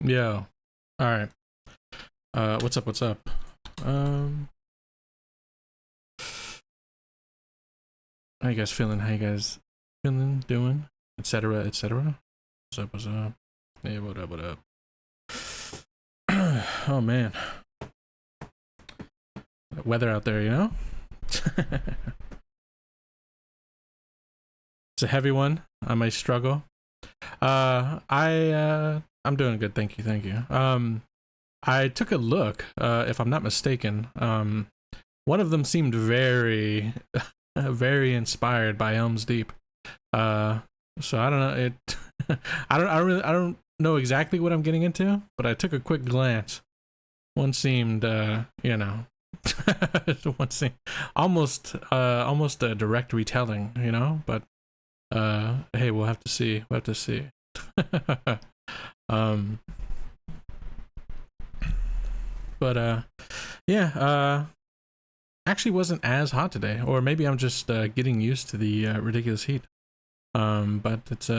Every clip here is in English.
Yeah. All right. What's up? What's up? Um, how you guys feeling? How you guys feeling? Doing? Etc. Etc. What's up? What's up? Hey, what up? What up? Oh man, weather out there, you know. It's a heavy one. I may struggle. I'm doing good. Thank you. Thank you. I took a look. If I'm not mistaken, one of them seemed very, very inspired by Elm's Deep. Uh, so I don't know. I don't know exactly what I'm getting into, but I took a quick glance. One seemed, one seemed almost a direct retelling, But hey, we'll have to see. We'll have to see. um, but yeah. Actually wasn't as hot today, or maybe I'm just getting used to the ridiculous heat. But it's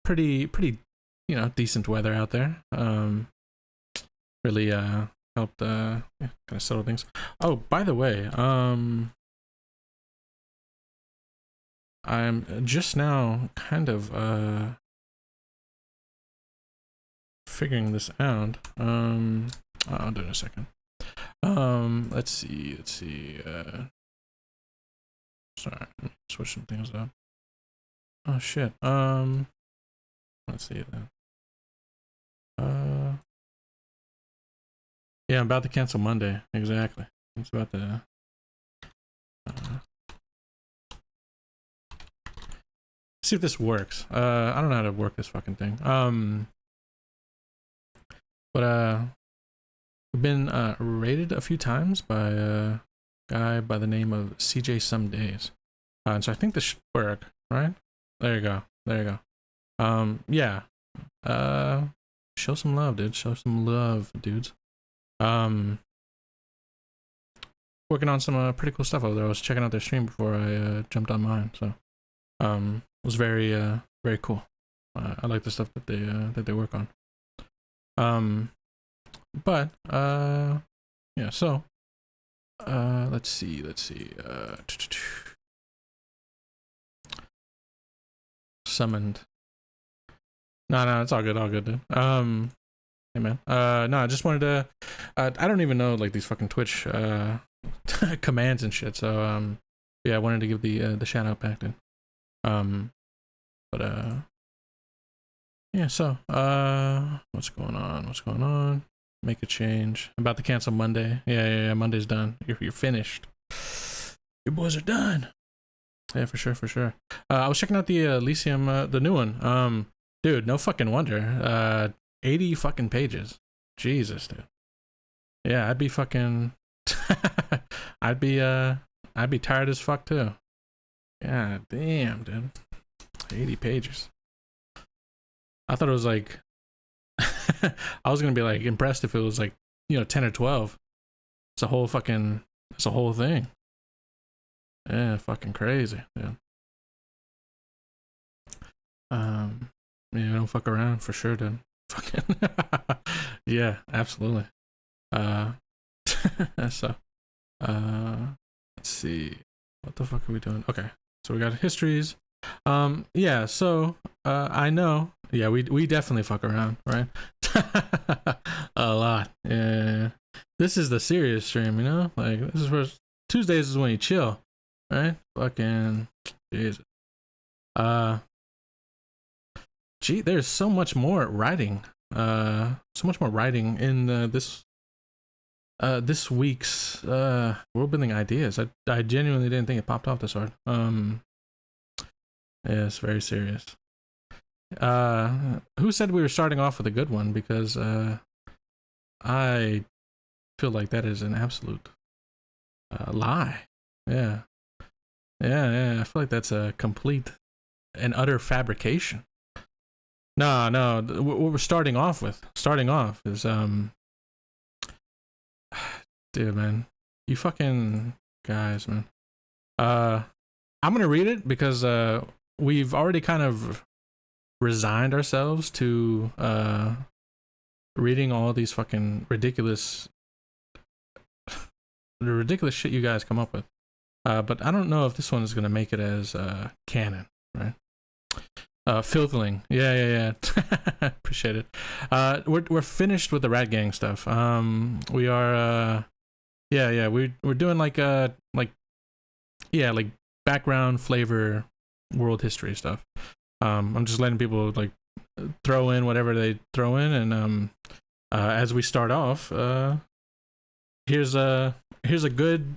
pretty, decent weather out there. Really helped kind of settle things. Oh, by the way, I'm just now kind of figuring this out. I'll do it in a second. Let's see. Sorry, let me switch some things up. Oh shit. Let's see then. Yeah, I'm about to cancel Monday. Exactly. It's about to. See if this works. I don't know how to work this fucking thing. But we've been rated a few times by a guy by the name of CJ Some Days. And so I think this should work, right? There you go. There you go. Yeah. Show some love, dude. Show some love, dudes. Working on some pretty cool stuff over there. I was checking out their stream before I jumped on mine, so it was very cool. I like the stuff that they work on. But yeah. So let's see. Summoned. No, it's all good, dude. Hey man. No, I just wanted to. I don't even know like these fucking Twitch commands and shit. So yeah, I wanted to give the shout out back then. But yeah. So what's going on? What's going on? Make a change. I'm about to cancel Monday. Yeah. Monday's done. You're finished. Your boys are done. Yeah, for sure. I was checking out the Elysium, the new one. Dude, no fucking wonder. 80 fucking pages. Jesus, dude. Yeah, I'd be fucking. I'd be tired as fuck too. God damn, dude. 80 pages. I thought it was like. I was gonna be like impressed if it was like 10 or 12. It's a whole fucking. It's a whole thing. Yeah, fucking crazy, dude. Yeah, don't fuck around for sure, dude. Fucking yeah, absolutely. Uh, so let's see, what the fuck are we doing? Okay, so we got histories. Yeah, so I know. Yeah, we definitely fuck around, right? A lot. Yeah. This is the serious stream, Like this is where Tuesdays is when you chill, right? Fucking Jesus. Gee, there's so much more writing. So much more writing in this week's world building ideas. I genuinely didn't think it popped off this hard. Yeah, it's very serious. Who said we were starting off with a good one? Because I feel like that is an absolute lie. Yeah. I feel like that's a complete and utter fabrication. No. What we're starting off is dude, man, you fucking guys, man. I'm gonna read it because we've already kind of resigned ourselves to reading all these fucking ridiculous shit you guys come up with. But I don't know if this one is gonna make it as canon, right? Filthling, yeah. Appreciate it. We're finished with the Rat Gang stuff. We are, we're doing like background flavor world history stuff. I'm just letting people like throw in whatever they throw in, and as we start off, here's a good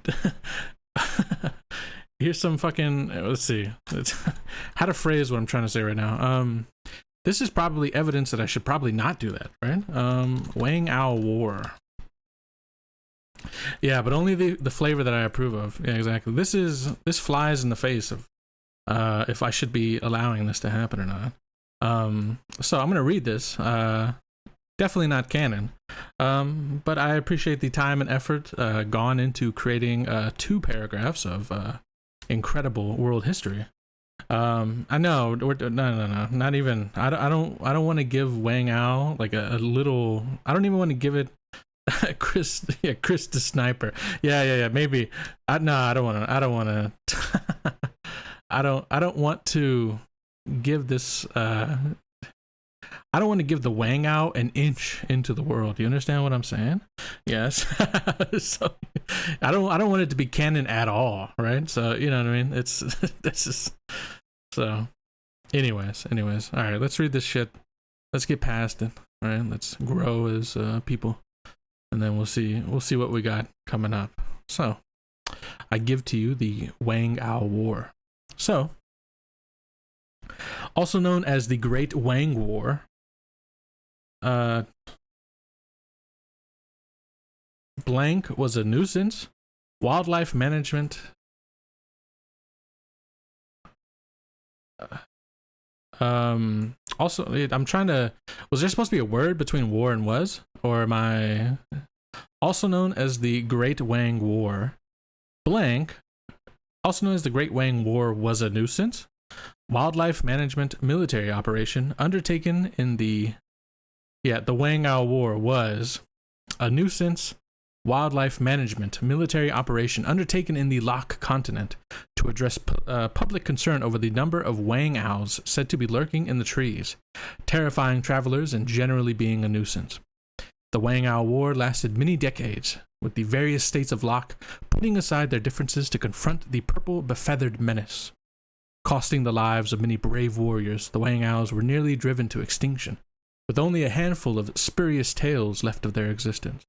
here's some fucking, let's see how to phrase what I'm trying to say right now. This is probably evidence that I should probably not do that, right? Wang Ao War. Yeah, but only the flavor that I approve of. Yeah, exactly. This flies in the face of if I should be allowing this to happen or not. So I'm gonna read this. Definitely not canon, but I appreciate the time and effort gone into creating 2 paragraphs of incredible world history. I know no, not even. I don't want to give Wang Ao like a little. I don't even want to give it Chris the Sniper. Yeah, maybe. I don't want to. I don't want to give this. I don't want to give the Wang Ao an inch into the world. You understand what I'm saying? Yes. So I don't want it to be canon at all, right? So you know what I mean? It's this is so. Anyways, all right. Let's read this shit. Let's get past it. All right. Let's grow as people, and then we'll see what we got coming up. So I give to you the Wang Ao War. So, also known as the Great Wang War. Blank was a nuisance. Wildlife management. Also, I'm trying to. Was there supposed to be a word between war and was, or am I? Also known as the Great Wang War. Blank, also known as the Great Wang War, was a nuisance. Wildlife management military operation undertaken in the Wang Ao War was a nuisance wildlife management military operation undertaken in the Lock continent to address public concern over the number of Wang Aos said to be lurking in the trees, terrifying travelers and generally being a nuisance. The Wang Ao War lasted many decades, with the various states of Lock putting aside their differences to confront the purple befeathered menace. Costing the lives of many brave warriors, the Wang Aos were nearly driven to extinction, with only a handful of spurious tales left of their existence.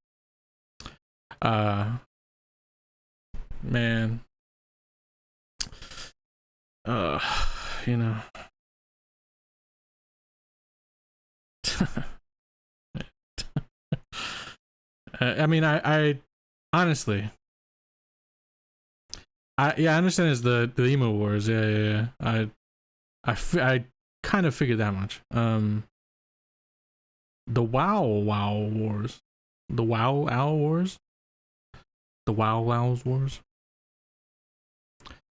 Man. You know. I mean, I honestly, I understand it's the emo wars. Yeah. I kind of figured that much. The Wow Wars. The Wow Owl Wars? The Wow Owls Wars?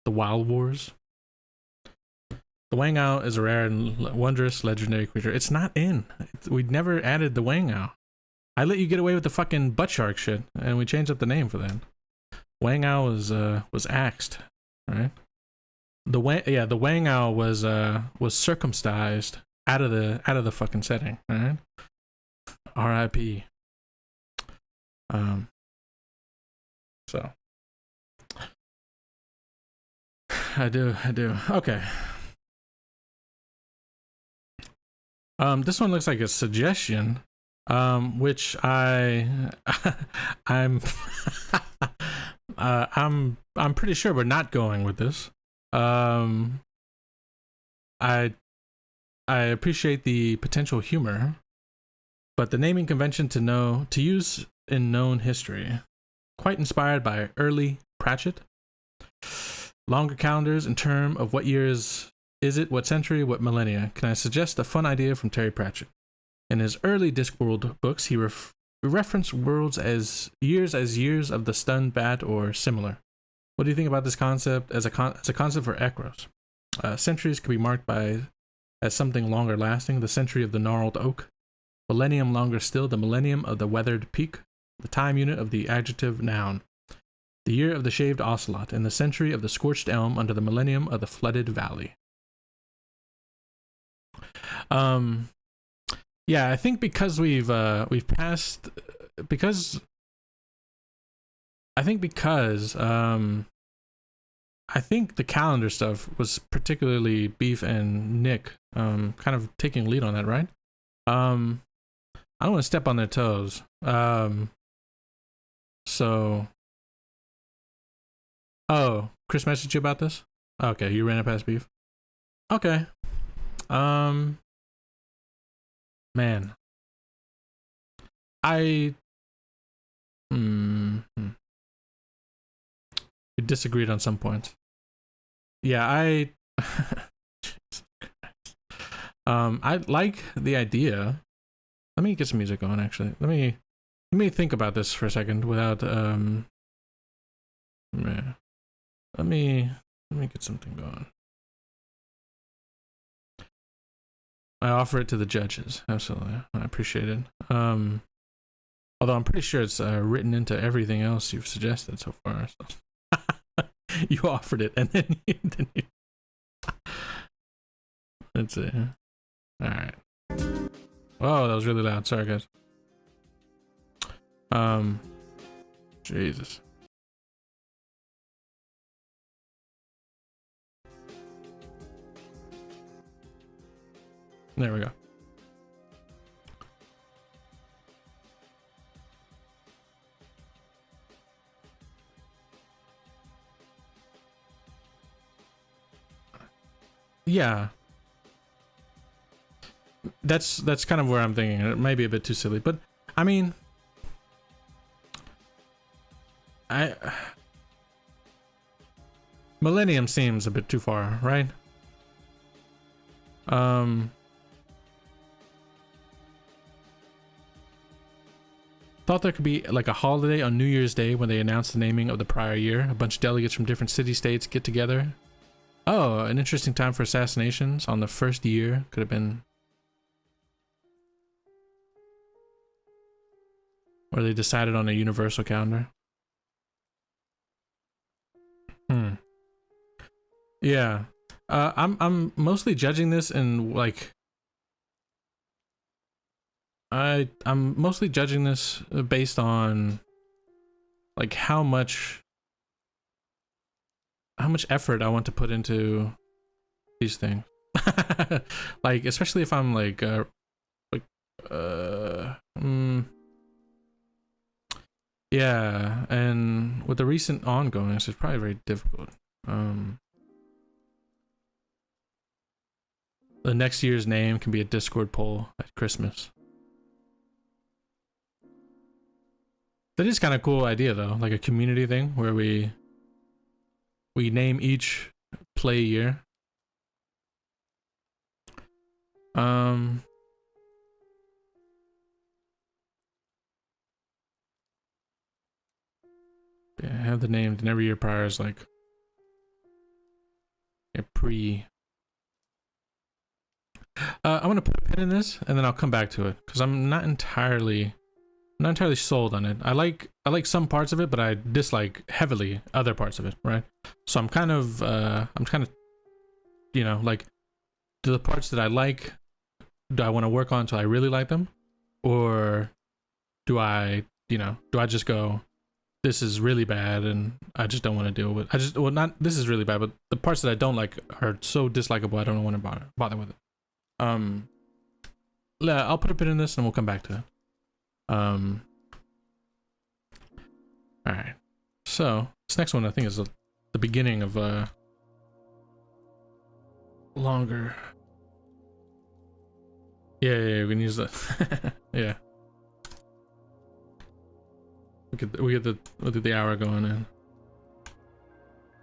The Wild Wars? The Wang Ao is a rare and wondrous legendary creature. It's not in. We never added the Wang Ao. I let you get away with the fucking butt shark shit, and we changed up the name for that. Wang Ao was axed, right? The Wang Ao was circumcised out of the fucking setting, right? R.I.P. So I do. Okay. This one looks like a suggestion, which I'm I'm pretty sure we're not going with this. I appreciate the potential humor, but the naming convention to use in known history, quite inspired by early Pratchett. Longer calendars in terms of what years is it, what century, what millennia. Can I suggest a fun idea from Terry Pratchett? In his early Discworld books, he referenced worlds as years of the stunned bat or similar. What do you think about this concept as a concept for Ekros? Centuries could be marked by as something longer lasting, the century of the gnarled oak. Millennium longer still, the millennium of the weathered peak, the time unit of the adjective noun. The year of the shaved ocelot, and the century of the scorched elm under the millennium of the flooded valley. Yeah, I think because we've passed, because I think the calendar stuff was particularly Beef and Nick kind of taking lead on that, right? I don't want to step on their toes. So oh, Chris messaged you about this? Okay, you ran it past Beef. Okay. Man. We disagreed on some points. Yeah, I like the idea. Let me get some music on actually. Let me think about this for a second without let me get something going. I offer it to the judges. Absolutely. I appreciate it. Although I'm pretty sure it's written into everything else you've suggested so far. So. You offered it, and then you let's see. All right. Oh, that was really loud. Sorry, guys. Jesus. There we go. Yeah. That's kind of where I'm thinking. It may be a bit too silly, but I mean, Millennium seems a bit too far, right? Thought there could be like a holiday on New Year's Day when they announce the naming of the prior year. A bunch of delegates from different city-states get together. Oh, an interesting time for assassinations on the first year. Could have been... Or they decided on a universal calendar. Yeah. I'm mostly judging this in like... I'm mostly judging this based on like how much effort I want to put into these things. Like especially if I'm like yeah, and with the recent ongoings, it's probably very difficult. The next year's name can be a Discord poll at Christmas. That is kind of cool idea though, like a community thing where we name each play year. Yeah, have the name, and every year prior is like a pre. I want to put a pin in this, and then I'll come back to it because I'm not entirely sold on it. I like some parts of it, but I dislike heavily other parts of it, right? So I'm kind of you know, like, do the parts that I like, do I want to work on until I really like them, or do I just go, this is really bad and I just don't want to deal with it. Not this is really bad, but the parts that I don't like are so dislikable I don't want to bother with it. I'll put a pin in this and we'll come back to it. All right. So this next one I think is the beginning of longer. Yeah, we can use that. Yeah. We get the hour going in.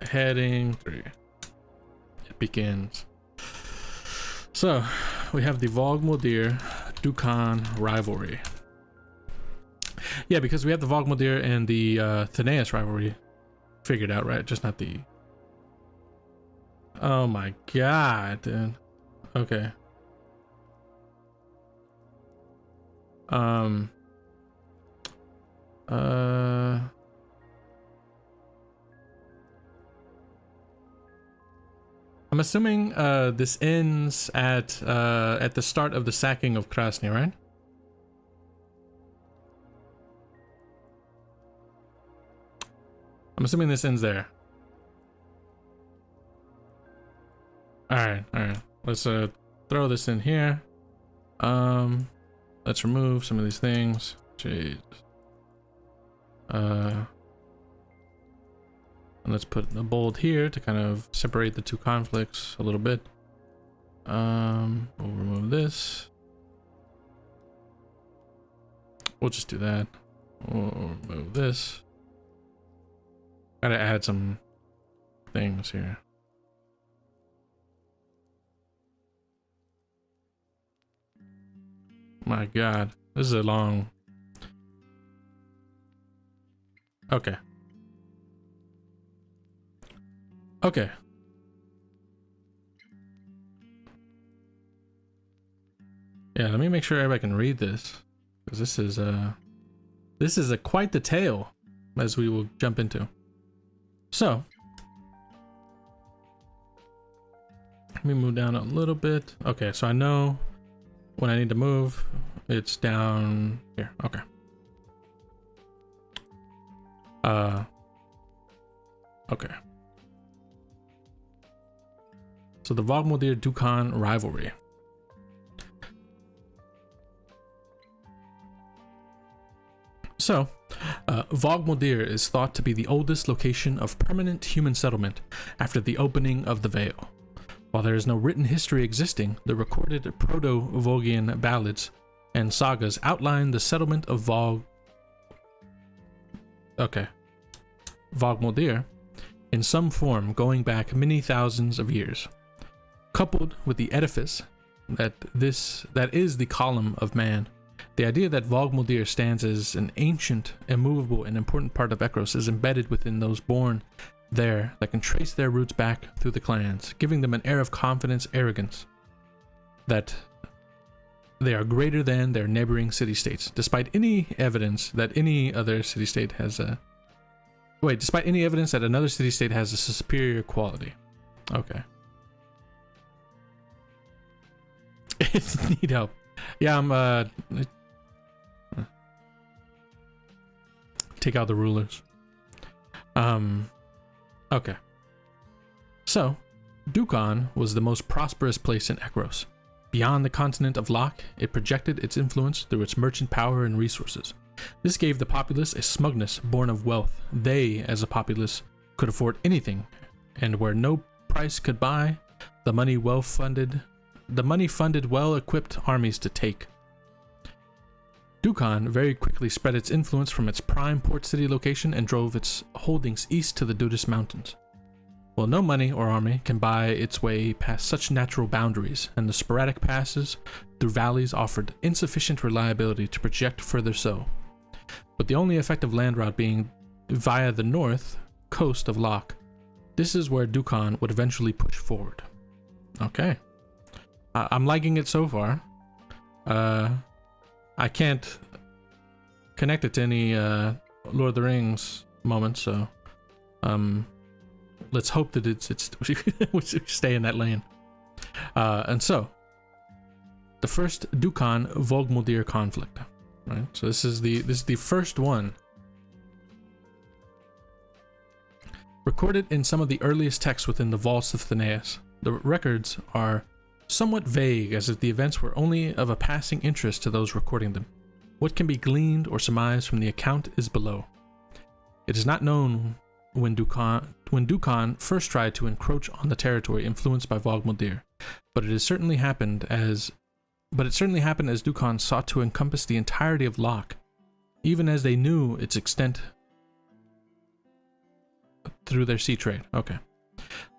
Heading 3. It begins. So we have the Vogmodir Dukan rivalry. Yeah, because we have the Vogmodir and the Thenaeus rivalry figured out, right? Just not the... Oh my god, dude. Okay. Um. I'm assuming this ends at the start of the sacking of Krasny, right? I'm assuming this ends there. Alright. Let's throw this in here. Let's remove some of these things. Jeez. And let's put a bold here to kind of separate the two conflicts a little bit. We'll remove this. We'll just do that. We'll remove this. Gotta add some things here. My God, this is a long. Okay. Okay. Yeah, let me make sure everybody can read this, because this is a quite the tale, as we will jump into. So, let me move down a little bit. Okay, so I know when I need to move, it's down here. Okay. Okay. So the Vogmuldir-Dukan rivalry. So, Vogmuldir is thought to be the oldest location of permanent human settlement after the opening of the Vale. While there is no written history existing, the recorded Proto-Vogian ballads and sagas outline the settlement of Vogmuldir in some form going back many thousands of years. Coupled with the edifice that is the column of man, the idea that Vogmuldir stands as an ancient, immovable, and important part of Ekros is embedded within those born there that can trace their roots back through the clans, giving them an air of confidence, arrogance, that they are greater than their neighboring city-states, despite any evidence that any other city-state has a... despite any evidence that another city-state has a superior quality. Okay. Need help. Yeah, I'm take out the rulers. Okay. So, Dukan was the most prosperous place in Ekros. Beyond the continent of Lok, it projected its influence through its merchant power and resources. This gave the populace a smugness born of wealth. They, as a populace, could afford anything, and where no price could buy, the money funded well-equipped armies to take. Dukan very quickly spread its influence from its prime port city location and drove its holdings east to the Dudas Mountains. While no money or army can buy its way past such natural boundaries, and the sporadic passes through valleys offered insufficient reliability to project further so, with the only effective land route being via the north coast of Lok. This is where Dukan would eventually push forward. Okay. I'm liking it so far. I can't connect it to any Lord of the Rings moments, so let's hope that it's we stay in that lane. And so, the first Dukan-Vogmuldir conflict. Right. So this is the first one. Recorded in some of the earliest texts within the vaults of Thenaeus, the records are somewhat vague, as if the events were only of a passing interest to those recording them. What can be gleaned or surmised from the account is below. It is not known when Dukan first tried to encroach on the territory influenced by Vogmuldir, but it certainly happened as Dukan sought to encompass the entirety of Lok, even as they knew its extent through their sea trade. Okay.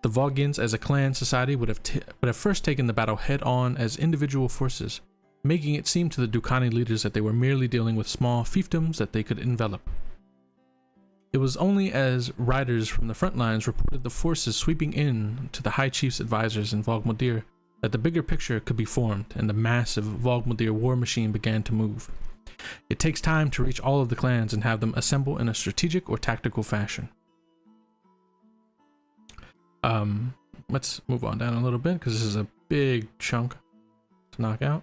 The Vogians as a clan society would have first taken the battle head on as individual forces, making it seem to the Dukani leaders that they were merely dealing with small fiefdoms that they could envelop. It was only as riders from the front lines reported the forces sweeping in to the High Chief's advisors in Vogmuldir that the bigger picture could be formed, and the massive Vogmuldir war machine began to move. It takes time to reach all of the clans and have them assemble in a strategic or tactical fashion. Let's move on down a little bit because this is a big chunk to knock out.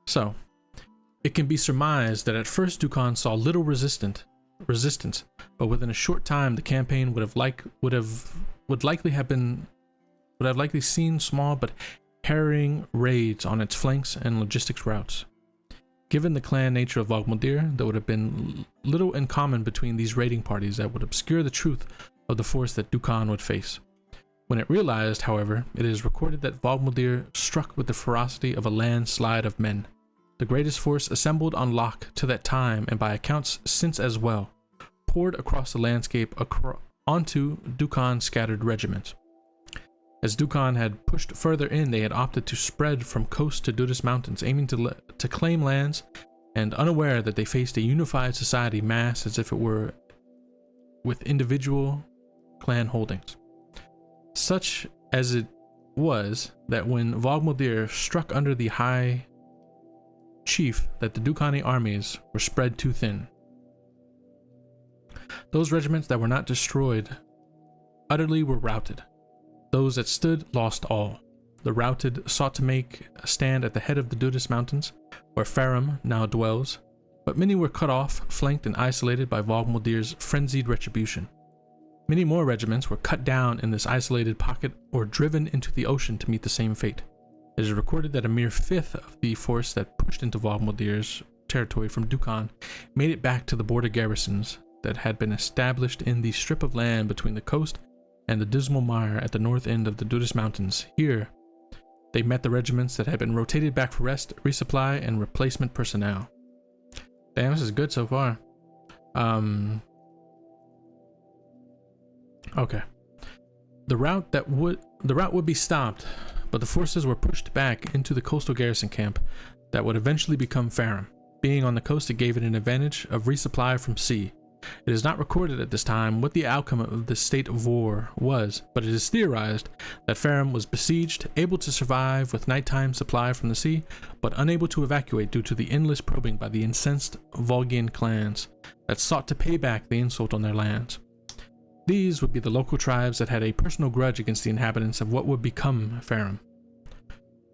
So, it can be surmised that at first Dukan saw little resistance, but within a short time the campaign would likely seen small but harrying raids on its flanks and logistics routes. Given the clan nature of Vogmeldir, there would have been little in common between these raiding parties that would obscure the truth of the force that Dukan would face. When it realized, however, it is recorded that Vogmeldir struck with the ferocity of a landslide of men, the greatest force assembled on Lok to that time and by accounts since as well, poured across the landscape onto Dukan's scattered regiments. As Dukan had pushed further in, they had opted to spread from coast to Dudas Mountains, aiming to claim lands, and unaware that they faced a unified society massed as if it were with individual clan holdings. Such as it was that when Vogmeldir struck under the high chief that the Dukani armies were spread too thin. Those regiments that were not destroyed utterly were routed. Those that stood lost all. The routed sought to make a stand at the head of the Dudas Mountains, where Farum now dwells, but many were cut off, flanked, and isolated by Vogmeldir's frenzied retribution. Many more regiments were cut down in this isolated pocket or driven into the ocean to meet the same fate. It is recorded that a mere fifth of the force that pushed into Vogmeldir's territory from Dukan made it back to the border garrisons that had been established in the strip of land between the coast and the dismal mire at the north end of the Dudas Mountains. Here, they met the regiments that had been rotated back for rest, resupply, and replacement personnel. Damn, this is good so far. Okay. The route would be stopped, but the forces were pushed back into the coastal garrison camp that would eventually become Farum. Being on the coast, it gave it an advantage of resupply from sea. It is not recorded at this time what the outcome of this state of war was, but it is theorized that Farum was besieged, able to survive with nighttime supply from the sea, but unable to evacuate due to the endless probing by the incensed Volgian clans that sought to pay back the insult on their lands. These would be the local tribes that had a personal grudge against the inhabitants of what would become Farum.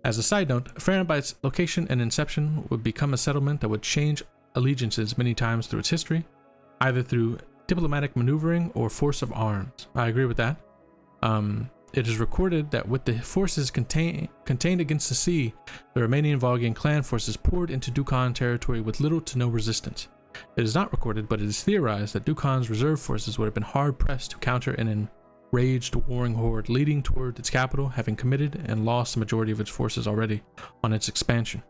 As a side note, Farum by its location and inception would become a settlement that would change allegiances many times through its history, either through diplomatic maneuvering or force of arms. I agree with that. It is recorded that with the forces contained against the sea, the remaining Volgian clan forces poured into Dukan territory with little to no resistance. It is not recorded, but it is theorized that Dukan's reserve forces would have been hard-pressed to counter an enraged warring horde leading toward its capital, having committed and lost the majority of its forces already on its expansion.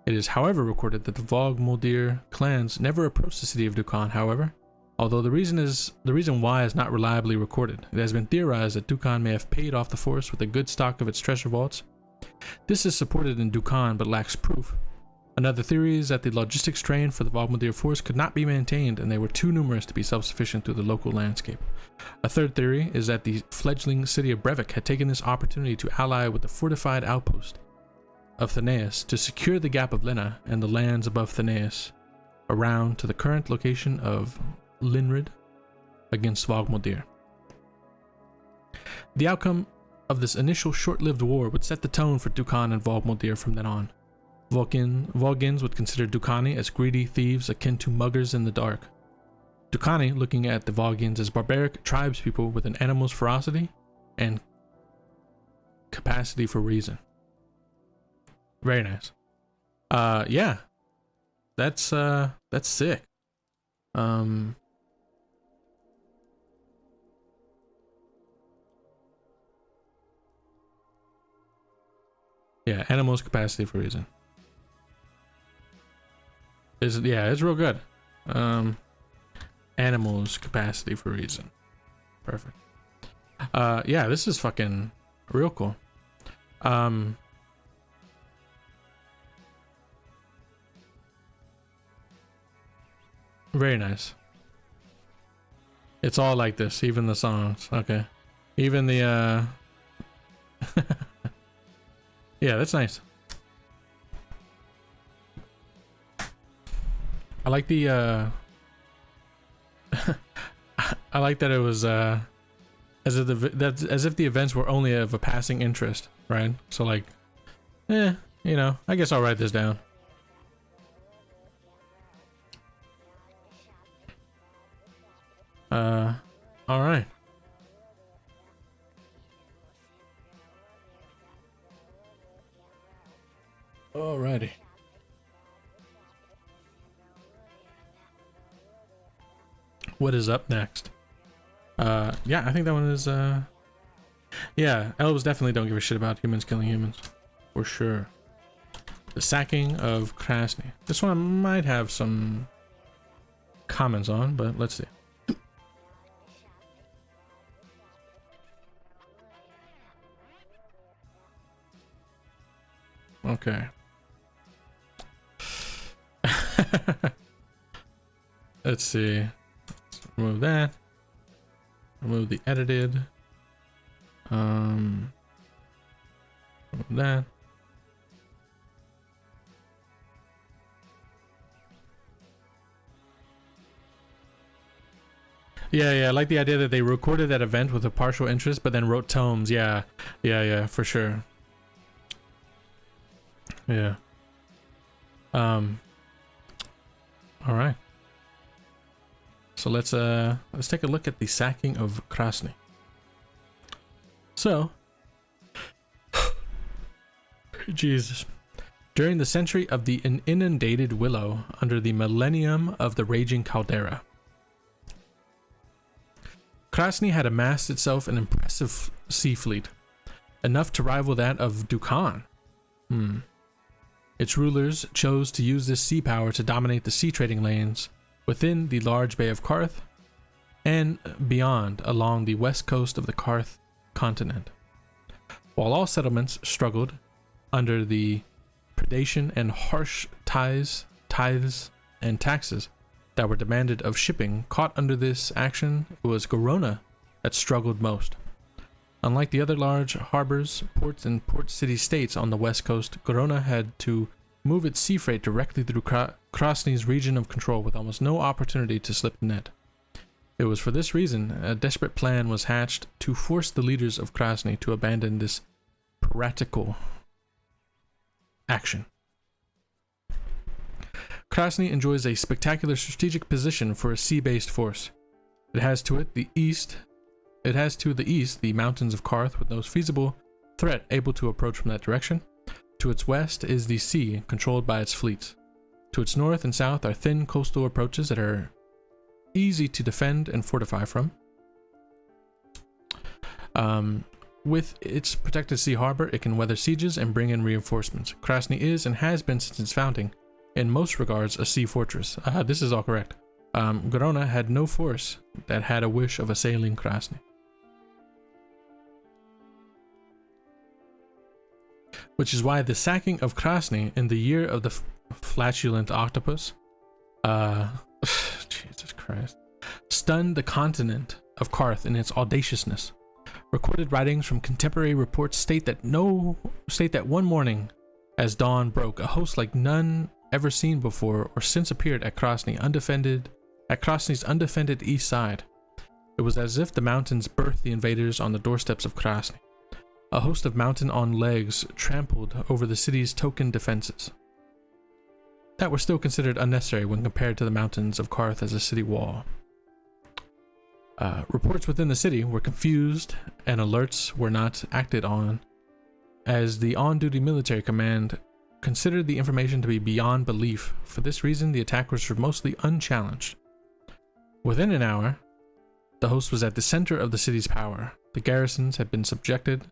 It is, however, recorded that the Vogmeldir clans never approached the city of Dukan, however, although the reason why is not reliably recorded. It has been theorized that Dukan may have paid off the force with a good stock of its treasure vaults. This is supported in Dukan, but lacks proof. Another theory is that the logistics train for the Vogmeldir force could not be maintained and they were too numerous to be self-sufficient through the local landscape. A third theory is that the fledgling city of Brevik had taken this opportunity to ally with the fortified outpost of Thanaeus to secure the gap of Lena and the lands above Thanaeus around to the current location of Linrid against Vogmeldir. The outcome of this initial short-lived war would set the tone for Dukan and Vogmeldir from then on. Volgins would consider Dukani as greedy thieves akin to muggers in the dark. Dukani looking at the Volgins as barbaric tribespeople with an animal's ferocity and capacity for reason. Very nice. Yeah. That's sick. Yeah, animal's capacity for reason. It's real good. Animals capacity for reason. Perfect. Yeah, this is fucking real cool. Very nice. It's all like this, even the songs. Okay. Even the yeah, that's nice. I like the I like that it was as if the events were only of a passing interest, right? So like, you know, I guess I'll write this down. All right. Alrighty. What is up next? Yeah, I think that one is, yeah, elves definitely don't give a shit about humans killing humans. For sure. The sacking of Krasny. This one I might have some comments on, but let's see. Okay. Let's see. Let's remove that. Remove the edited. Remove that. Yeah, I like the idea that they recorded that event with a partial interest, but then wrote tomes. Yeah, for sure. Yeah. All right. So let's take a look at the sacking of Krasny. So, Jesus. During the century of the inundated Willow, under the millennium of the raging caldera, Krasny had amassed itself an impressive sea fleet, enough to rival that of Dukan. Its rulers chose to use this sea power to dominate the sea trading lanes within the large Bay of Karth and beyond along the west coast of the Karth continent. While all settlements struggled under the predation and harsh tithes and taxes that were demanded of shipping caught under this action, it was Garona that struggled most. Unlike the other large harbors, ports, and port city states on the west coast, Garona had to move its sea freight directly through Krasny's region of control with almost no opportunity to slip the net. It was for this reason a desperate plan was hatched to force the leaders of Krasny to abandon this piratical action. Krasny enjoys a spectacular strategic position for a sea-based force. It has to the east the mountains of Karth with no feasible threat able to approach from that direction. To its west is the sea, controlled by its fleets. To its north and south are thin coastal approaches that are easy to defend and fortify from. With its protected sea harbor, it can weather sieges and bring in reinforcements. Krasny is and has been since its founding, in most regards, a sea fortress. This is all correct. Garona had no force that had a wish of assailing Krasny. Which is why the sacking of Krasny in the year of the flatulent octopus, Jesus Christ, stunned the continent of Karth in its audaciousness. Recorded writings from contemporary reports state that one morning, as dawn broke, a host like none ever seen before or since appeared at Krasny's undefended east side. It was as if the mountains birthed the invaders on the doorsteps of Krasny. A host of mountain on legs trampled over the city's token defenses that were still considered unnecessary when compared to the mountains of Karth as a city wall. Reports within the city were confused and alerts were not acted on, as the on-duty military command considered the information to be beyond belief. For this reason, the attackers were mostly unchallenged. Within an hour, the host was at the center of the city's power. The garrisons had been subjugated,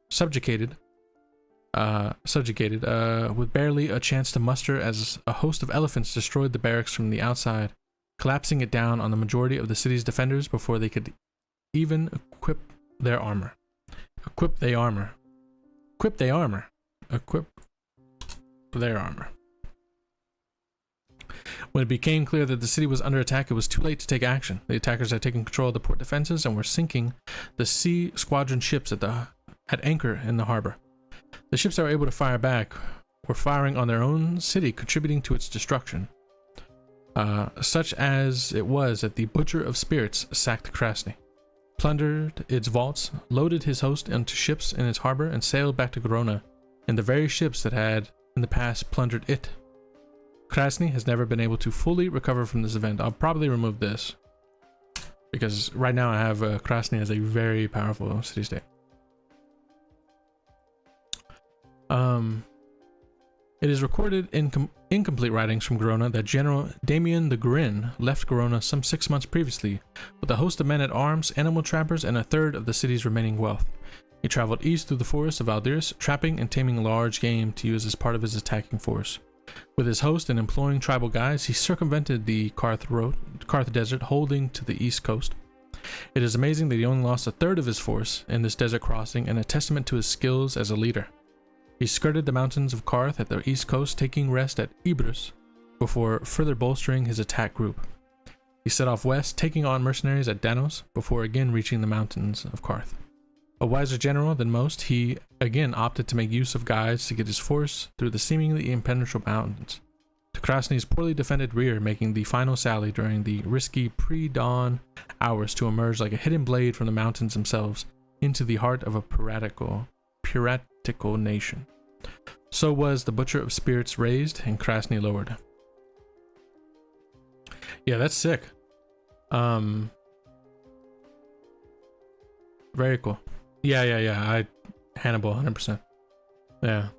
with barely a chance to muster, as a host of elephants destroyed the barracks from the outside, collapsing it down on the majority of the city's defenders before they could even equip their armor. When it became clear that the city was under attack, it was too late to take action. The attackers had taken control of the port defenses and were sinking the sea squadron ships at anchor in the harbor. The ships that were able to fire back were firing on their own city, contributing to its destruction. such as it was that the Butcher of Spirits sacked Krasny, plundered its vaults, loaded his host into ships in its harbor, and sailed back to Grona in the very ships that had in the past plundered it. Krasny has never been able to fully recover from this event. I'll probably remove this because right now I have Krasny as a very powerful city-state. It is recorded in incomplete writings from Grona that General Damien the Grin left Grona some 6 months previously with a host of men-at-arms, animal trappers, and a third of the city's remaining wealth. He traveled east through the forests of Aldiris, trapping and taming large game to use as part of his attacking force. With his host and employing tribal guides, he circumvented the Karth Desert, holding to the east coast. It is amazing that he only lost a third of his force in this desert crossing, and a testament to his skills as a leader. He skirted the mountains of Karth at the east coast, taking rest at Ibrus before further bolstering his attack group. He set off west, taking on mercenaries at Danos before again reaching the mountains of Karth. A wiser general than most, he again opted to make use of guides to get his force through the seemingly impenetrable mountains, to Krasny's poorly defended rear, making the final sally during the risky pre-dawn hours to emerge like a hidden blade from the mountains themselves into the heart of a piratical nation. So was the Butcher of Spirits raised and Krasny lowered. Yeah, that's sick. Very cool. Yeah. Hannibal, 100%. Yeah.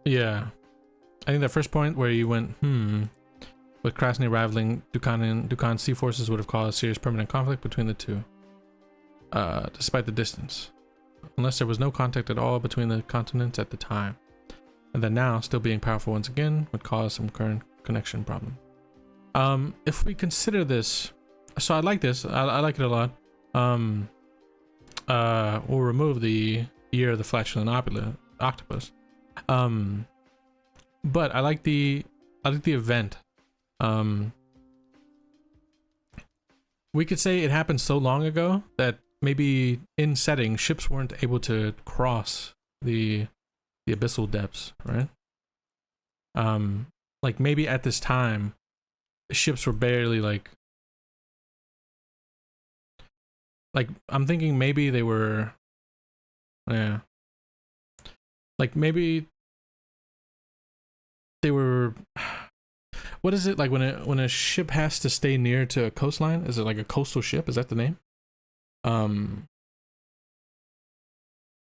Yeah. I think the first point where you went, with Krasny rivaling Dukan's sea forces would have caused serious permanent conflict between the two, despite the distance, unless there was no contact at all between the continents at the time, and that now, still being powerful once again, would cause some current connection problem. If we consider this, so I like this, I like it a lot. We'll remove the year of the flatulent octopus. But I like the event. We could say it happened so long ago that maybe in setting ships weren't able to cross the abyssal depths, right? Like maybe at this time ships were barely like I'm thinking maybe they were, yeah, like maybe they were, what is it like when a ship has to stay near to a coastline? Is it like a coastal ship? Is that the name?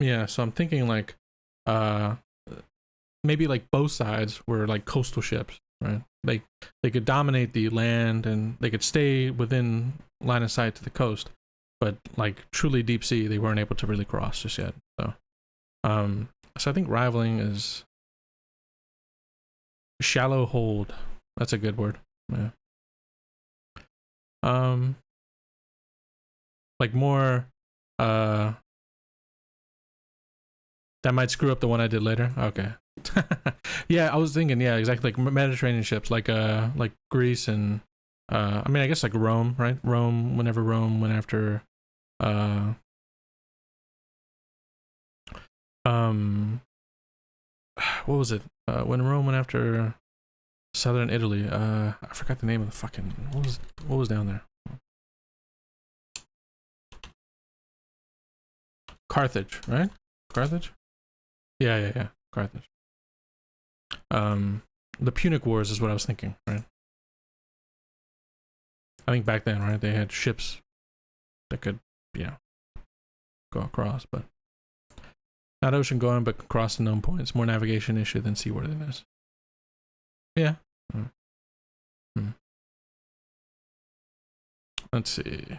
Yeah, so I'm thinking like maybe like both sides were like coastal ships, right? Like they could dominate the land and they could stay within line of sight to the coast, but like truly deep sea they weren't able to really cross just yet. So so I think rivaling is shallow hold. That's a good word. Yeah. Like more that might screw up the one I did later. Okay. Yeah, I was thinking, yeah, exactly, like Mediterranean ships, like Greece and I mean I guess like Rome, right? Whenever Rome went after what was it? When Rome went after southern Italy, I forgot the name of the fucking, what was down there? Carthage, right? Carthage? Yeah. Carthage. The Punic Wars is what I was thinking, right? I think back then, right, they had ships that could, go across, but not ocean going, but across the known points. More navigation issue than seaworthiness. Yeah. Let's see.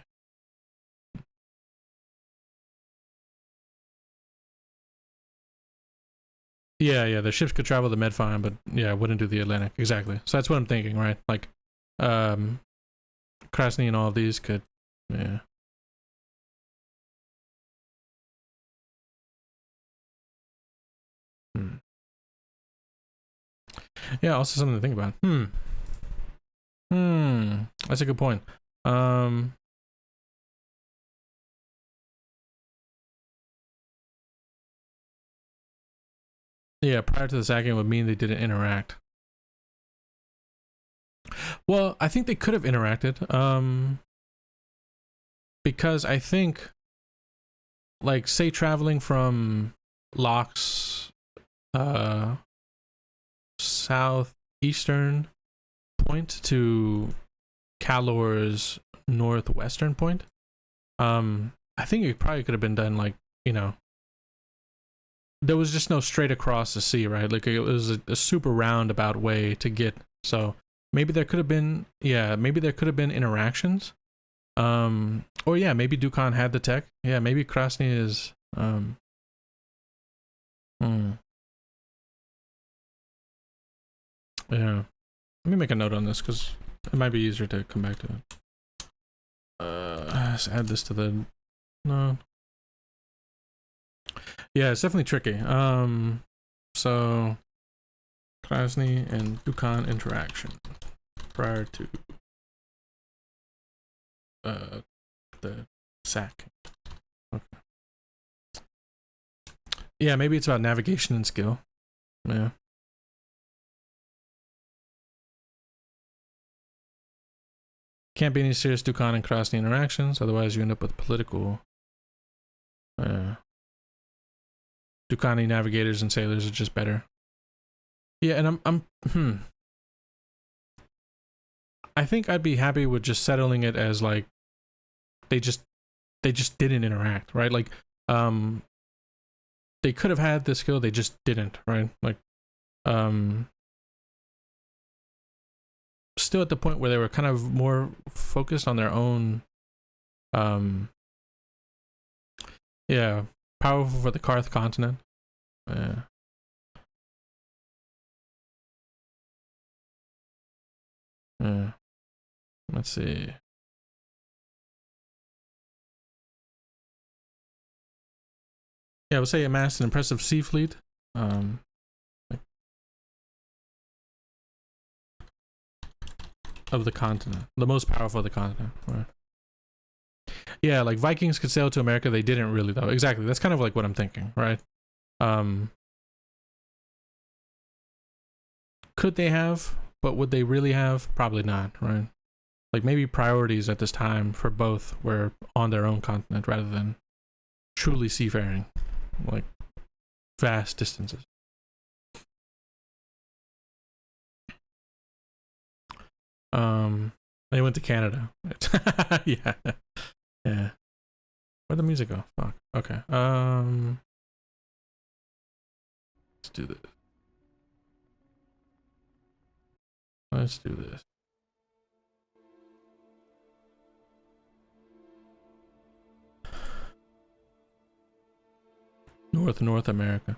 Yeah, the ships could travel the Medfine, but yeah, wouldn't do the Atlantic. Exactly. So that's what I'm thinking, right? Like, Krasny and all of these could, yeah. Yeah, also something to think about. That's a good point. Yeah, prior to the sacking would mean they didn't interact. Well, I think they could have interacted. Because I think, like, say traveling from Locke's southeastern point to Calor's northwestern point. I think it probably could have been done, like, you know, there was just no straight across the sea, right? Like, it was a super roundabout way to get. So maybe there could have been, yeah, maybe there could have been interactions. Or yeah, maybe Dukan had the tech. Yeah, maybe Krasny is. Yeah. Let me make a note on this because it might be easier to come back to it. Let's add this to the. No. Yeah, it's definitely tricky. So Krasny and Dukan interaction prior to the sack. Okay. Yeah, maybe it's about navigation and skill. Yeah. Can't be any serious Dukan and Krasny interactions, otherwise you end up with political. Ducani navigators and sailors are just better. Yeah, and I think I'd be happy with just settling it as like they just didn't interact, right? Like they could have had the skill, they just didn't, right? Like still at the point where they were kind of more focused on their own yeah, powerful for the Karth continent. Yeah. Yeah. Let's see. Yeah, I would say amassed an impressive sea fleet. Of the continent, the most powerful of the continent. Right. Yeah, like Vikings could sail to America. They didn't really, though. Exactly. That's kind of like what I'm thinking, right? Could they have? But would they really have? Probably not, right? Like maybe priorities at this time for both were on their own continent rather than truly seafaring, like vast distances. They went to Canada. Yeah, yeah. Where'd the music go? Fuck. Okay. Let's do this. Let's do this. North America.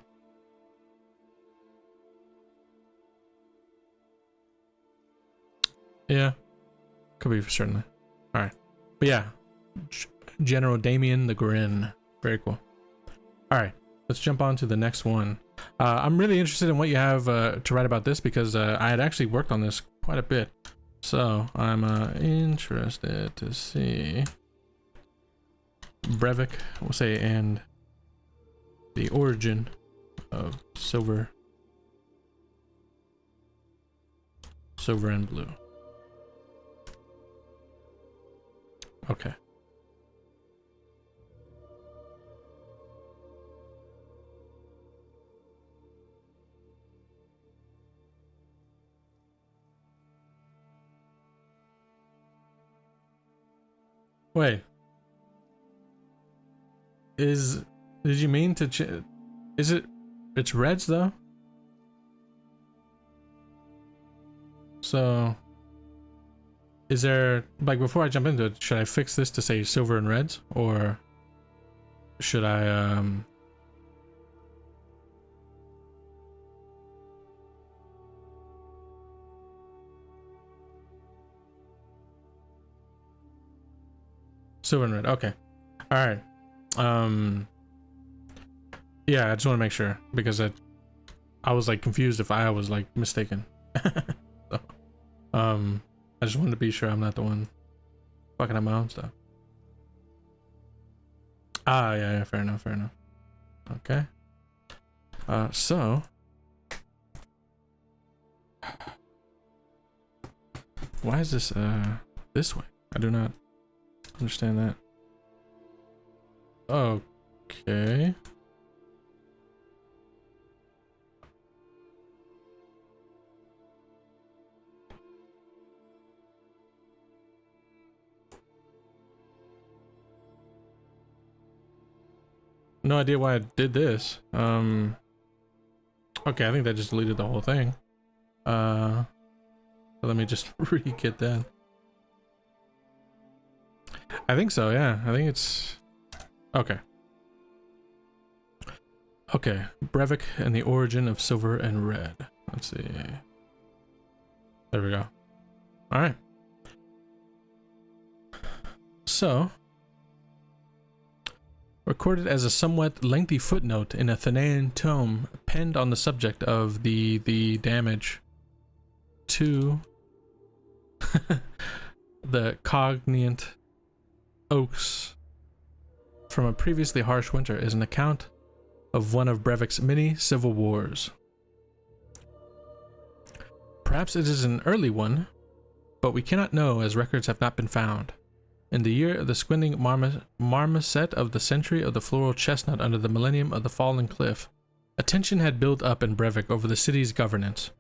Yeah, could be, certainly. All right, but yeah, General Damien the Grin. Very cool. All right, let's jump on to the next one. I'm really interested in what you have to write about this because I had actually worked on this quite a bit. So I'm interested to see Brevik, we'll say, and the origin of silver and blue. Okay. Wait. Did you mean to is it, it's reds though? So is there, like, before I jump into it, should I fix this to say silver and reds, or should I silver and red? Okay. All right. Yeah, I just want to make sure because I was like confused if I was like mistaken. So, I just wanted to be sure I'm not the one fucking up my own stuff. Ah, yeah, fair enough, fair enough. Okay. So why is this this way? I do not understand that. Okay. No idea why I did this. Okay, I think that just deleted the whole thing. So let me just re-get that. I think so, yeah. I think it's okay. Okay, Brevik and the origin of silver and red. Let's see. There we go. All right. So, recorded as a somewhat lengthy footnote in a Thanean tome penned on the subject of the damage to the cognate oaks from a previously harsh winter is an account of one of Brevik's many civil wars. Perhaps it is an early one, but we cannot know as records have not been found. In the year of the squinting marmoset of the century of the floral chestnut under the millennium of the fallen cliff, a tension had built up in Brevik over the city's governance.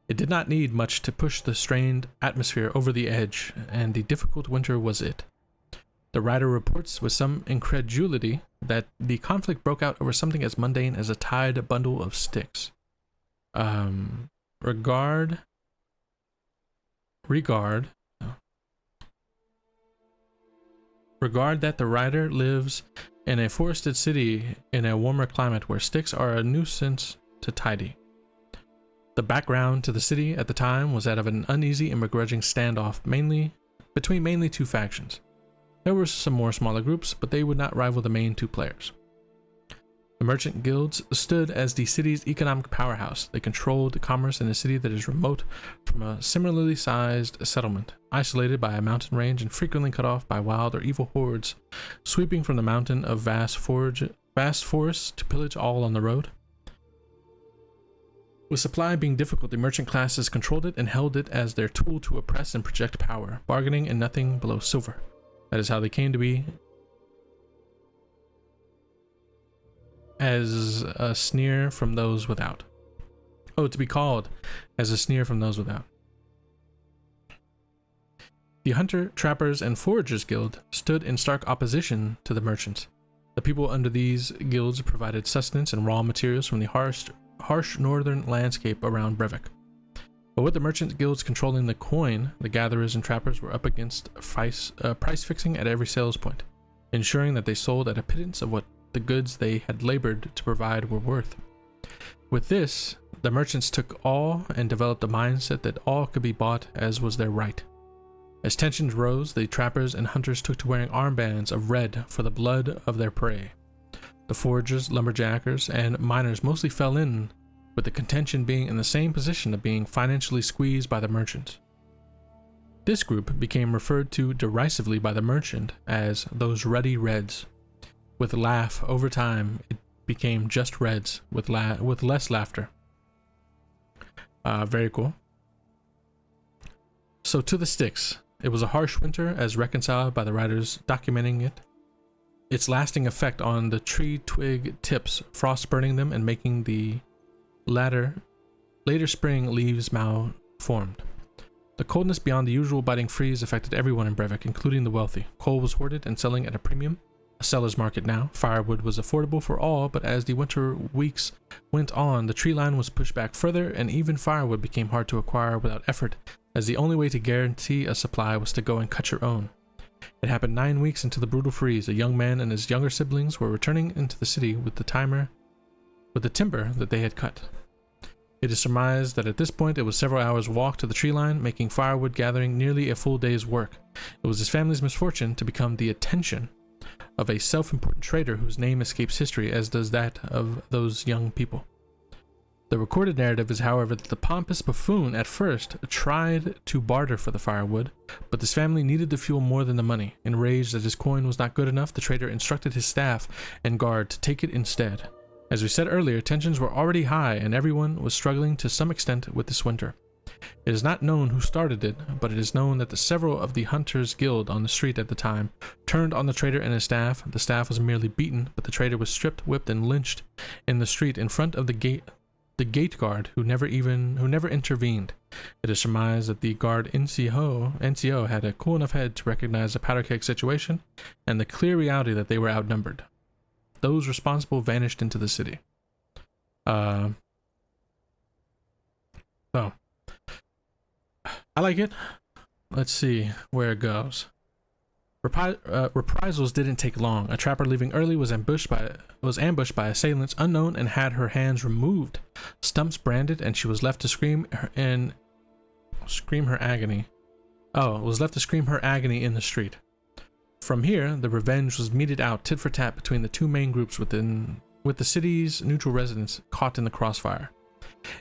It did not need much to push the strained atmosphere over the edge, and the difficult winter was it. The writer reports with some incredulity that the conflict broke out over something as mundane as a tied bundle of sticks. Regard that the writer lives in a forested city in a warmer climate where sticks are a nuisance to tidy. The background to the city at the time was that of an uneasy and begrudging standoff between mainly two factions. There were some more smaller groups, but they would not rival the main two players. The merchant guilds stood as the city's economic powerhouse. They controlled commerce in a city that is remote from a similarly sized settlement, isolated by a mountain range and frequently cut off by wild or evil hordes, sweeping from the mountain of vast forests to pillage all on the road. With supply being difficult, the merchant classes controlled it and held it as their tool to oppress and project power, bargaining in nothing below silver. That is how they came to be as a sneer from those without. Oh, to be called as a sneer from those without. The Hunter, Trappers, and Foragers Guild stood in stark opposition to the merchants. The people under these guilds provided sustenance and raw materials from the harsh northern landscape around Brevik. But with the merchant guilds controlling the coin, the gatherers and trappers were up against price fixing at every sales point, ensuring that they sold at a pittance of what the goods they had labored to provide were worth. With this, the merchants took all and developed a mindset that all could be bought as was their right. As tensions rose, the trappers and hunters took to wearing armbands of red for the blood of their prey. The foragers, lumberjackers, and miners mostly fell in, with the contention being in the same position of being financially squeezed by the merchants. This group became referred to derisively by the merchant as those ruddy reds. With laugh over time, it became just reds with less laughter. Very cool. So to the sticks. It was a harsh winter as reconciled by the writers documenting it. Its lasting effect on the tree twig tips, frost burning them and making the later spring leaves malformed. The coldness beyond the usual biting freeze affected everyone in Brevik, including the wealthy. Coal was hoarded and selling at a premium. A seller's market now. Firewood was affordable for all, but as the winter weeks went on, the tree line was pushed back further, and even firewood became hard to acquire without effort, as the only way to guarantee a supply was to go and cut your own. It happened 9 weeks into the brutal freeze. A young man and his younger siblings were returning into the city with the timber that they had cut. It is surmised that at this point it was several hours' walk to the tree line, making firewood gathering nearly a full day's work. It was his family's misfortune to become the attention of a self-important trader whose name escapes history, as does that of those young people. The recorded narrative is, however, that the pompous buffoon at first tried to barter for the firewood, but this family needed the fuel more than the money. Enraged that his coin was not good enough, the trader instructed his staff and guard to take it instead. As we said earlier, tensions were already high and everyone was struggling to some extent with this winter. It is not known who started it, but it is known that the several of the Hunters Guild on the street at the time turned on the trader and his staff. The staff was merely beaten, but the trader was stripped, whipped, and lynched in the street in front of the gate guard, who never intervened. It is surmised that the guard NCO had a cool enough head to recognize the powder keg situation and the clear reality that they were outnumbered. Those responsible vanished into the city. So I like it. Let's see where it goes. Reprisals didn't take long. A trapper leaving early was ambushed by assailants unknown and had her hands removed, stumps branded, and she was left to scream her agony. Was left to scream her agony in the street. From here, the revenge was meted out tit for tat between the two main groups with the city's neutral residents caught in the crossfire.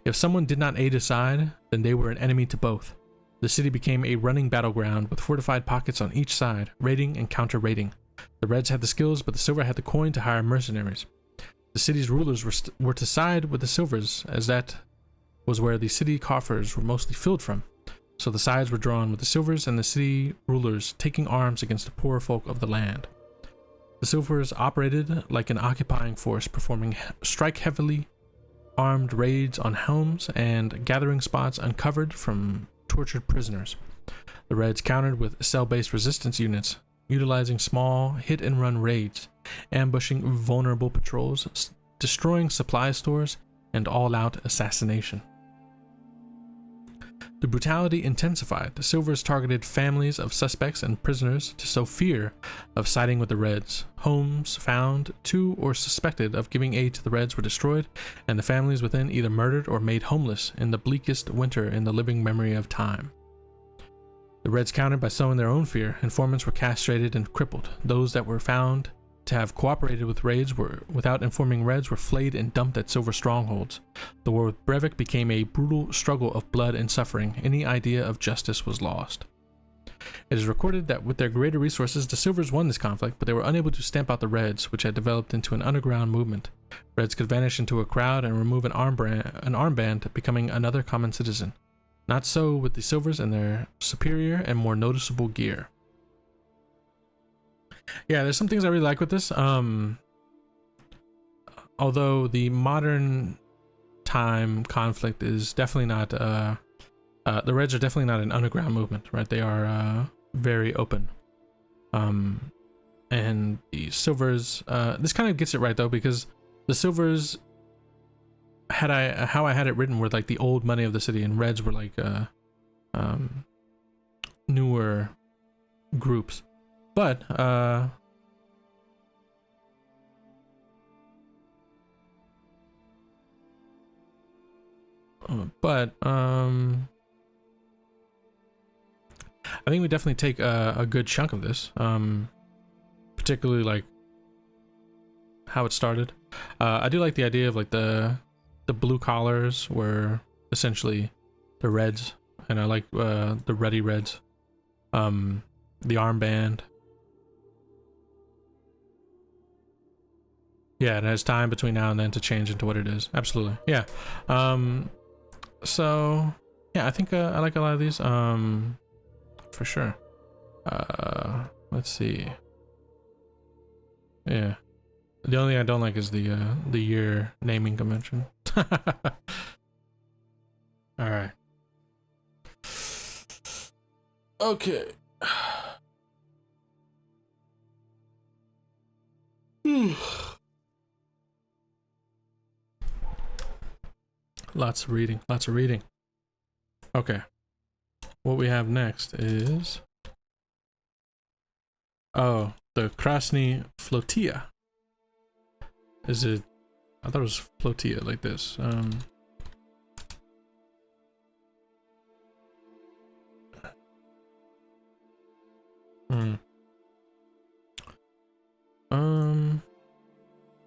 If someone did not aid a side, then they were an enemy to both. The city became a running battleground with fortified pockets on each side, raiding and counter-raiding. The Reds had the skills, but the Silver had the coin to hire mercenaries. The city's rulers were to side with the Silvers, as that was where the city coffers were mostly filled from. So the sides were drawn with the Silvers and the city rulers taking arms against the poorer folk of the land. The Silvers operated like an occupying force, performing strike-heavily armed raids on homes and gathering spots uncovered from tortured prisoners. The Reds countered with cell-based resistance units, utilizing small hit-and-run raids, ambushing vulnerable patrols, destroying supply stores, and all-out assassination. The brutality intensified. The Silvers targeted families of suspects and prisoners to sow fear of siding with the Reds. Homes found to or suspected of giving aid to the Reds were destroyed, and the families within either murdered or made homeless in the bleakest winter in the living memory of time. The Reds countered by sowing their own fear. Informants were castrated and crippled. Those that were found to have cooperated with raids without informing Reds were flayed and dumped at Silver strongholds. The war with Brevik became a brutal struggle of blood and suffering. Any idea of justice was lost. It is recorded that with their greater resources, the Silvers won this conflict, but they were unable to stamp out the Reds, which had developed into an underground movement. Reds could vanish into a crowd and remove an armband, becoming another common citizen. Not so with the Silvers and their superior and more noticeable gear. Yeah, there's some things I really like with this. Although the modern time conflict is definitely not, the Reds are definitely not an underground movement, right? They are very open. And the Silvers, this kind of gets it right though, because the Silvers how I had it written were like the old money of the city, and Reds were like newer groups. But I think we definitely take a good chunk of this, particularly like how it started. I do like the idea of like the blue collars were essentially the Reds, and I like the Ready Reds, the armband. Yeah, it has time between now and then to change into what it is. Absolutely. Yeah. So yeah, I think I like a lot of these, for sure. Let's see. Yeah, the only thing I don't like is the year naming convention. All right. Okay. Lots of reading. Okay. What we have next is, the Krasny Flotilla. Is it? I thought it was Flotilla like this.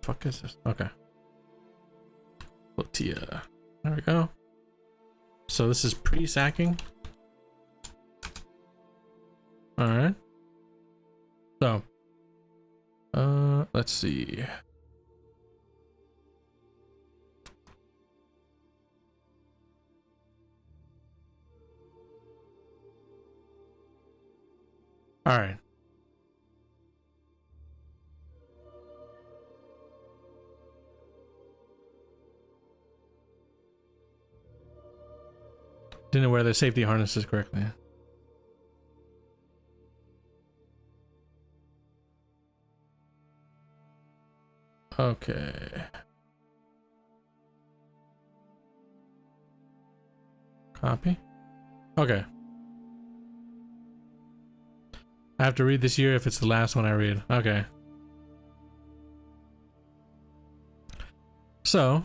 Fuck is this? Okay. Flotilla. go. So this is pre-sacking. All right. So, let's see. All right. Didn't wear the safety harnesses correctly. Okay. Copy. Okay. I have to read this year if it's the last one I read. Okay. So,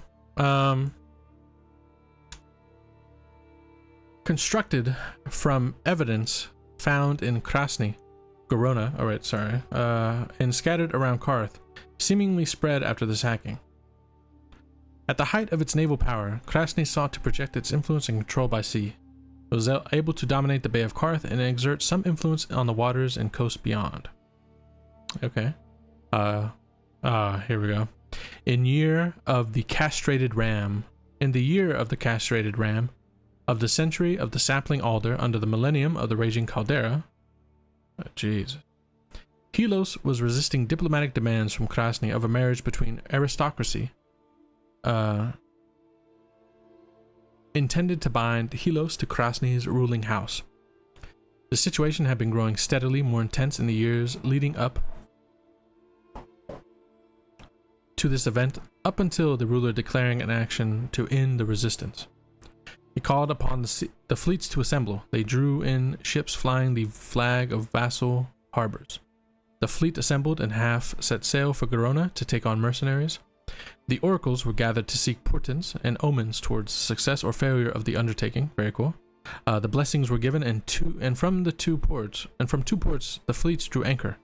constructed from evidence found in Krasny, Gorona, and scattered around Karth, seemingly spread after the sacking. At the height of its naval power, Krasny sought to project its influence and control by sea. It was able to dominate the Bay of Karth and exert some influence on the waters and coast beyond. Okay. Here we go. In the year of the castrated ram, of the century of the sapling alder under the millennium of the raging caldera, Helos was resisting diplomatic demands from Krasny of a marriage between aristocracy, intended to bind Helos to Krasny's ruling house. The situation had been growing steadily more intense in the years leading up to this event, up until the ruler declaring an action to end the resistance. He called upon the fleets to assemble. They drew in ships flying the flag of vassal harbors. The fleet assembled and half set sail for Gorona to take on mercenaries. The oracles were gathered to seek portents and omens towards success or failure of the undertaking. Very cool. The blessings were given, and from two ports, the fleets drew anchor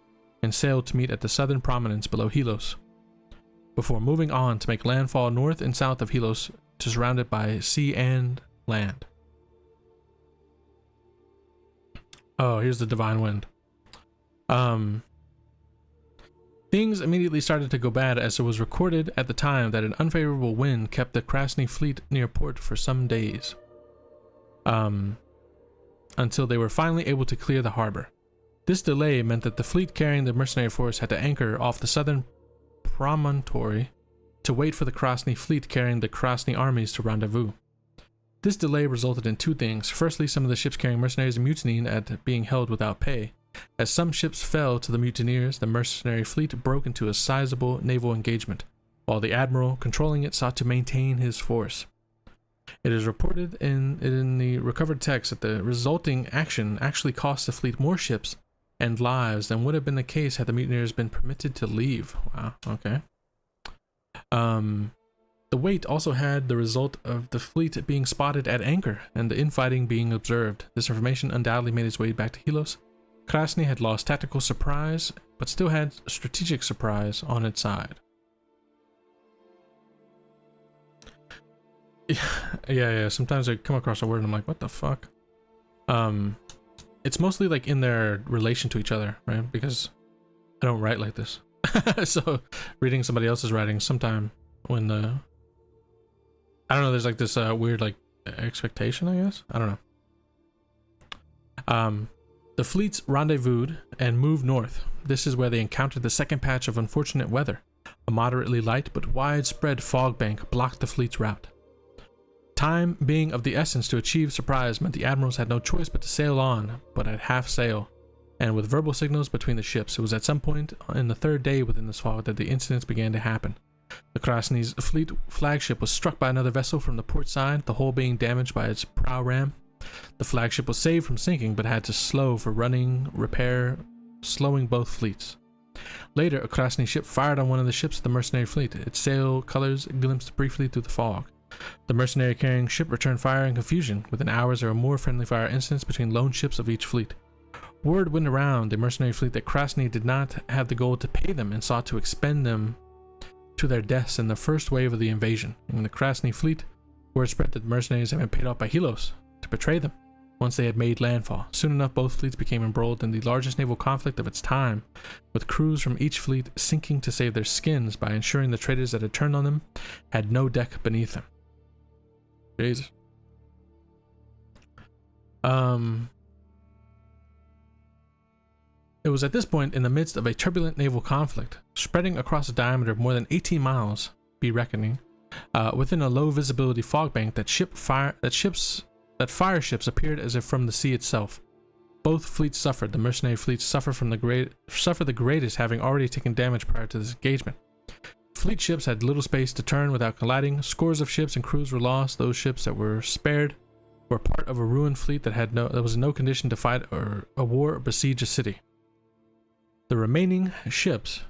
and sailed to meet at the southern prominence below Helos, before moving on to make landfall north and south of Helos, to surround it by sea and land. Oh, here's the divine wind. Things immediately started to go bad, as it was recorded at the time that an unfavorable wind kept the Krasny fleet near port for some days, until they were finally able to clear the harbor. This delay meant that the fleet carrying the mercenary force had to anchor off the southern promontory to wait for the Krasny fleet carrying the Krasny armies to rendezvous. This delay resulted in two things. Firstly, some of the ships carrying mercenaries mutinying at being held without pay. As some ships fell to the mutineers, the mercenary fleet broke into a sizable naval engagement, while the admiral controlling it sought to maintain his force. It is reported in the recovered text that the resulting action actually cost the fleet more ships and lives than would have been the case had the mutineers been permitted to leave. Wow, okay. The wait also had the result of the fleet being spotted at anchor and the infighting being observed. This information undoubtedly made its way back to Helos. Krasny had lost tactical surprise, but still had strategic surprise on its side. Yeah. Sometimes I come across a word and I'm like, what the fuck? It's mostly like in their relation to each other, right? Because I don't write like this. So reading somebody else's writing sometime when I don't know, there's like this weird like expectation, I guess. I don't know. The fleets rendezvoused and moved north. This is where they encountered the second patch of unfortunate weather. A moderately light but widespread fog bank blocked the fleet's route. Time being of the essence to achieve surprise meant the admirals had no choice but to sail on, but at half sail, and with verbal signals between the ships. It was at some point in the third day within this fog that the incidents began to happen. The Krasny's fleet flagship was struck by another vessel from the port side, the hull being damaged by its prow ram. The flagship was saved from sinking, but had to slow for running repair, slowing both fleets. Later, a Krasny ship fired on one of the ships of the mercenary fleet. Its sail colors glimpsed briefly through the fog. The mercenary carrying ship returned fire in confusion. Within hours, there were more friendly fire incidents between lone ships of each fleet. Word went around the mercenary fleet that Krasny did not have the gold to pay them and sought to expend them to their deaths in the first wave of the invasion. And the Krasny fleet Word spread that the mercenaries had been paid off by Helios to betray them once they had made landfall. Soon enough, both fleets became embroiled in the largest naval conflict of its time, with crews from each fleet sinking to save their skins by ensuring the traitors that had turned on them had no deck beneath them. Jesus. It was at this point, in the midst of a turbulent naval conflict, spreading across a diameter of more than 18 miles, be reckoning, within a low visibility fog bank, that fire ships appeared as if from the sea itself. Both fleets suffered. The mercenary fleets suffered the greatest, having already taken damage prior to this engagement. Fleet ships had little space to turn without colliding. Scores of ships and crews were lost. Those ships that were spared were part of a ruined fleet that was in no condition to fight a war or besiege a city. The remaining ships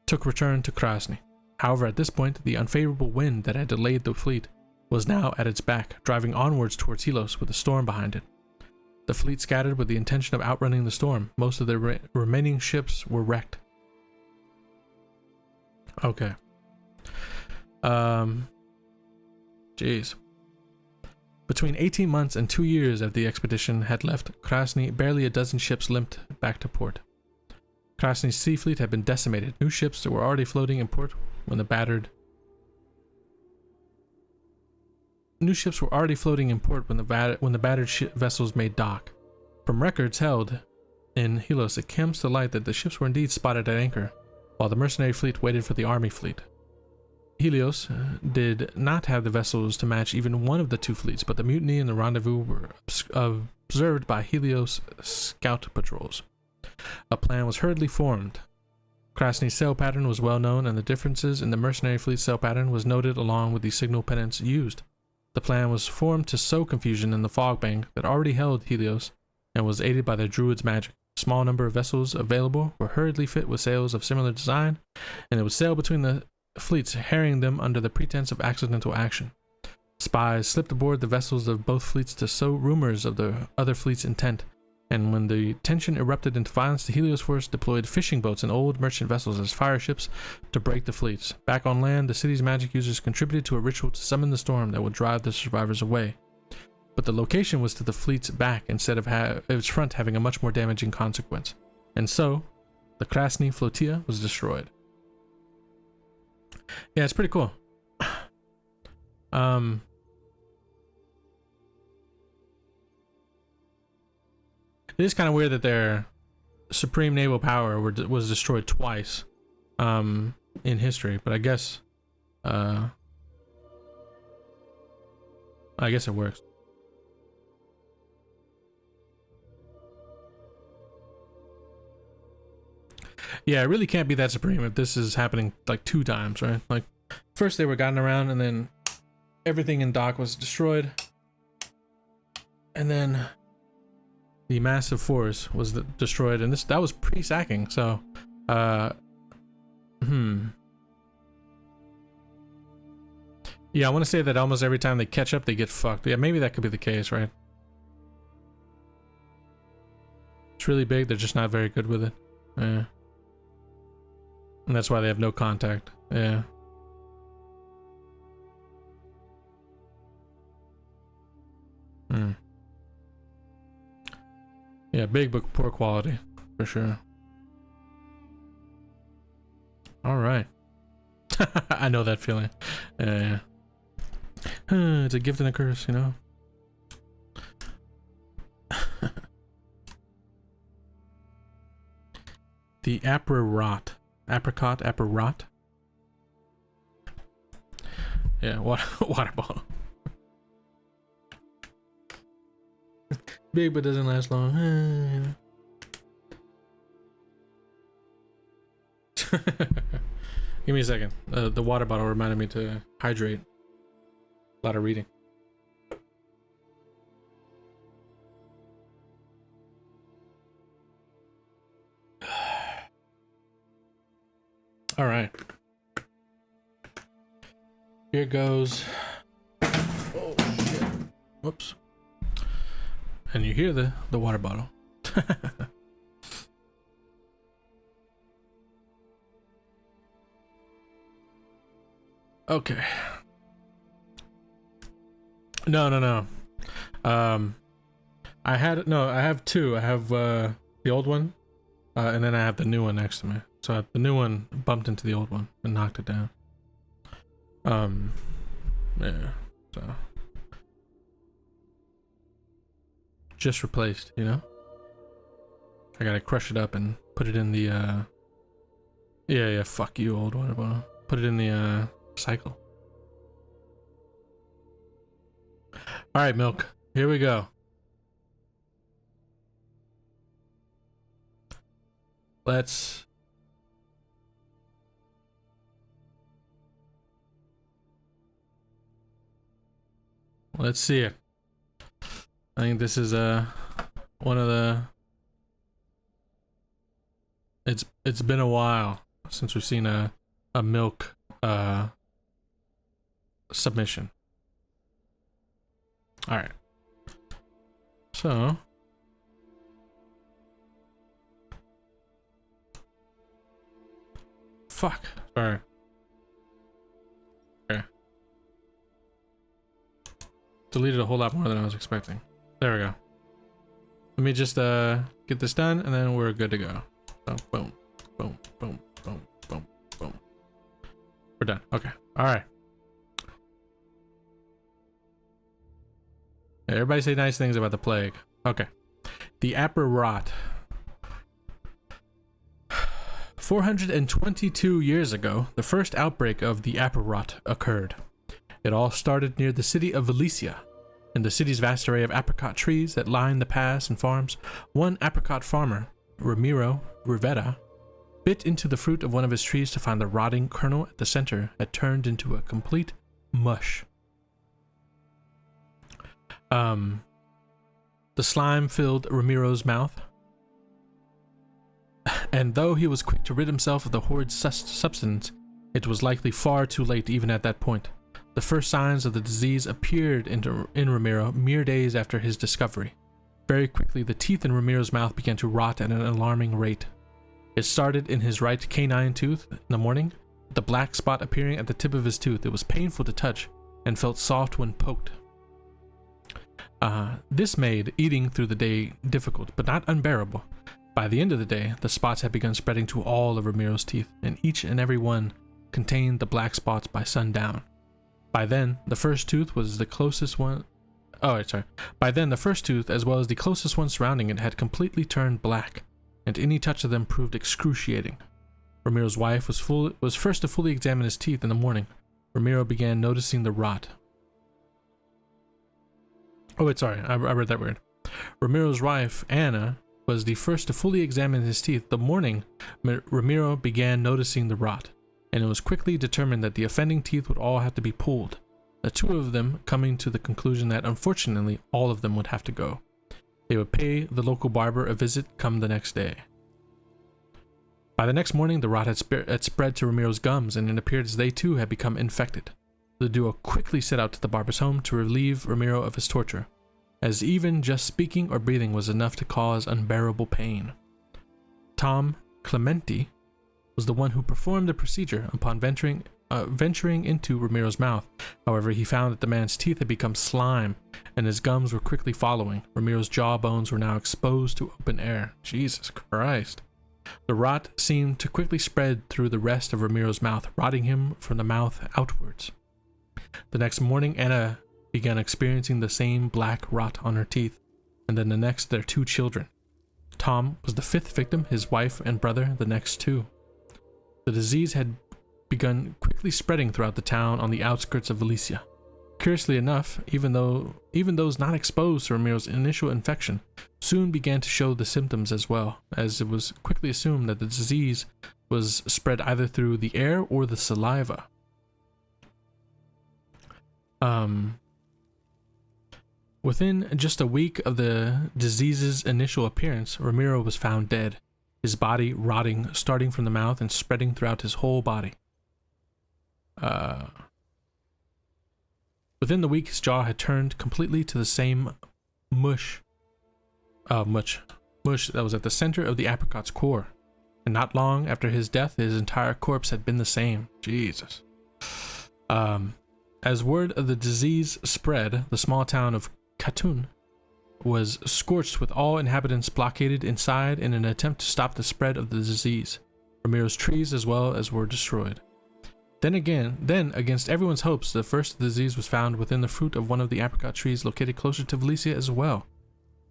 took return to Krasny. However, at this point, the unfavorable wind that had delayed the fleet was now at its back, driving onwards towards Helios with a storm behind it. The fleet scattered with the intention of outrunning the storm. Most of the remaining ships were wrecked. Okay. Jeez. Between 18 months and 2 years after the expedition had left Krasny, barely a dozen ships limped back to port. Krasny's sea fleet had been decimated. New ships that were already floating in port when the battered vessels made dock. From records held in Helios, it comes to light that the ships were indeed spotted at anchor, while the mercenary fleet waited for the army fleet. Helios did not have the vessels to match even one of the two fleets, but the mutiny and the rendezvous were observed by Helios scout patrols. A plan was hurriedly formed. Krasny's sail pattern was well known, and the differences in the mercenary fleet's sail pattern was noted along with the signal pennants used. The plan was formed to sow confusion in the fog bank that already held Helios and was aided by the druid's magic. A small number of vessels available were hurriedly fit with sails of similar design, and they would sail between the fleets, harrying them under the pretense of accidental action. Spies slipped aboard the vessels of both fleets to sow rumors of the other fleet's intent, and when the tension erupted into violence, the Helios force deployed fishing boats and old merchant vessels as fire ships to break the fleets. Back on land, the city's magic users contributed to a ritual to summon the storm that would drive the survivors away. But the location was to the fleet's back instead of its front, having a much more damaging consequence. And so, the Krasny flotilla was destroyed. Yeah, it's pretty cool. It is kind of weird that their supreme naval power was destroyed twice in history, but I guess it works. Yeah, it really can't be that supreme if this is happening like 2 times, right? Like, first they were gotten around, and then everything in dock was destroyed, and then the massive force was destroyed, and that was pre-sacking. So, yeah, I want to say that almost every time they catch up, they get fucked. Yeah, maybe that could be the case, right? It's really big. They're just not very good with it. Yeah. And that's why they have no contact. Yeah. Yeah, big but poor quality, for sure. Alright. I know that feeling. Yeah. It's a gift and a curse, you know? The apricot. Yeah, water bottle. Big but doesn't last long. Give me a second. The water bottle reminded me to hydrate. A lot of reading. All right. Here goes. Oh shit. Whoops. And you hear the water bottle. Okay. No. I have two. I have the old one, and then I have the new one next to me. So the new one bumped into the old one and knocked it down. Yeah. So just replaced, you know. I gotta crush it up and put it in the yeah, fuck you, old one. Put it in the cycle. All right, milk. Here we go. Let's see it. I think this is one of the. It's been a while since we've seen a milk submission. All right. So fuck. Sorry. Okay. Deleted a whole lot more than I was expecting. There we go. Let me just get this done and then we're good to go. So boom, boom, boom, boom, boom, boom. We're done. Okay. All right. Everybody say nice things about the plague. Okay. The Apparot. 422 years ago, the first outbreak of the Apparot occurred. It all started near the city of Valencia. In the city's vast array of apricot trees that line the paths and farms, one apricot farmer, Ramiro Rivera, bit into the fruit of one of his trees to find the rotting kernel at the center had turned into a complete mush. The slime filled Ramiro's mouth, and though he was quick to rid himself of the horrid substance, it was likely far too late even at that point. The first signs of the disease appeared in Ramiro mere days after his discovery. Very quickly, the teeth in Ramiro's mouth began to rot at an alarming rate. It started in his right canine tooth in the morning, with the black spot appearing at the tip of his tooth. It was painful to touch and felt soft when poked. This made eating through the day difficult, but not unbearable. By the end of the day, the spots had begun spreading to all of Ramiro's teeth, and each and every one contained the black spots by sundown. By then, the first tooth was the closest one. By then, the first tooth, as well as the closest one surrounding it, had completely turned black, and any touch of them proved excruciating. Ramiro's wife was first to fully examine his teeth in the morning. Ramiro began noticing the rot. I read that weird. Ramiro's wife, Anna, was the first to fully examine his teeth. The morning, Ramiro began noticing the rot, and it was quickly determined that the offending teeth would all have to be pulled, the two of them coming to the conclusion that unfortunately all of them would have to go. They would pay the local barber a visit come the next day. By the next morning, the rot had spread to Ramiro's gums, and it appeared as they too had become infected. The duo quickly set out to the barber's home to relieve Ramiro of his torture, as even just speaking or breathing was enough to cause unbearable pain. Tom Clementi was the one who performed the procedure upon venturing into Ramiro's mouth. However, he found that the man's teeth had become slime, and his gums were quickly following. Ramiro's jawbones were now exposed to open air. Jesus Christ. The rot seemed to quickly spread through the rest of Ramiro's mouth, rotting him from the mouth outwards. The next morning, Anna began experiencing the same black rot on her teeth, and then the next their two children. Tom was the fifth victim, his wife and brother the next two. The disease had begun quickly spreading throughout the town on the outskirts of Valencia. Curiously enough, even those not exposed to Ramiro's initial infection soon began to show the symptoms as well, as it was quickly assumed that the disease was spread either through the air or the saliva. Within just a week of the disease's initial appearance, Ramiro was found dead, his body rotting, starting from the mouth and spreading throughout his whole body. Within the week, his jaw had turned completely to the same mush that was at the center of the apricot's core, and not long after his death, his entire corpse had been the same. Jesus. As word of the disease spread, the small town of Khatun was scorched with all inhabitants blockaded inside in an attempt to stop the spread of the disease. Ramiro's trees as well as were destroyed. Then against everyone's hopes, the first disease was found within the fruit of one of the apricot trees located closer to Valencia as well.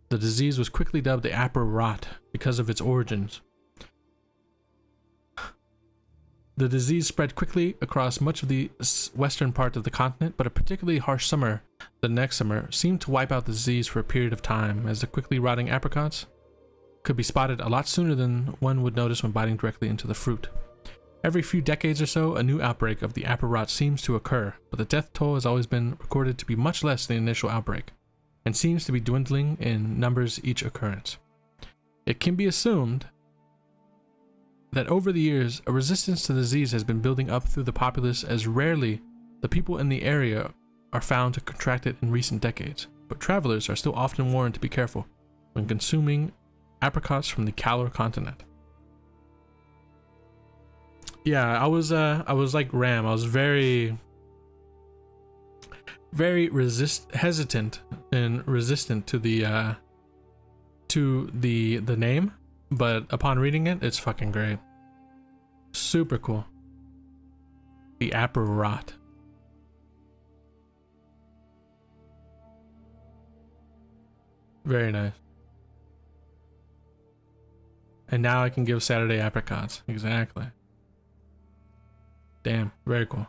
The disease was quickly dubbed the Apple Rot because of its origins. The disease spread quickly across much of the western part of the continent, but a particularly harsh summer, the next summer, seemed to wipe out the disease for a period of time, as the quickly rotting apricots could be spotted a lot sooner than one would notice when biting directly into the fruit. Every few decades or so, a new outbreak of the apple rot seems to occur, but the death toll has always been recorded to be much less than the initial outbreak, and seems to be dwindling in numbers each occurrence. It can be assumed that over the years, a resistance to the disease has been building up through the populace, as rarely the people in the area are found to contract it in recent decades, but travelers are still often warned to be careful when consuming apricots from the Calor continent. Yeah, I was like Ram. I was very hesitant and resistant to the name, but upon reading it, it's fucking great. Super cool. The apple rot. Very nice. And now I can give Saturday apricots. Exactly. Damn, very cool.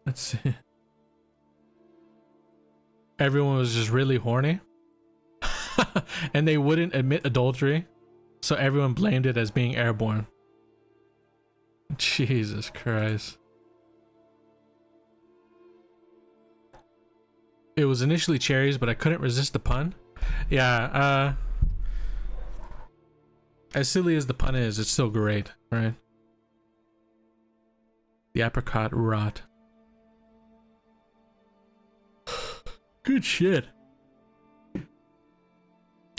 Let's see. Everyone was just really horny. And they wouldn't admit adultery, so everyone blamed it as being airborne. Jesus Christ. It was initially cherries, but I couldn't resist the pun. Yeah, as silly as the pun is, it's still great, right? The apricot rot. Good shit.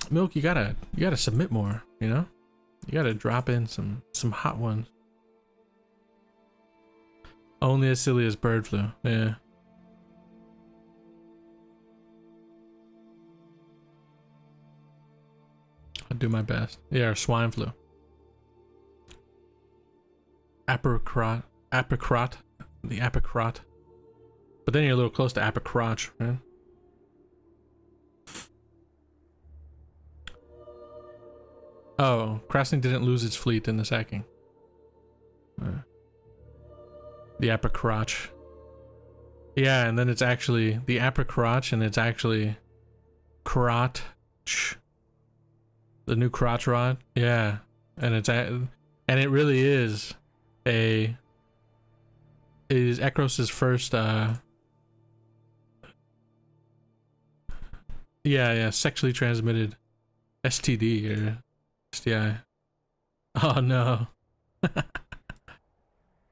Milk, you gotta submit more, you know? You gotta drop in some hot ones. Only as silly as bird flu, yeah. I'll do my best. Yeah, or swine flu. Apricot. The apricot. But then you're a little close to apricrotch, right? Oh, Krasny didn't lose its fleet in the sacking. The apricrotch. Yeah, and then it's actually the apricrotch, and it's actually crotch. The new crotch rod. Yeah, and it really is Ekros's first sexually transmitted STD or STI. Oh no.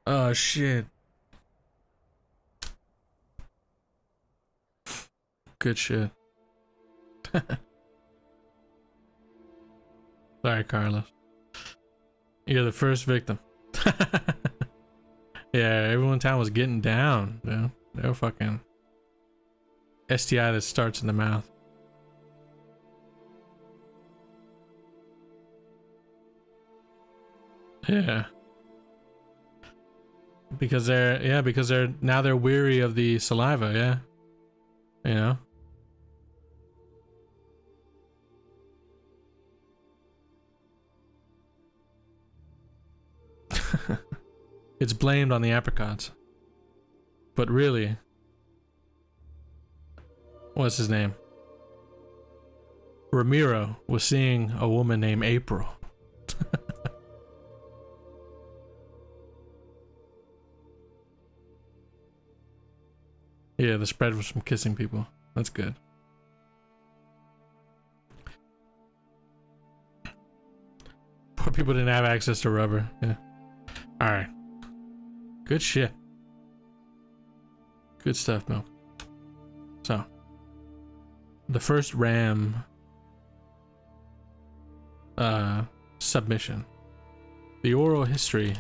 Oh shit. Good shit. Sorry, Carlos. You're the first victim. Yeah, everyone in town was getting down. Yeah, they were fucking STI that starts in the mouth. Yeah. Because they're now they're weary of the saliva, yeah. You know? It's blamed on the apricots. But really, what's his name? Ramiro was seeing a woman named April. Yeah, the spread was from kissing people. That's good. Poor people didn't have access to rubber. Yeah. Alright. Good shit. Good stuff, Milk. So, the first RAM submission. The oral history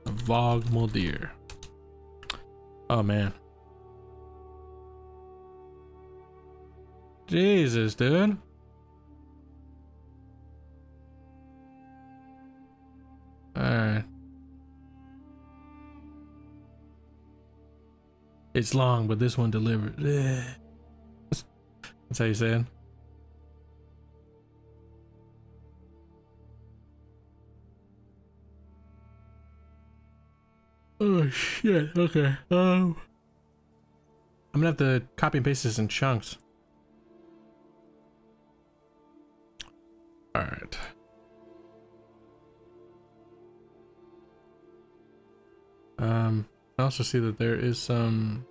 Vogmuldir. Oh man. Jesus, dude. Alright. It's long, but this one delivered. That's how you say it. Oh shit, okay. I'm gonna have to copy and paste this in chunks. Alright. I also see that there is some.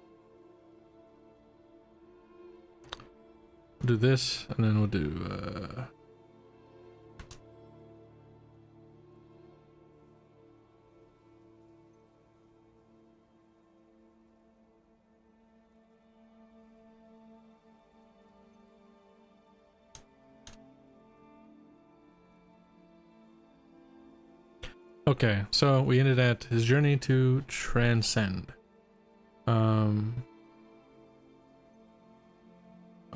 We'll do this, and then we'll do okay, so we ended at his journey to transcend.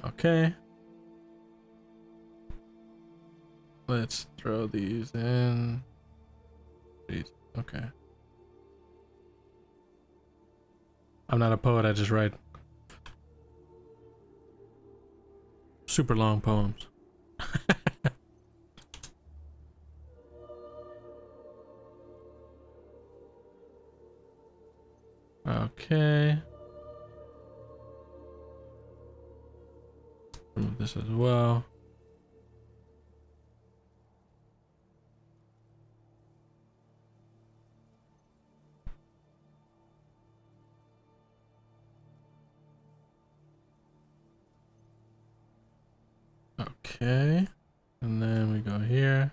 Okay. Let's throw these in. Jeez, okay. I'm not a poet, I just write super long poems. Okay. Remove this as well. Okay. And then we go here.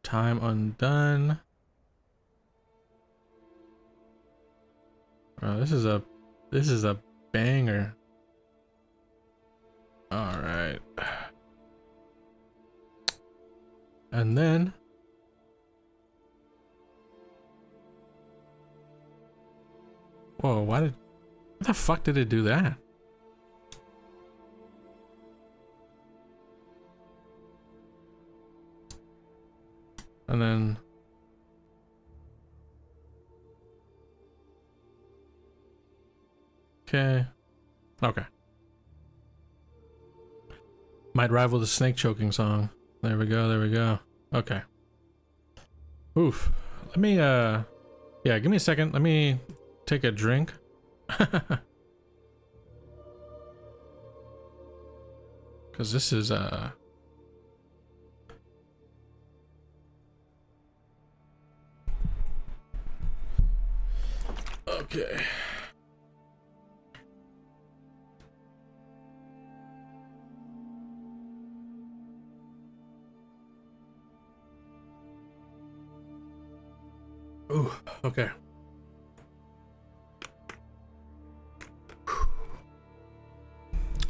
Time undone. Oh, this is a banger. All right. And then whoa, what the fuck did it do that? And then okay. Might rival the snake choking song. There we go. Okay. Oof. Let me yeah, give me a second. Let me take a drink. Cause this is okay. Ooh, okay.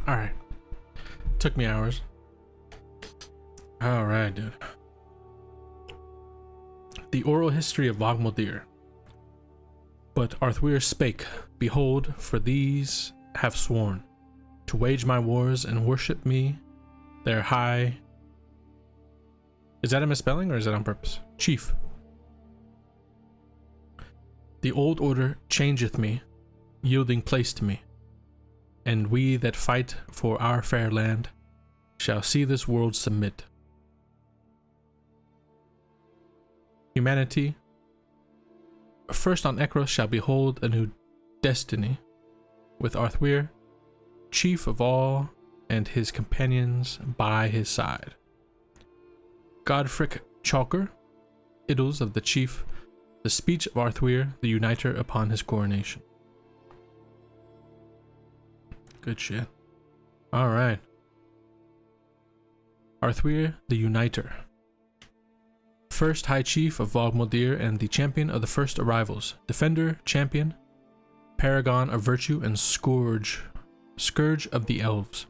All right. Took me hours. All right, dude. The oral history of Vogmuldir. But Arthur spake, behold, for these have sworn to wage my wars and worship me, their high. Is that a misspelling or is that on purpose? Chief. The old order changeth me, yielding place to me, and we that fight for our fair land shall see this world submit. Humanity first on Ekros shall behold a new destiny, with Arthur, chief of all, and his companions by his side. Godfric Chalker, idles of the chief, the speech of Arthur, the uniter upon his coronation. Good shit. Alright. Arthur, the uniter. First High Chief of Vogmuldir and the champion of the first arrivals. Defender, champion, paragon of virtue, and scourge scourge of the elves.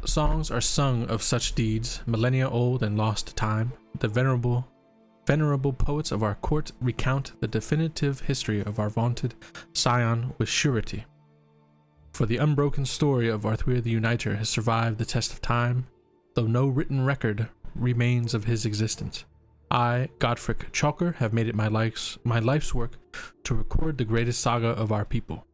Songs are sung of such deeds, millennia old and lost to time. The venerable poets of our court recount the definitive history of our vaunted scion with surety. For the unbroken story of Arthur the Uniter has survived the test of time, though no written record remains of his existence. I, Godfric Chalker, have made it my life's work to record the greatest saga of our people.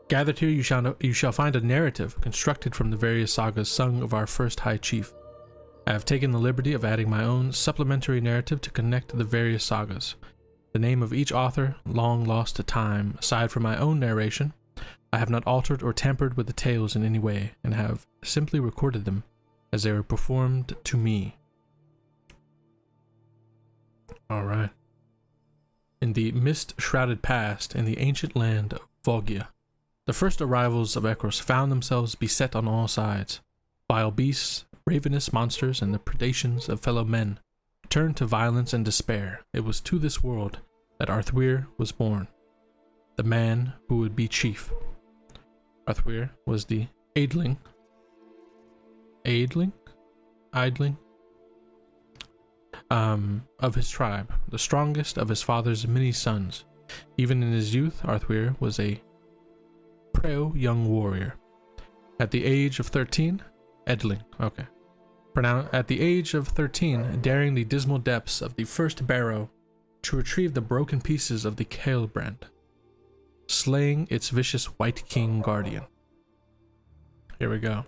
Gathered here you shall find a narrative constructed from the various sagas sung of our first High Chief. I have taken the liberty of adding my own supplementary narrative to connect the various sagas. The name of each author, long lost to time, aside from my own narration, I have not altered or tampered with the tales in any way, and have simply recorded them as they were performed to me. Alright. In the mist-shrouded past, in the ancient land of Vogia, the first arrivals of Ekros found themselves beset on all sides. Vile beasts, ravenous monsters, and the predations of fellow men turned to violence and despair. It was to this world that Arthur was born, the man who would be chief. Arthur was the idling of his tribe, the strongest of his father's many sons. Even in his youth, Arthur was a proud young warrior. At the age of 13, at the age of 13, daring the dismal depths of the first barrow to retrieve the broken pieces of the Kaelbrand, slaying its vicious White King guardian. Here we go.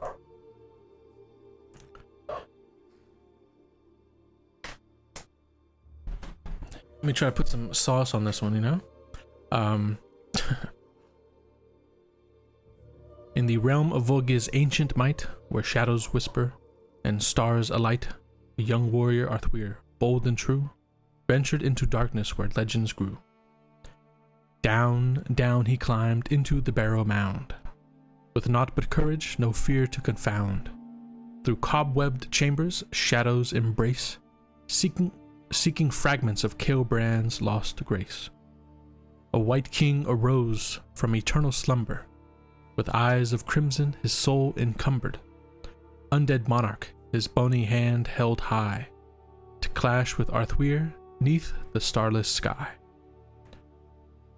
Let me try to put some sauce on this one, you know? In the realm of Vogia's ancient might, where shadows whisper and stars alight, a young warrior Arthur, bold and true, ventured into darkness where legends grew. Down, down he climbed into the barrow mound, with naught but courage, no fear to confound. Through cobwebbed chambers, shadows embrace, seeking fragments of Kaelbrand's lost grace. A White King arose from eternal slumber, with eyes of crimson his soul encumbered. Undead monarch, his bony hand held high, to clash with Arthur 'neath the starless sky.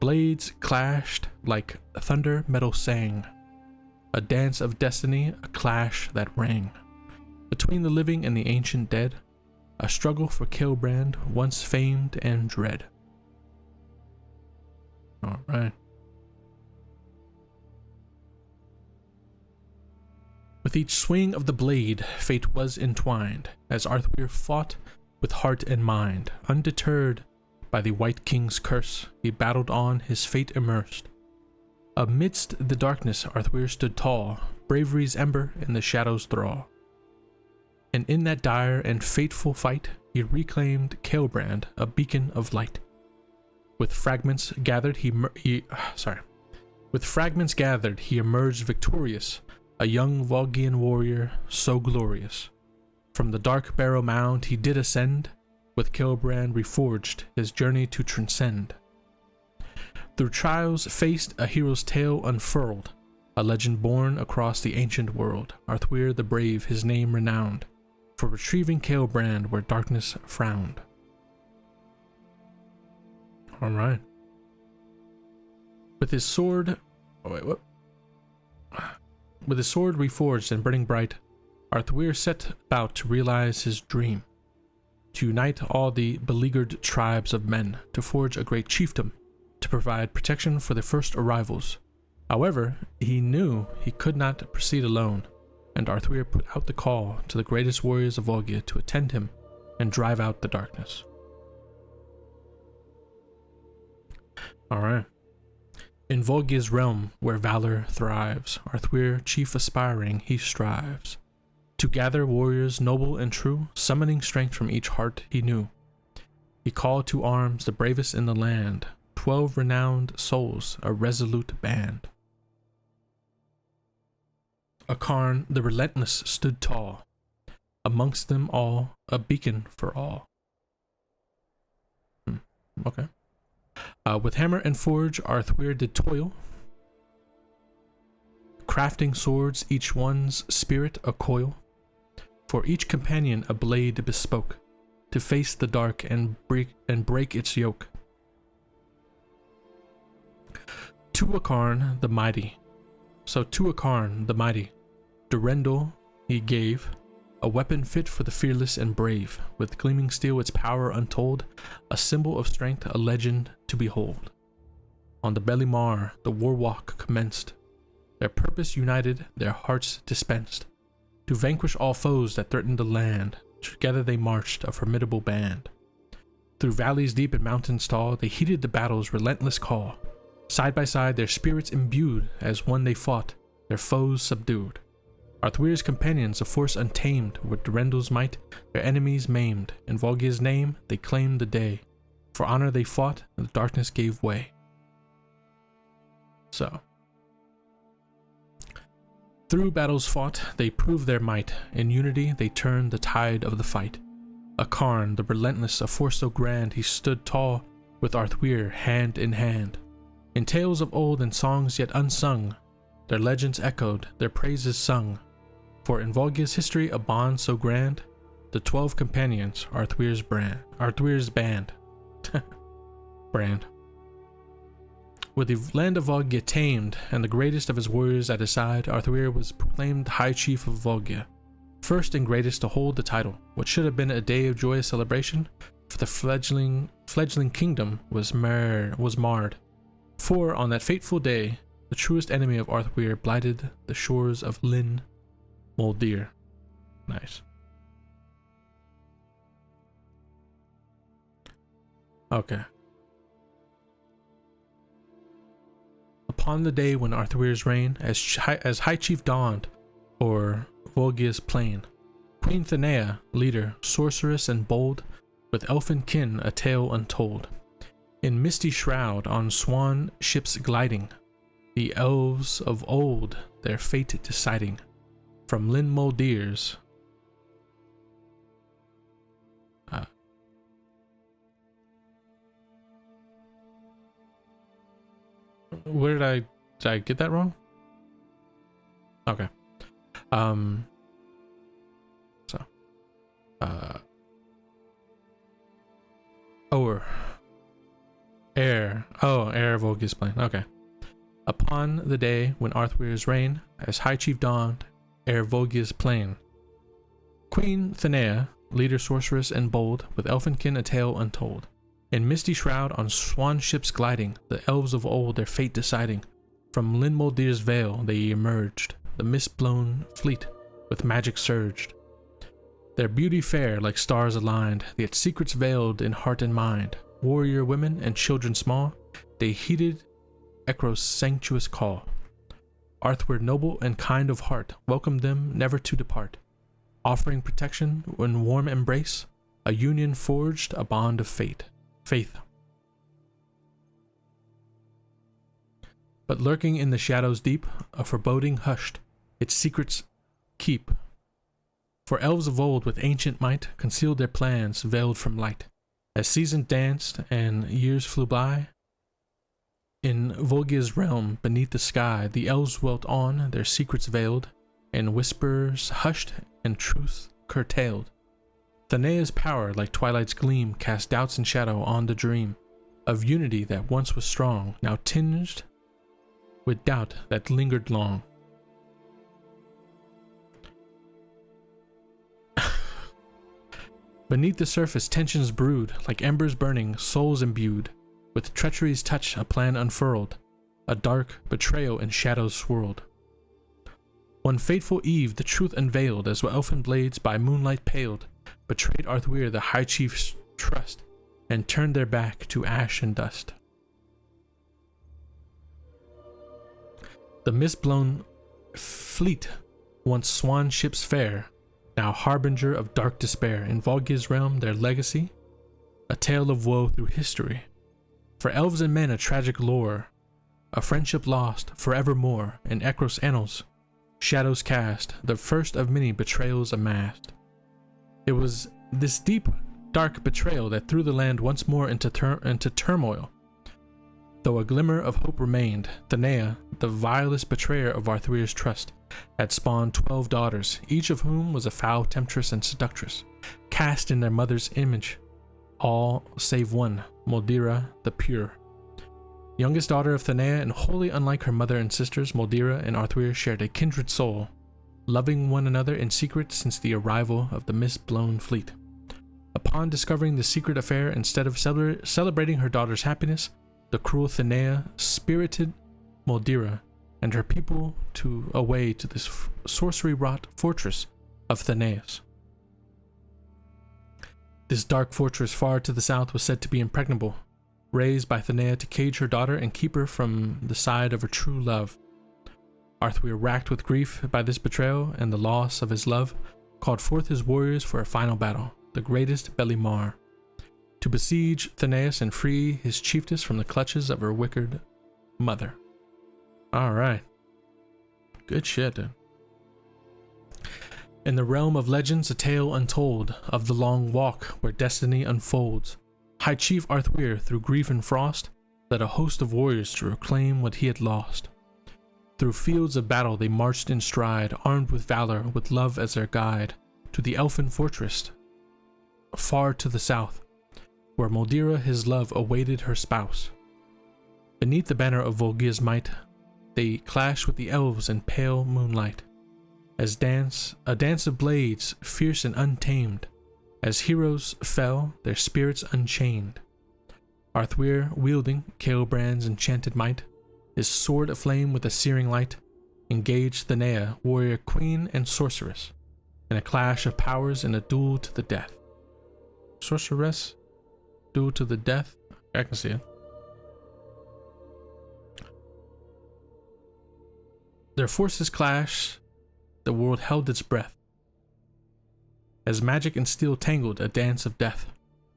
Blades clashed like thunder metal sang, a dance of destiny, a clash that rang. Between the living and the ancient dead, a struggle for Kaelbrand once famed and dread. Alright. With each swing of the blade, fate was entwined, as Arthur fought with heart and mind. Undeterred by the White King's curse, he battled on, his fate immersed. Amidst the darkness, Arthur stood tall, bravery's ember in the shadows' thrall. And in that dire and fateful fight, he reclaimed Kaelbrand, a beacon of light. With fragments gathered, he emerged victorious, a young Vogian warrior so glorious. From the dark barrow mound he did ascend, with Kaelbrand reforged, his journey to transcend. Through trials faced, a hero's tale unfurled, a legend born across the ancient world. Arthur the brave, his name renowned, for retrieving Kaelbrand where darkness frowned. Alright. With his sword... With his sword reforged and burning bright, Arthur set about to realize his dream. To unite all the beleaguered tribes of men, to forge a great chiefdom, to provide protection for the first arrivals. However, he knew he could not proceed alone, and Arthur put out the call to the greatest warriors of Vogia to attend him and drive out the darkness. Alright. In Vogia's realm, where valor thrives, Arthur, chief aspiring, he strives to gather warriors noble and true, summoning strength from each heart he knew. He called to arms the bravest in the land, 12 renowned souls, a resolute band. Akarn the relentless stood tall, amongst them all, a beacon for all. Okay. With hammer and forge, Arthur did toil, crafting swords, each one's spirit a coil, for each companion a blade bespoke, to face the dark and break its yoke. Tuakarn the mighty, Durendal he gave, a weapon fit for the fearless and brave, with gleaming steel its power untold, a symbol of strength, a legend to behold. On the Belly Mar the war walk commenced, their purpose united, their hearts dispensed, to vanquish all foes that threatened the land. Together they marched, a formidable band. Through valleys deep and mountains tall, they heeded the battle's relentless call. Side by side, their spirits imbued, as one they fought, their foes subdued. Arthur's companions, a force untamed, with Durendal's might, their enemies maimed. In Volgia's name, they claimed the day. For honor they fought, and the darkness gave way. So, through battles fought, they proved their might. In unity, they turned the tide of the fight. A Karn, the relentless, a force so grand, he stood tall with Arthur hand in hand. In tales of old and songs yet unsung, their legends echoed, their praises sung. For in Volgia's history, a bond so grand, the 12 companions, Arthur's band. Brand. With the land of Volgia tamed, and the greatest of his warriors at his side, Arthur was proclaimed High Chief of Volgia, first and greatest to hold the title. What should have been a day of joyous celebration for the fledgling kingdom was marred. For on that fateful day, the truest enemy of Arthur blighted the shores of Lyn Moldir. Nice. Okay. Upon the day when Arthur's reign as High Chief dawned o'er Volgia's plain, Queen Thanea, leader, sorceress and bold, with elfin kin a tale untold, in misty shroud on swan ships gliding, the elves of old their fate deciding, from Lyn Moldir's where did I get that wrong? Okay. Air Volgia's plain. Okay. Upon the day when Arthur's reign as High Chief dawned, ere Volgia's plain, Queen Thanea, leader, sorceress, and bold, with elfinkin a tale untold, in misty shroud on swan ships gliding, the elves of old their fate deciding, from Lyn Moldir's vale they emerged, the mist-blown fleet with magic surged. Their beauty fair like stars aligned, yet secrets veiled in heart and mind. Warrior women and children small, they heeded Ekros' sanctuous call. Arthur, noble and kind of heart, welcomed them never to depart, offering protection in warm embrace, a union forged, a bond of faith. But lurking in the shadows deep, a foreboding hushed, its secrets keep. For elves of old with ancient might concealed their plans, veiled from light. As seasons danced and years flew by, in Volgia's realm beneath the sky, the elves dwelt on, their secrets veiled, and whispers hushed and truth curtailed. Thanea's power, like twilight's gleam, cast doubts and shadow on the dream of unity that once was strong, now tinged with doubt that lingered long. Beneath the surface, tensions brewed, like embers burning, souls imbued. With treachery's touch, a plan unfurled, a dark betrayal in shadows swirled. One fateful eve, the truth unveiled, as elfin blades by moonlight paled, betrayed Arthur the High Chief's trust, and turned their back to ash and dust. The mist-blown fleet, once swan ships fair, now harbinger of dark despair, in Volgia's realm their legacy, a tale of woe through history. For elves and men a tragic lore, a friendship lost forevermore, in Ekros annals, shadows cast, the first of many betrayals amassed. It was this deep, dark betrayal that threw the land once more into turmoil. Though a glimmer of hope remained, Thenea, the vilest betrayer of Arthur's trust, had spawned 12 daughters, each of whom was a foul temptress and seductress, cast in their mother's image, all save one, Moldira the Pure. Youngest daughter of Thenea, and wholly unlike her mother and sisters, Moldira and Arthur shared a kindred soul, loving one another in secret since the arrival of the mist-blown fleet. Upon discovering the secret affair, instead of celebrating her daughter's happiness, the cruel Thenea spirited Moldira and her people away to this sorcery-wrought fortress of Theneus. This dark fortress far to the south was said to be impregnable, raised by Thenea to cage her daughter and keep her from the side of her true love. Arthur, racked with grief by this betrayal and the loss of his love, called forth his warriors for a final battle, the greatest Belimar, to besiege Theneus and free his chiefess from the clutches of her wicked mother. Alright. Good shit, dude. In the realm of legends, a tale untold of the long walk where destiny unfolds. High Chief Arthur, through grief and frost, led a host of warriors to reclaim what he had lost. Through fields of battle they marched in stride, armed with valor, with love as their guide, to the elfin fortress, far to the south, where Moldira his love awaited her spouse. Beneath the banner of Volgia's might, they clashed with the elves in pale moonlight, as a dance of blades, fierce and untamed. As heroes fell, their spirits unchained. Arthur, wielding Caelbrand's enchanted might, his sword aflame with a searing light, engaged Thenea, warrior queen and sorceress, in a clash of powers in a duel to the death. Sorceress? Duel to the death? I can see it. Their forces clashed, the world held its breath. As magic and steel tangled a dance of death,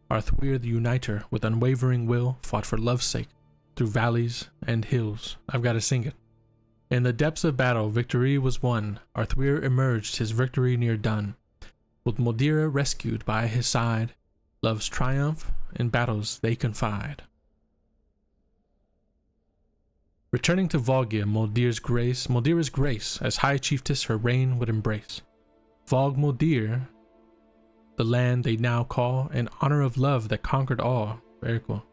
Arthur the Uniter, with unwavering will, fought for love's sake, through valleys and hills. I've got to sing it. In the depths of battle, victory was won. Arthur emerged, his victory near done. With Moldira rescued by his side, love's triumph in battles they confide. Returning to Volgia, Moldira's grace, as High Chiefess her reign would embrace. Volg Moldir, the land they now call, in honor of love that conquered all. Very cool.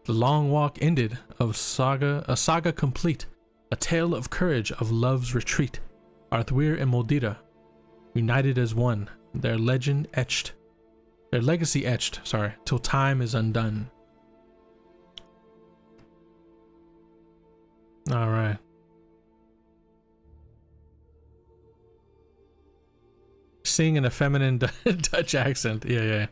The long walk ended, a saga complete, a tale of courage, of love's retreat. Arthur and Moldira, united as one, their legacy etched, till time is undone. All right. Sing in a feminine Dutch accent. Yeah.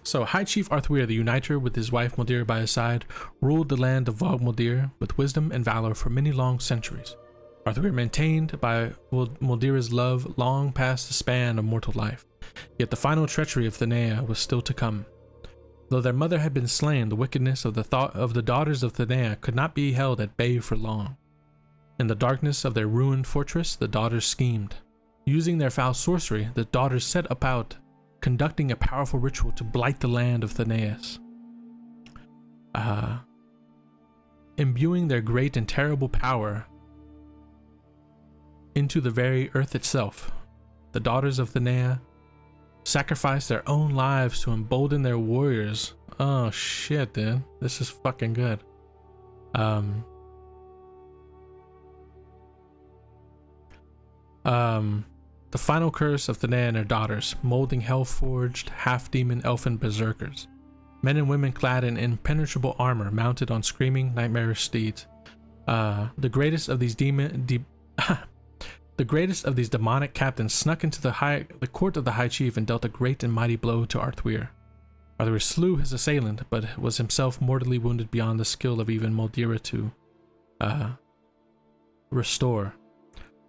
So High Chief Arthur the Uniter, with his wife Moldira by his side, ruled the land of Vog Moldir with wisdom and valor for many long centuries. Arthur maintained by Moldira's love long past the span of mortal life. Yet the final treachery of Thenea was still to come. Though their mother had been slain, the wickedness of the daughters of Thenea could not be held at bay for long. In the darkness of their ruined fortress, the daughters schemed. Using their foul sorcery, the daughters set about conducting a powerful ritual to blight the land of Theneus. Imbuing their great and terrible power into the very earth itself, the daughters of Thenea sacrificed their own lives to embolden their warriors. Oh shit, dude. This is fucking good. The final curse of Thenea and her daughters, molding hell-forged, half-demon elfin berserkers. Men and women clad in impenetrable armor, mounted on screaming, nightmarish steeds. The greatest of these demonic captains snuck into the court of the High Chief and dealt a great and mighty blow to Arthur. Arthur slew his assailant, but was himself mortally wounded beyond the skill of even Moldira to restore.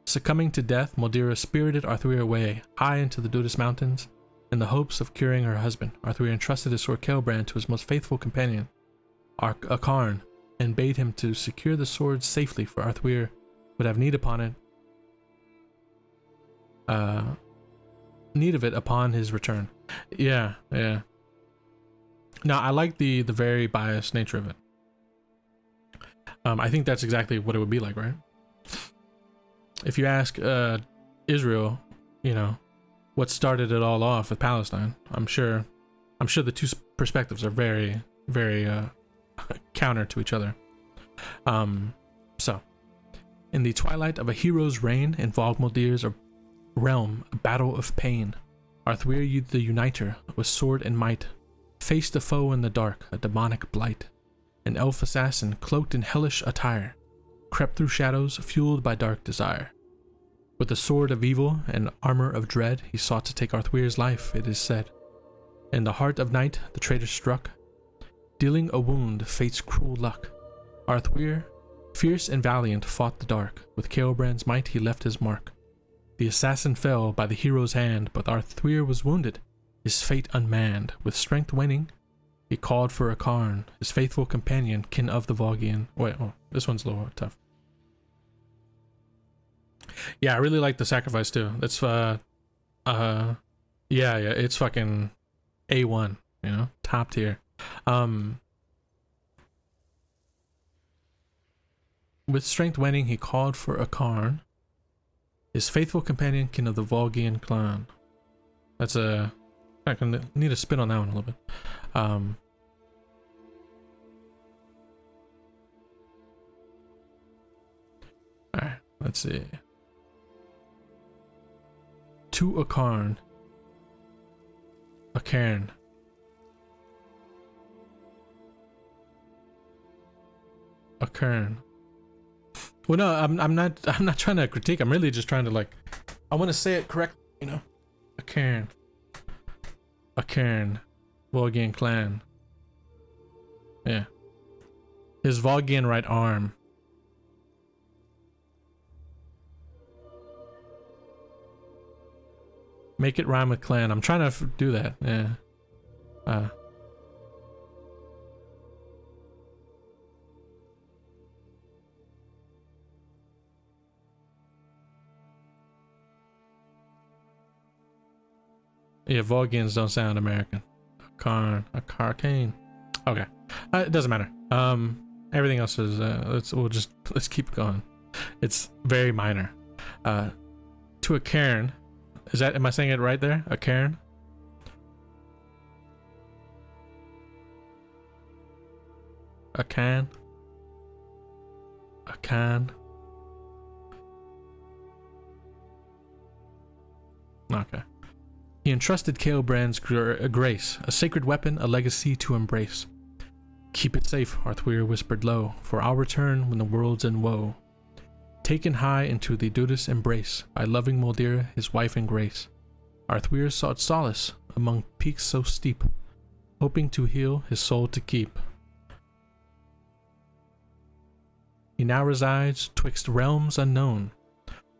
Succumbing to death, Moldira spirited Arthur away, high into the Dudas Mountains, in the hopes of curing her husband. Arthur entrusted his sword Caelbrand to his most faithful companion, Akarn, and bade him to secure the sword safely, for Arthur would have need of it upon his return. Yeah. Now, I like the very biased nature of it. I think that's exactly what it would be like, right? If you ask Israel, you know, what started it all off with Palestine, I'm sure the two perspectives are very, very counter to each other. So, in the twilight of a hero's reign in Vogmuldir's realm, a battle of pain, Arthur the Uniter, with sword and might, faced a foe in the dark, a demonic blight. An elf assassin, cloaked in hellish attire, crept through shadows, fueled by dark desire. With the sword of evil and armor of dread, he sought to take Arthur's life, it is said. In the heart of night, the traitor struck, dealing a wound, fate's cruel luck. Arthur, fierce and valiant, fought the dark. With Ceolbrand's might, he left his mark. The assassin fell by the hero's hand, but Arthur was wounded, his fate unmanned. With strength waning, he called for a Karn, his faithful companion, kin of the Vogian. Wait, oh, this one's a little tough. Yeah, I really like the sacrifice too. That's yeah, it's fucking A1, you know, top tier. With strength waning, he called for a Karn, his faithful companion, kin of the Vogian clan. That's a... I can need a spin on that one a little bit. Alright, let's see. To a Karn. A Cairn. A Cairn. Well, no, I'm not trying to critique. I'm really just trying to, like, I want to say it correctly, you know. A Cairn. A Cairn. Vogian clan. Yeah. His Vogian right arm. Make it rhyme with clan. I'm trying to do that. Yeah. Yeah, Vogians don't sound American. A Carcane. Okay. It doesn't matter. Everything else is let's keep going. It's very minor. To a Cairn. Am I saying it right there? A Cairn? A can? A can? Okay. He entrusted Ceolbrand's grace, a sacred weapon, a legacy to embrace. Keep it safe, Arthur whispered low, for I'll return when the world's in woe. Taken high into the Dudas embrace, by loving Muldir, his wife and grace. Arthur sought solace among peaks so steep, hoping to heal his soul to keep. He now resides twixt realms unknown.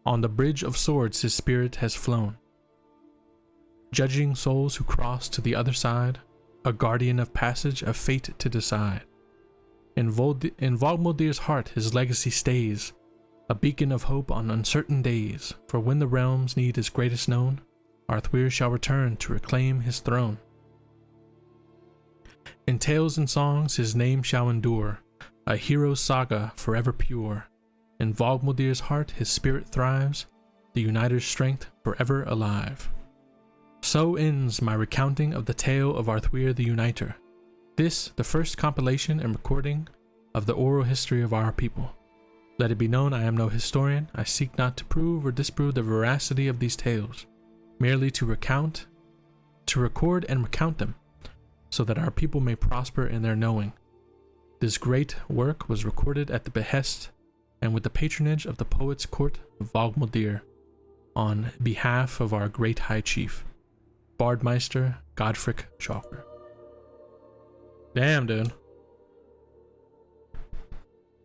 On the bridge of swords his spirit has flown. Judging souls who cross to the other side, a guardian of passage, of fate to decide. In Vogmuldir's heart his legacy stays, a beacon of hope on uncertain days, for when the realm's need is greatest known, Arthur shall return to reclaim his throne. In tales and songs his name shall endure, a hero's saga forever pure. In Vogmuldir's heart his spirit thrives, the Uniter's strength forever alive. So ends my recounting of the tale of Arthur the Uniter. This, the first compilation and recording of the oral history of our people. Let it be known I am no historian. I seek not to prove or disprove the veracity of these tales, merely to record and recount them, so that our people may prosper in their knowing. This great work was recorded at the behest and with the patronage of the poet's court of Vogmuldir, on behalf of our great high chief, Bardmeister Godfric Joffre. Damn, dude.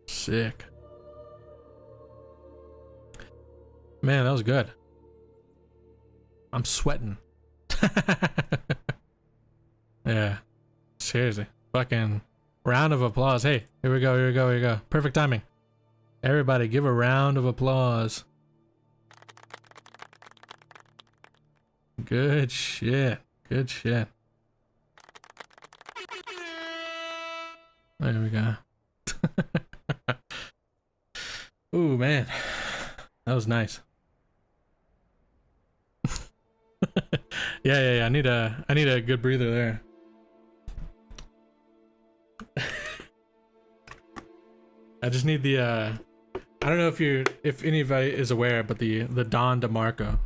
Sick. Man, that was good. I'm sweating. Yeah. Seriously. Fucking round of applause. Hey, here we go, here we go, here we go. Perfect timing. Everybody give a round of applause. Good shit. Good shit. There we go. That was nice. Yeah. I need a good breather there. I just need the I don't know if anybody is aware, but the Don DeMarco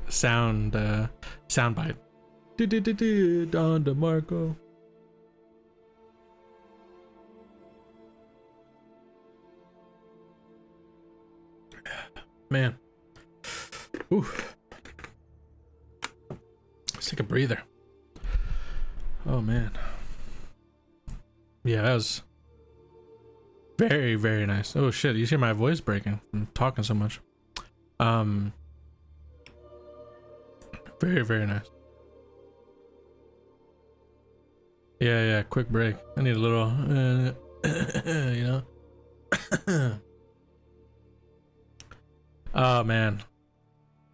sound bite. Don DeMarco. Man. Ooh. Let's take a breather. Oh man. Yeah, that was very, very nice. Oh shit, you hear my voice breaking from talking so much. Very, very nice. Yeah, quick break. I need a little, you know. Oh man.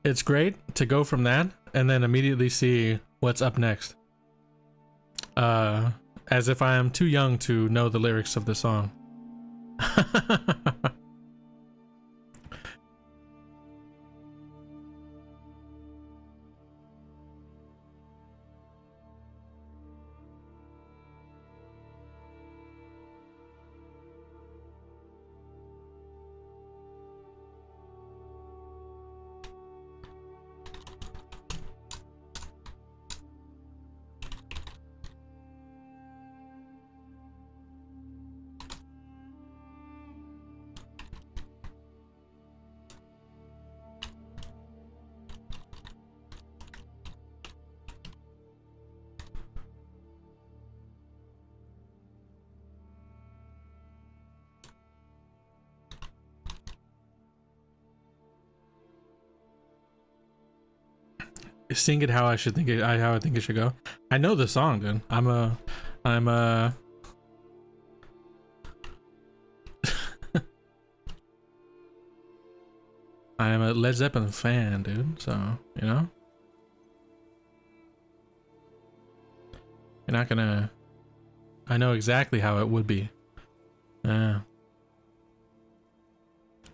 It's great to go from that and then immediately see what's up next. As if I am too young to know the lyrics of the song. Sing it how I should think it. How I think it should go. I know the song, dude. I'm a Led Zeppelin fan, dude. So you know, you're not gonna. I know exactly how it would be. Yeah.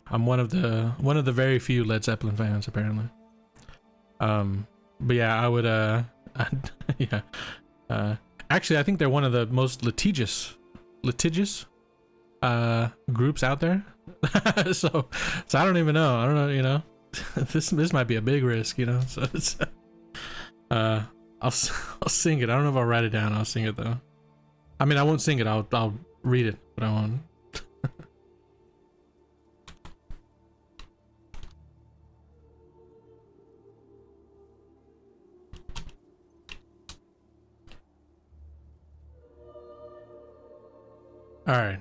I'm one of the very few Led Zeppelin fans, apparently. But yeah, I would yeah. Actually, I think they're one of the most litigious groups out there. so I don't even know. I don't know, you know. this might be a big risk, you know. So it's I'll sing it. I don't know if I'll write it down. I'll sing it though. I mean, I won't sing it. I'll read it, but I won't. All right.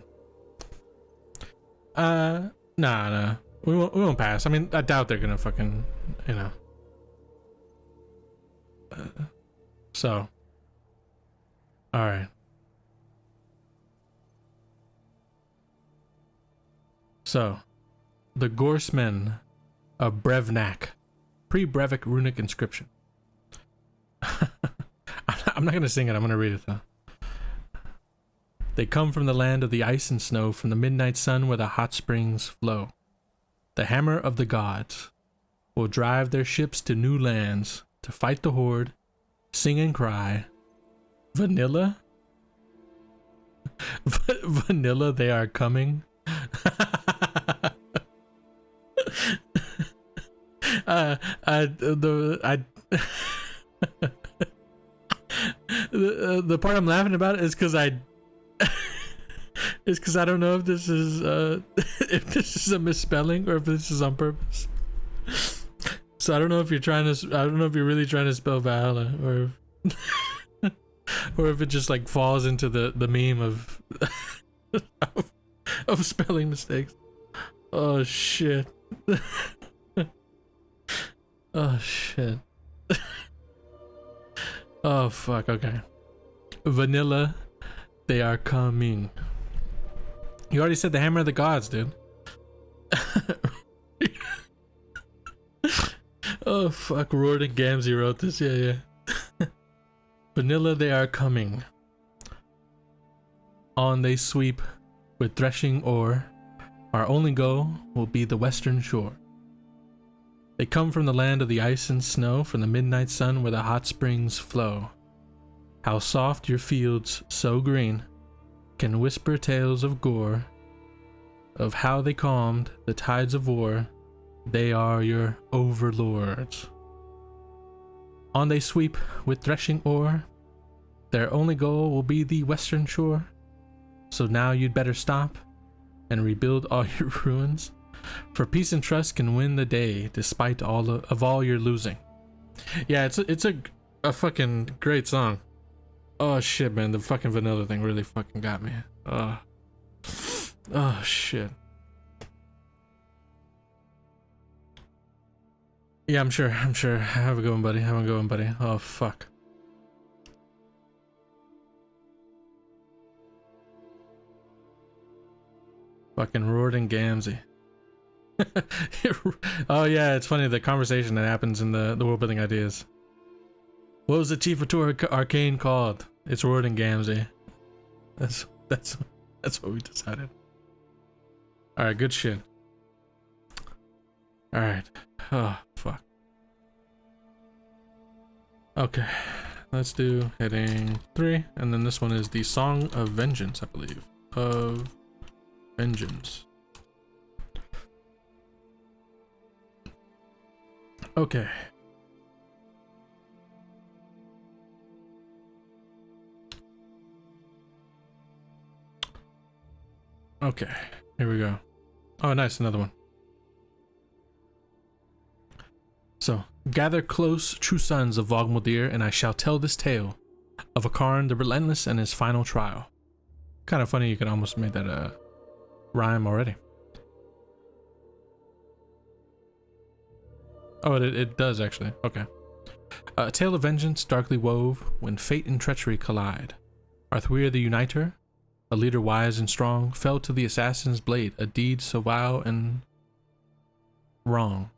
Nah. We won't pass. I mean, I doubt they're gonna fucking, you know. So. All right. So, the Gorsemen of Brevnak, pre-Brevic runic inscription. I'm not gonna sing it. I'm gonna read it though. They come from the land of the ice and snow, from the midnight sun where the hot springs flow. The hammer of the gods will drive their ships to new lands to fight the horde, sing and cry. Vanilla? Vanilla, they are coming. The part I'm laughing about is because I don't know if this is a misspelling or if this is on purpose. So I don't know if you're really trying to spell Valhalla or or if it just like falls into the meme of of spelling mistakes. Oh shit. Oh shit. Oh fuck, okay. Vanilla, they are coming. You already said the hammer of the gods, dude. Oh fuck, Roard and Gamzee wrote this, yeah. Vanilla, they are coming. On they sweep with threshing oar. Our only goal will be the western shore. They come from the land of the ice and snow, from the midnight sun where the hot springs flow. How soft your fields, so green, can whisper tales of gore, of how they calmed the tides of war. They are your overlords. On they sweep with threshing oar. Their only goal will be the western shore. So now you'd better stop and rebuild all your ruins. For peace and trust can win the day despite all your losing. Yeah, it's a fucking great song. Oh shit, man, the fucking vanilla thing really fucking got me. Oh shit. Yeah, I'm sure. Have a good one, buddy. Oh fuck. Fucking roared and Gamzee. Oh yeah, it's funny, the conversation that happens in the world building ideas. What was the Chief of Tour Arcane called? It's Roared and Gamzee. That's what we decided. Alright, good shit. Alright. Oh fuck. Okay. Let's do heading 3, and then this one is the Song of Vengeance, I believe. Of Vengeance. Okay. Okay, here we go. Oh, nice, another one. So, gather close, true sons of Vogmeldir, and I shall tell this tale of Akarn the Relentless and his final trial. Kind of funny, you can almost make that a rhyme already. Oh, it does actually. Okay. A tale of vengeance darkly wove when fate and treachery collide. Arthur the Uniter, a leader wise and strong, fell to the assassin's blade, a deed so vile and wrong.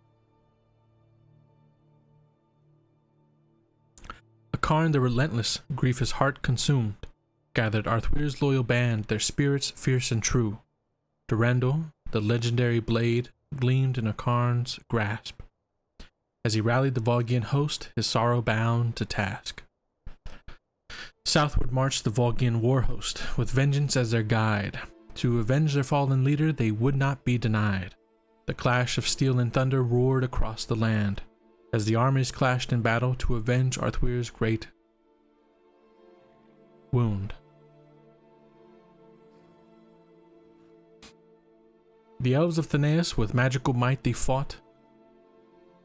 Akarn the Relentless, grief his heart consumed, gathered Arthur's loyal band, their spirits fierce and true. Durandal, the legendary blade, gleamed in Akarn's grasp, as he rallied the Volgian host, his sorrow bound to task. Southward marched the Volgian war host, with vengeance as their guide. To avenge their fallen leader, they would not be denied. The clash of steel and thunder roared across the land, as the armies clashed in battle to avenge Arthur's great wound. The elves of Thenaeus with magical might they fought,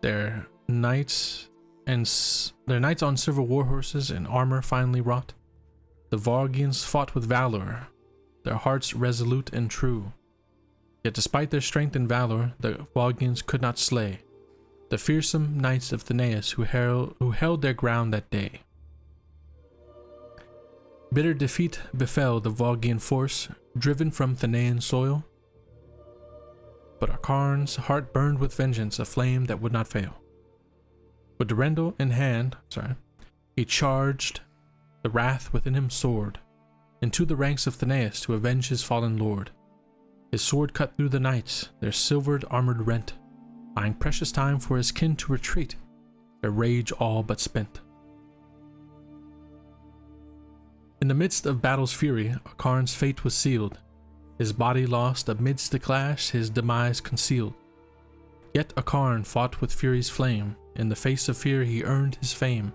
their knights on silver war horses and armor finely wrought. The Volgians fought with valor, their hearts resolute and true. Yet despite their strength and valor, the Volgians could not slay the fearsome knights of Thenaeus who held their ground that day. Bitter defeat befell the Volgian force, driven from Thenaean soil. But Akarn's heart burned with vengeance, a flame that would not fail. With Durandal in hand, he charged, the wrath within him soared, into the ranks of Thenaeus to avenge his fallen lord. His sword cut through the knights, their silvered armor rent, buying precious time for his kin to retreat, their rage all but spent. In the midst of battle's fury, Akarn's fate was sealed. His body lost amidst the clash, his demise concealed. Yet Akarn fought with fury's flame. In the face of fear he earned his fame.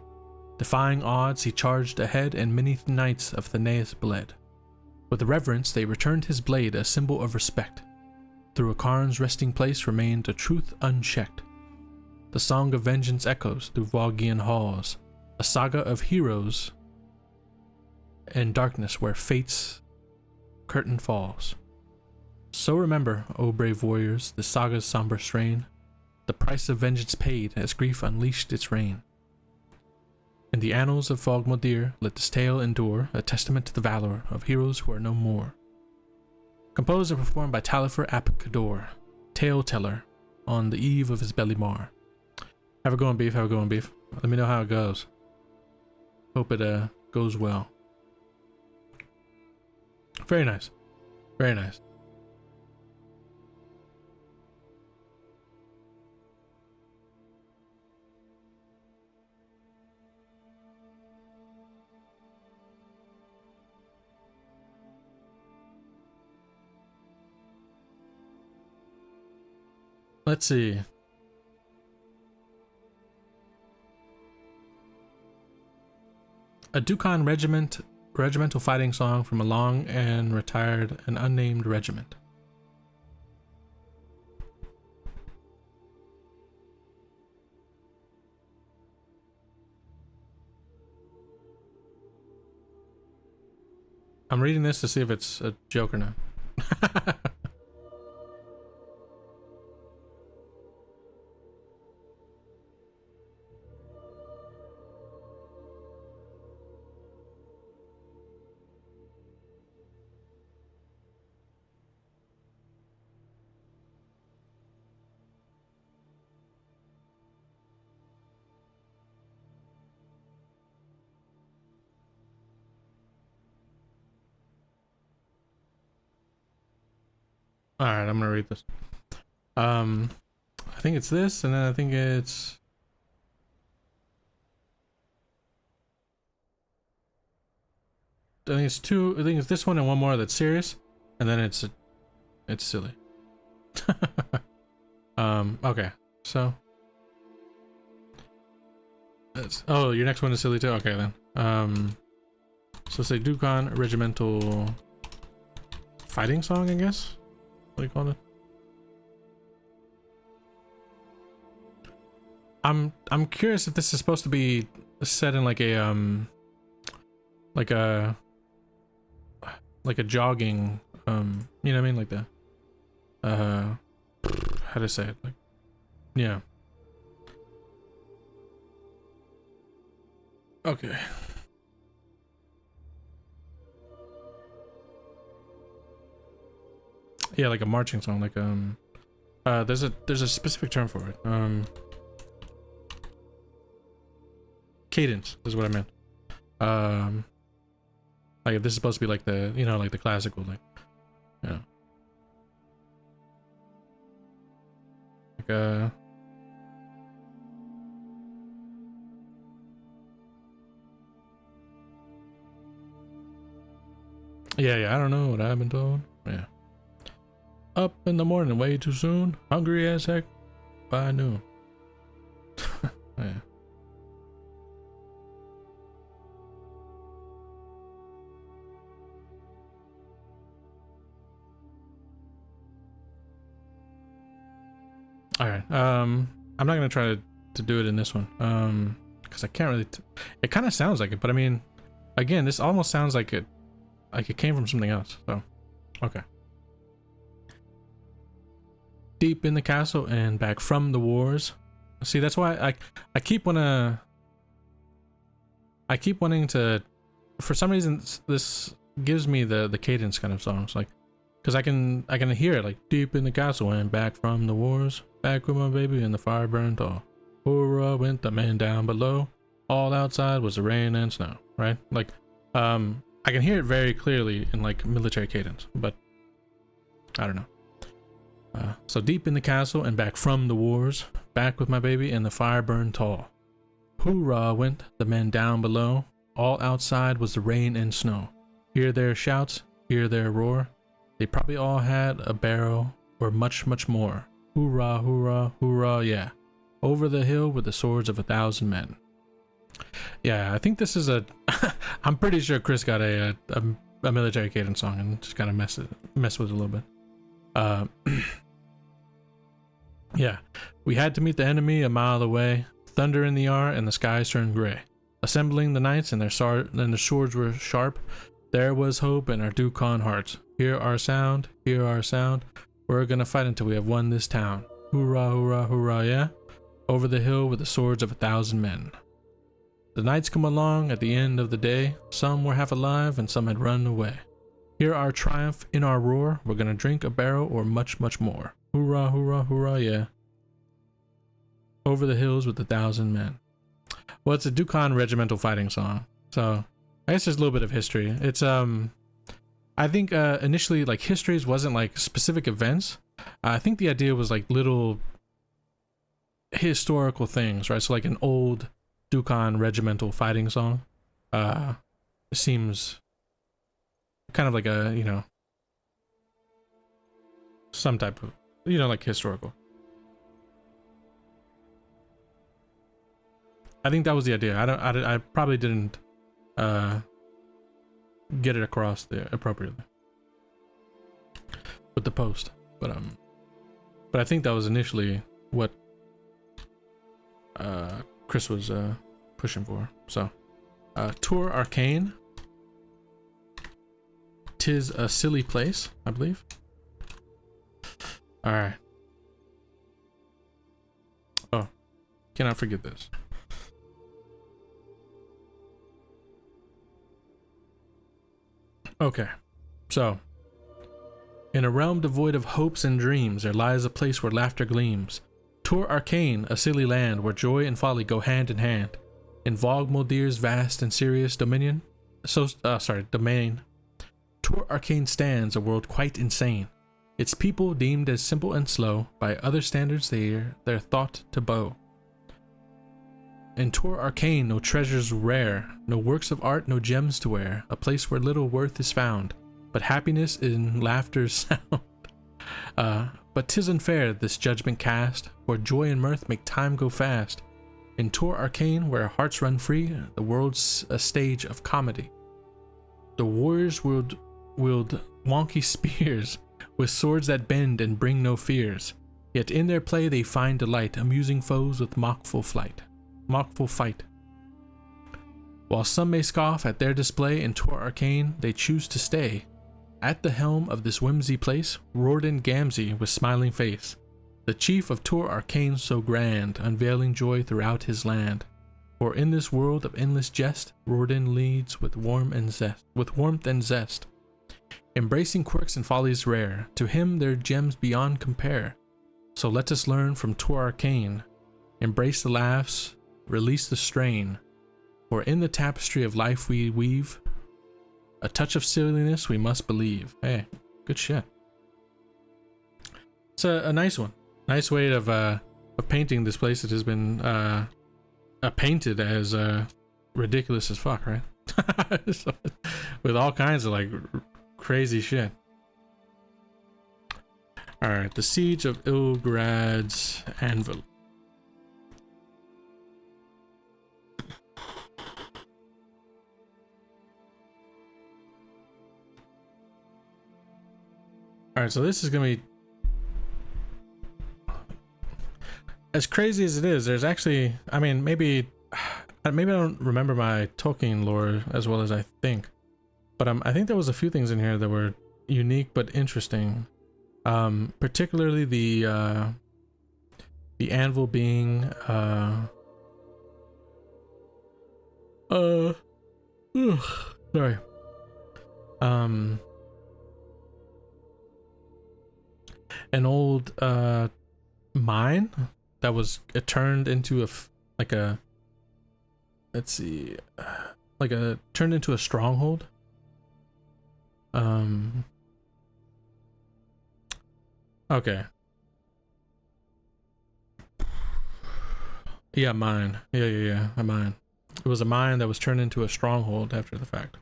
Defying odds he charged ahead, and many knights of Thenaeus bled. With reverence they returned his blade, a symbol of respect. Through Akarn's resting place remained a truth unchecked. The song of vengeance echoes through Volgian halls, a saga of heroes and darkness where fate's curtain falls. So remember, O brave warriors, the saga's somber strain, the price of vengeance paid as grief unleashed its reign. In the annals of Vogmeldir, let this tale endure, a testament to the valor of heroes who are no more. Composed and performed by Talifer Apicador, tale teller, on the eve of his belly mar. Have a go on, beef. Let me know how it goes. Hope it goes well. Very nice. Very nice. Let's see. A Dukhan regimental fighting song from a long and retired and unnamed regiment. I'm reading this to see if it's a joke or not. All right, I'm gonna read this. I think it's this, and then I think it's. I think it's two. I think it's this one and one more that's serious, and then it's silly. Okay, so. Oh, your next one is silly too. Okay then. So say Dukhan regimental fighting song, I guess. What do you call it? I'm curious if this is supposed to be set in like a like a jogging you know what I mean, like the how to say it, like, yeah. Okay. Yeah, like a marching song, like there's a specific term for it. Cadence is what I meant. Like if this is supposed to be like the, you know, like the classical, like, yeah. Like yeah, I don't know what I've been told. Yeah. Up in the morning way too soon, hungry as heck by noon. Yeah. All right. I'm not gonna try to do it in this one, because I can't really. It kind of sounds like it, but I mean, again, this almost sounds like it came from something else. So, okay. Deep in the castle and back from the wars. See, that's why I keep wanting to. For some reason, this gives me the cadence kind of songs, like, because I can hear it, like, deep in the castle and back from the wars, back with my baby and the fire burned tall. Hoorah went the man down below. All outside was the rain and snow. Right? Like, I can hear it very clearly in like military cadence, but I don't know. So deep in the castle and back from the wars, back with my baby and the fire burned tall. Hoorah went the men down below. All outside was the rain and snow. Hear their shouts, hear their roar. They probably all had a barrel or much, much more. Hoorah, hoorah, hoorah, yeah. Over the hill with the swords of 1,000 men. Yeah, I think this is a... I'm pretty sure Chris got a military cadence song and just kind of mess with it a little bit. Yeah, we had to meet the enemy a mile away. Thunder in the air and the skies turned gray. Assembling the knights and their swords were sharp. There was hope in our Dukhan hearts. Hear our sound, hear our sound. We're gonna fight until we have won this town. Hoorah, hoorah, hoorah, yeah. Over the hill with the swords of 1,000 men. The knights come along at the end of the day. Some were half alive and some had run away. Hear our triumph in our roar. We're gonna drink a barrel or much, much more. Hoorah, hoorah, hoorah, yeah. Over the hills with 1,000 men. Well, it's a Dukhan regimental fighting song. So I guess there's a little bit of history. It's I think initially like histories wasn't like specific events. I think the idea was like little historical things, right? So like an old Dukhan regimental fighting song seems kind of like a, you know, some type of, you know, like historical. I think that was the idea. I probably didn't get it across there appropriately with the post, but I think that was initially what Chris was pushing for. So tour Arcane. 'Tis a silly place, I believe. All right. Oh, cannot forget this. Okay, so in a realm devoid of hopes and dreams, there lies a place where laughter gleams. Tour Arcane, a silly land where joy and folly go hand in hand. In Vogue Muldir's vast and serious domain. Tour Arcane stands a world quite insane. Its people deemed as simple and slow, by other standards they're thought to bow. In Tour Arcane no treasures rare, no works of art, no gems to wear, a place where little worth is found, but happiness in laughter's sound. But 'tis unfair this judgment cast, for joy and mirth make time go fast. In Tour Arcane, where hearts run free, the world's a stage of comedy. The warriors wield wonky spears, with swords that bend and bring no fears. Yet in their play they find delight, amusing foes with mockful fight. While some may scoff at their display in Tour Arcane, they choose to stay. At the helm of this whimsy place, Rorden Gamzee with smiling face, the chief of Tour Arcane so grand, unveiling joy throughout his land. For in this world of endless jest, Rorden leads with warmth and zest. Embracing quirks and follies rare, to him their gems beyond compare. So let us learn from Tour Arcane, embrace the laughs, release the strain. For in the tapestry of life we weave, a touch of silliness we must believe. Hey, good shit. It's a nice one. Nice way of painting this place that has been painted as ridiculous as fuck, right? So, with all kinds of like crazy shit. Alright, the Siege of Ilgrad's Anvil. Alright, so this is gonna be as crazy as it is. There's actually, I mean, maybe I don't remember my Tolkien lore as well as I think, but I think there was a few things in here that were unique but interesting. Particularly the anvil being sorry, an old mine that was turned into turned into a stronghold. Okay. Yeah, mine. Yeah, a mine. It was a mine that was turned into a stronghold after the fact.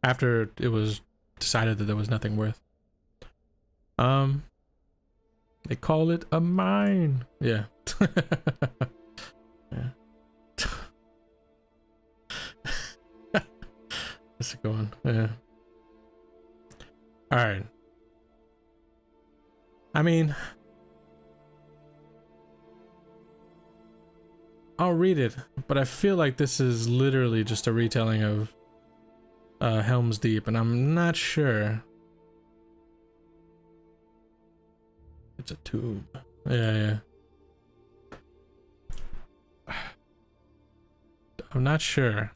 After it was decided that there was nothing worth. They call it a mine. Yeah. Yeah. That's a good one. Yeah. All right. I mean, I'll read it, but I feel like this is literally just a retelling of Helm's Deep, and I'm not sure. It's a tube. Yeah. I'm not sure.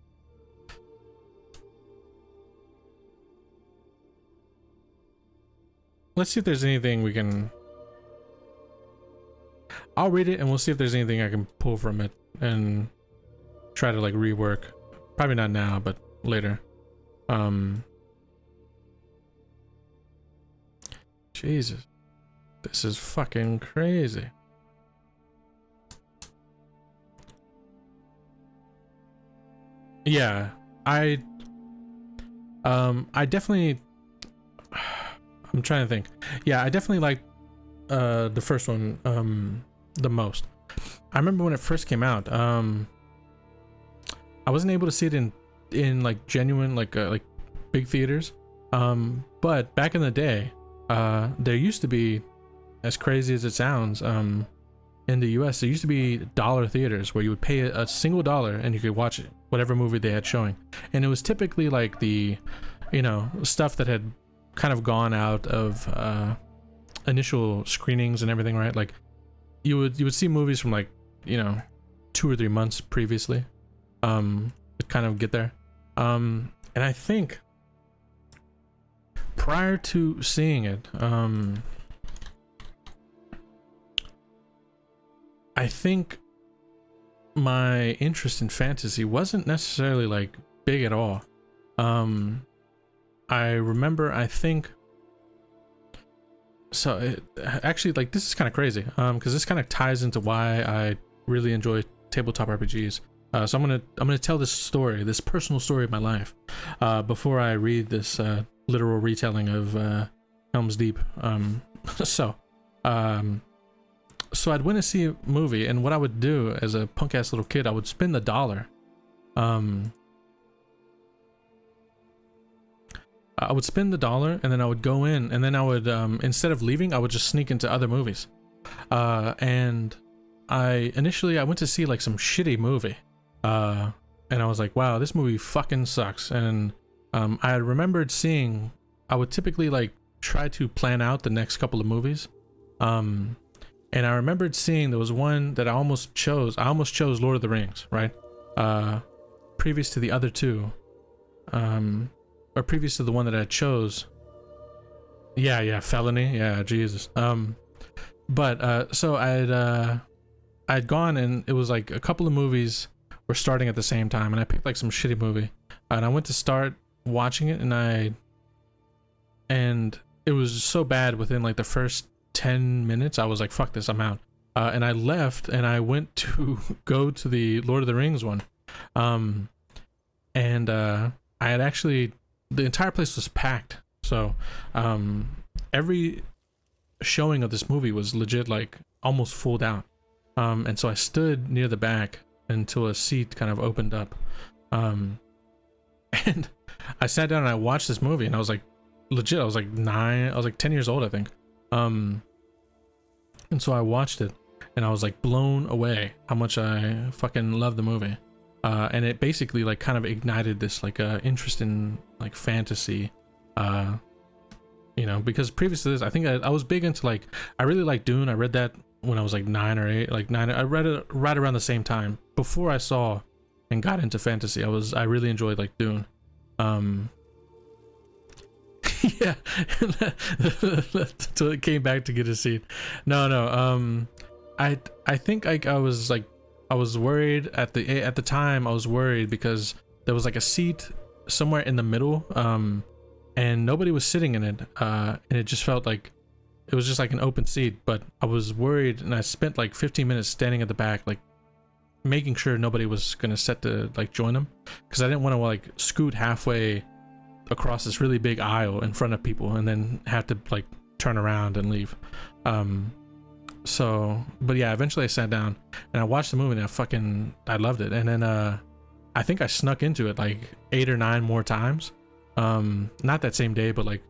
Let's see if there's anything we can... I'll read it and we'll see if there's anything I can pull from it and try to like rework. Probably not now, but later. Jesus. This is fucking crazy. Yeah, I definitely... I'm trying to think. Yeah, I definitely like the first one the most. I remember when it first came out. I wasn't able to see it in like genuine like big theaters. But back in the day, there used to be, as crazy as it sounds, in the US, there used to be dollar theaters where you would pay a single dollar and you could watch whatever movie they had showing. And it was typically like the, you know, stuff that had kind of gone out of initial screenings and everything, right? Like you would see movies from like, you know, 2 or 3 months previously to kind of get there. And I think prior to seeing it, I think my interest in fantasy wasn't necessarily like big at all. I remember, I think, so actually, like, this is kind of crazy, because this kind of ties into why I really enjoy tabletop RPGs. So I'm gonna tell this story, this personal story of my life, before I read this literal retelling of Helm's Deep. So I'd went to see a movie, and what I would do as a punk ass little kid, I would spend the dollar. I would spend the dollar, and then I would go in, and then I would, instead of leaving, I would just sneak into other movies. And initially I went to see like some shitty movie, and I was like, wow, this movie fucking sucks. And I remembered seeing, I would typically like try to plan out the next couple of movies. And I remembered seeing there was one that I almost chose Lord of the Rings, right? Previous to the other two, or previous to the one that I chose. Yeah, Felony. Yeah, Jesus. But so I'd gone, and it was like a couple of movies were starting at the same time, and I picked like some shitty movie, and I went to start watching it, and it was so bad within like the first 10 minutes, I was like, fuck this, I'm out. And I left, and I went to go to the Lord of the Rings one. And I had actually, the entire place was packed. So every showing of this movie was legit like almost full out. And so I stood near the back until a seat kind of opened up. And I sat down and I watched this movie, and I was like, legit, I was like 10 years old, I think. And so I watched it, and I was like blown away how much I fucking love the movie. And it basically like kind of ignited this like interest in like fantasy, you know, because previous to this, I think I was big into like, I really liked Dune. I read that when I was like 9 or 8, like 9. I read it right around the same time before I saw and got into fantasy. I really enjoyed like Dune. Yeah. Until it came back to get a seat. No. I think I was worried at the time. I was worried because there was like a seat somewhere in the middle, and nobody was sitting in it, and it just felt like it was just like an open seat. But I was worried, and I spent like 15 minutes standing at the back, like making sure nobody was gonna set to like join them, because I didn't want to like scoot halfway across this really big aisle in front of people and then have to like turn around and leave. But yeah, eventually I sat down and I watched the movie, and I loved it. And then I think I snuck into it like 8 or 9 more times, not that same day, but like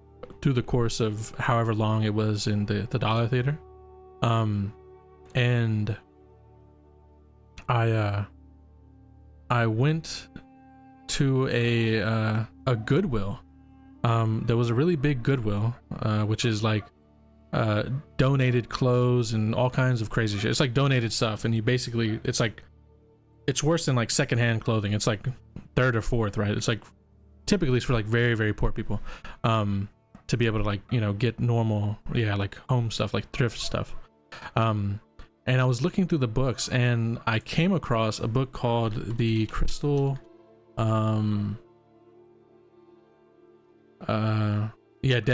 through the course of however long it was in the dollar theater. And I went to a Goodwill. There was a really big Goodwill, which is like donated clothes and all kinds of crazy shit. It's like donated stuff, and it's worse than like secondhand clothing. It's like 3rd or 4th, right? It's like typically it's for like very, very poor people, to be able to like, you know, get normal, like home stuff, like thrift stuff. And I was looking through the books, and I came across a book called The Crystal, Dead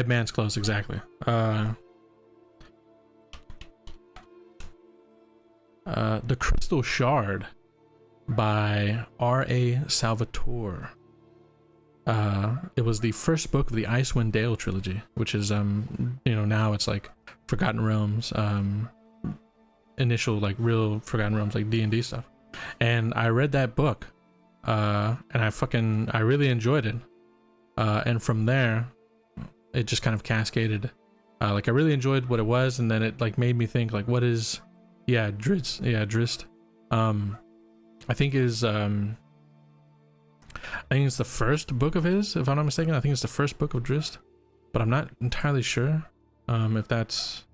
Man's Clothes, exactly. The Crystal Shard by R.A. Salvatore. It was the first book of the Icewind Dale trilogy, which is now it's like Forgotten Realms, initial like real Forgotten Realms, like D&D stuff. And I read that book and I really enjoyed it. And from there, it just kind of cascaded. Like I really enjoyed what it was, and then it like made me think like, what is, Drizzt. I think it's the first book of his, if I'm not mistaken. I think it's the first book of Drizzt, but I'm not entirely sure. If that's,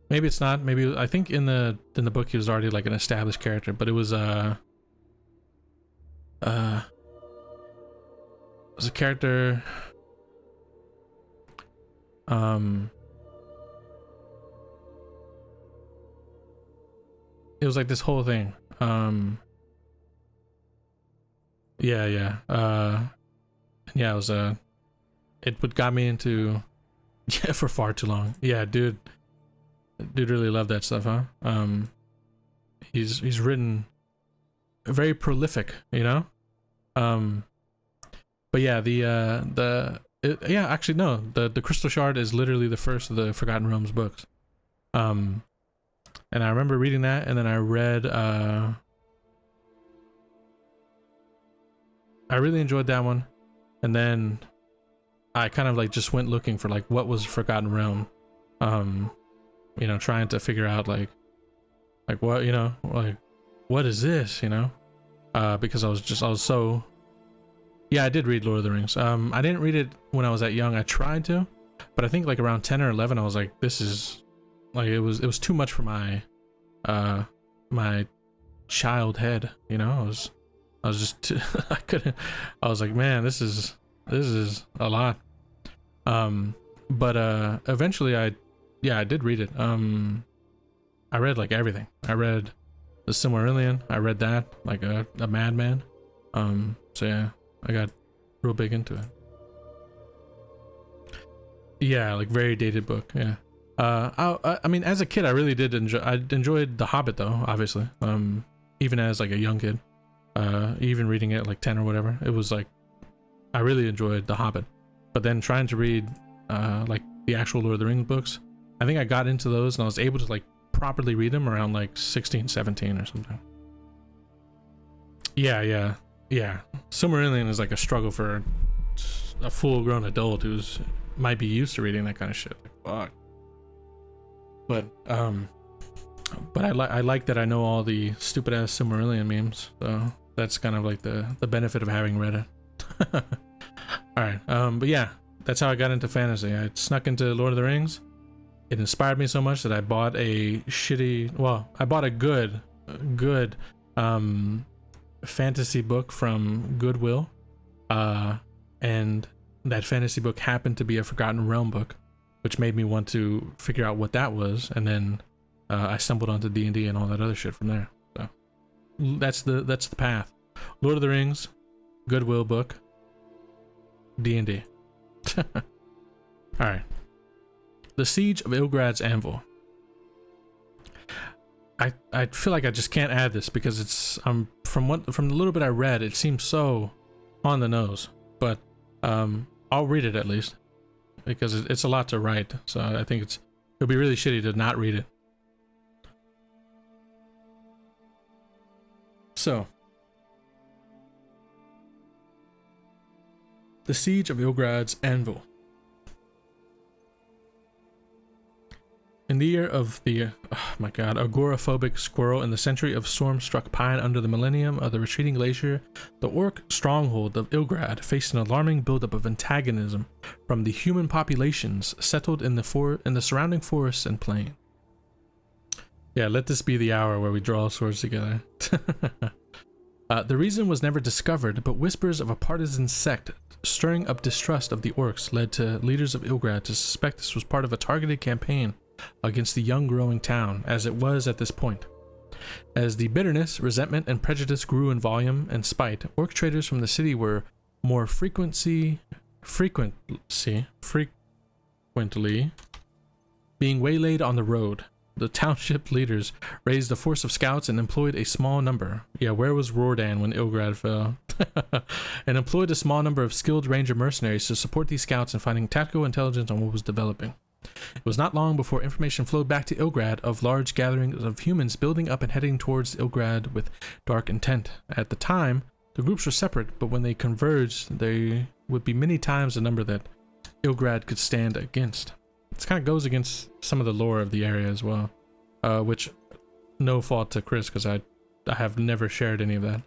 maybe it's not. Maybe I think in the book he was already like an established character, but it was a character. It was like this whole thing. Yeah. It was it would got me into for far too long. Yeah, dude really loved that stuff, huh? He's written very prolific, you know. But yeah, the Crystal Shard is literally the first of the Forgotten Realms books. And I remember reading that, and then I read I really enjoyed that one, and then I kind of like just went looking for like what was Forgotten Realm, you know, trying to figure out like what, you know, like what is this, you know, because I was so, yeah, I did read Lord of the Rings. I didn't read it when I was that young. I tried to, but I think like around 10 or 11 I was like, this is like, it was too much for my my child head, you know. I was just too, I was like, man, this is a lot. But eventually I did read it. I read like everything. I read the Silmarillion. I read that like a madman. So yeah, I got real big into it. Yeah, like very dated book. Yeah. I mean, as a kid, I really did enjoy. I enjoyed The Hobbit, though. Obviously, even as like a young kid, even reading it like 10 or whatever, it was like I really enjoyed The Hobbit. But then trying to read like the actual Lord of the Rings books, I think I got into those and I was able to like properly read them around like 16, 17 or something. Yeah. Silmarillion is like a struggle for a full-grown adult who's might be used to reading that kind of shit. Like, fuck. But I like that I know all the stupid ass Silmarillion memes, so that's kind of like the benefit of having read it. All right, but yeah, that's how I got into fantasy. I snuck into Lord of the Rings. It inspired me so much that I bought a good fantasy book from Goodwill, and that fantasy book happened to be a Forgotten Realm book, which made me want to figure out what that was, and then I stumbled onto D&D and all that other shit from there. So that's the path. Lord of the Rings, Goodwill book, D&D. All right. The Siege of Ilgrad's Anvil. I feel like I just can't add this because it's from the little bit I read, it seems so on the nose, but I'll read it at least, because it's a lot to write, so I think it'll be really shitty to not read it. So, the Siege of Ilgrad's Anvil. In the year of the, agoraphobic squirrel, in the century of storm-struck pine, under the millennium of the retreating glacier, the orc stronghold of Ilgrad faced an alarming buildup of antagonism from the human populations settled in the surrounding forests and plain. Yeah, let this be the hour where we draw swords together. The reason was never discovered, but whispers of a partisan sect stirring up distrust of the orcs led to leaders of Ilgrad to suspect this was part of a targeted campaign against the young growing town, as it was at this point. As the bitterness, resentment, and prejudice grew in volume and spite, orc traders from the city were more frequently being waylaid on the road. The township leaders raised a force of scouts and employed a small number. Yeah, where was Rodan when Ilgrad fell? And employed a small number of skilled ranger mercenaries to support these scouts in finding tactical intelligence on what was developing. It was not long before information flowed back to Ilgrad of large gatherings of humans building up and heading towards Ilgrad with dark intent. At the time, The groups were separate, but when they converged, they would be many times the number that Ilgrad could stand against. This kind of goes against some of the lore of the area as well, which no fault to Chris, because I have never shared any of that.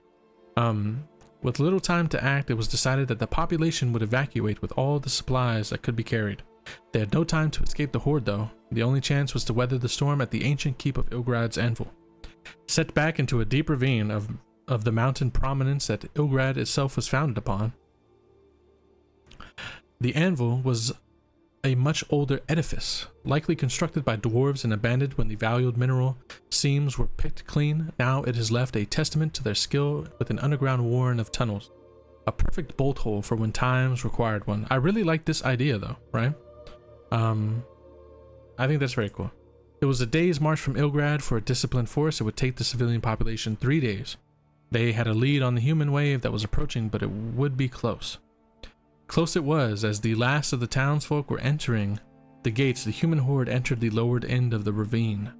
With little time to act, it was decided that the population would evacuate with all the supplies that could be carried. They had no time to escape the horde, though. The only chance was to weather the storm at the ancient keep of Ilgrad's Anvil, set back into a deep ravine of the mountain prominence that Ilgrad itself was founded upon. The Anvil was a much older edifice, likely constructed by dwarves and abandoned when the valued mineral seams were picked clean. Now it has left a testament to their skill with an underground warren of tunnels, a perfect bolt hole for when times required one. I really like this idea though, right? I think that's very cool. It was a day's march from Ilgrad. For a disciplined force, it would take the civilian population 3 days. They had a lead on the human wave that was approaching, but it would be close. Close it was. As the last of the townsfolk were entering the gates, the human horde entered the lowered end of the ravine.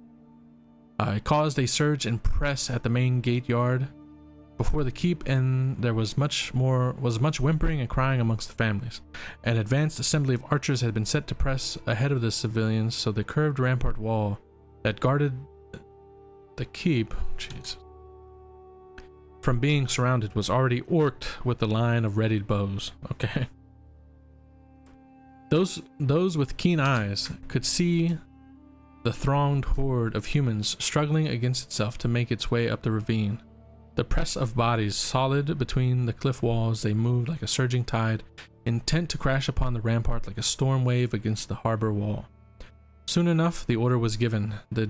It caused a surge and press at the main gate yard before the keep, and there was much whimpering and crying amongst the families. An advanced assembly of archers had been set to press ahead of the civilians, so the curved rampart wall that guarded the keep, from being surrounded was already orked with the line of readied bows. Okay. Those with keen eyes could see the thronged horde of humans struggling against itself to make its way up the ravine. The press of bodies solid between the cliff walls, they moved like a surging tide, intent to crash upon the rampart like a storm wave against the harbor wall. Soon enough, the order was given. The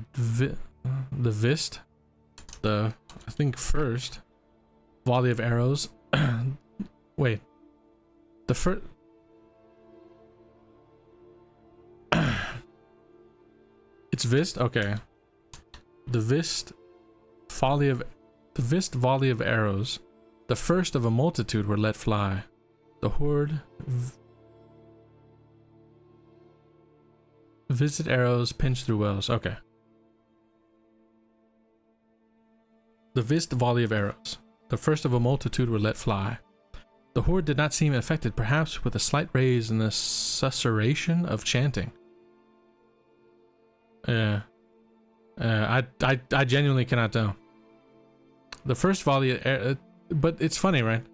first volley of arrows. Wait. The first. It's Vist? Okay. The Vist volley of arrows, the first of a multitude, were let fly. The horde visit arrows pinch through wells. Okay. The Vist volley of arrows, the first of a multitude, were let fly. The horde did not seem affected, perhaps with a slight raise in the susurration of chanting. I genuinely cannot tell. The first volley of but it's funny, right?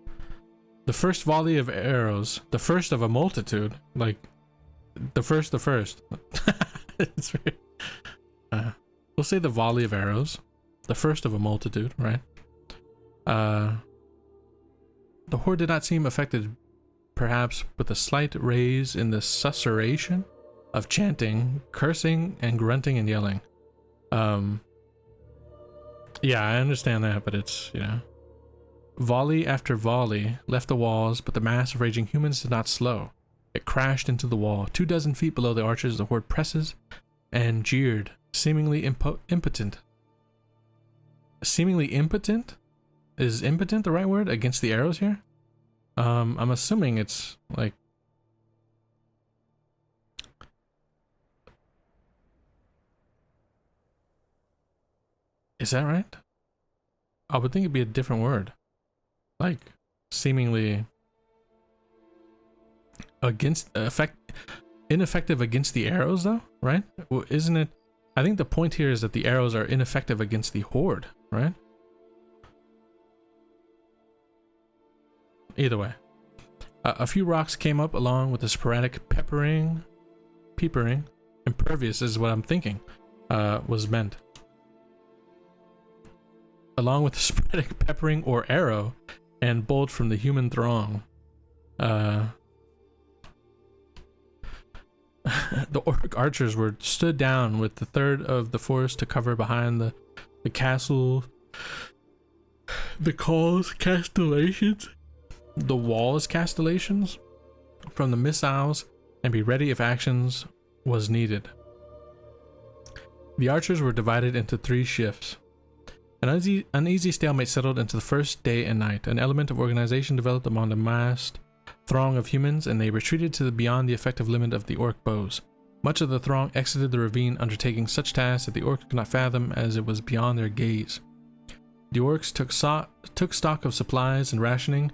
The first volley of arrows, the first of a multitude, like the first. It's very, we'll say the volley of arrows, the first of a multitude, right? The horde did not seem affected, perhaps with a slight raise in the susurration of chanting, cursing, and grunting and yelling. Yeah, I understand that, but it's, you know. Volley after volley left the walls, but the mass of raging humans did not slow. It crashed into the wall. 24 feet below the archers, the horde presses and jeered, seemingly impotent. Seemingly impotent? Is impotent the right word? Against the arrows here? I'm assuming it's like... Is that right? I would think it'd be a different word. Like, seemingly against ineffective against the arrows, though, right? Well, isn't it? I think the point here is that the arrows are ineffective against the horde, right? Either way, a few rocks came up along with the sporadic peppering. Impervious is what I'm thinking was meant. Along with the sporadic peppering or arrow and bolt from the human throng. The orc archers were stood down with the third of the force to cover behind the castle, the walls castellations from the missiles, and be ready if actions was needed. The archers were divided into 3 shifts. An uneasy stalemate settled into the first day and night. An element of organization developed among the massed throng of humans, and they retreated to beyond the effective limit of the orc bows. Much of the throng exited the ravine, undertaking such tasks that the orcs could not fathom, as it was beyond their gaze. The orcs took stock of supplies, and rationing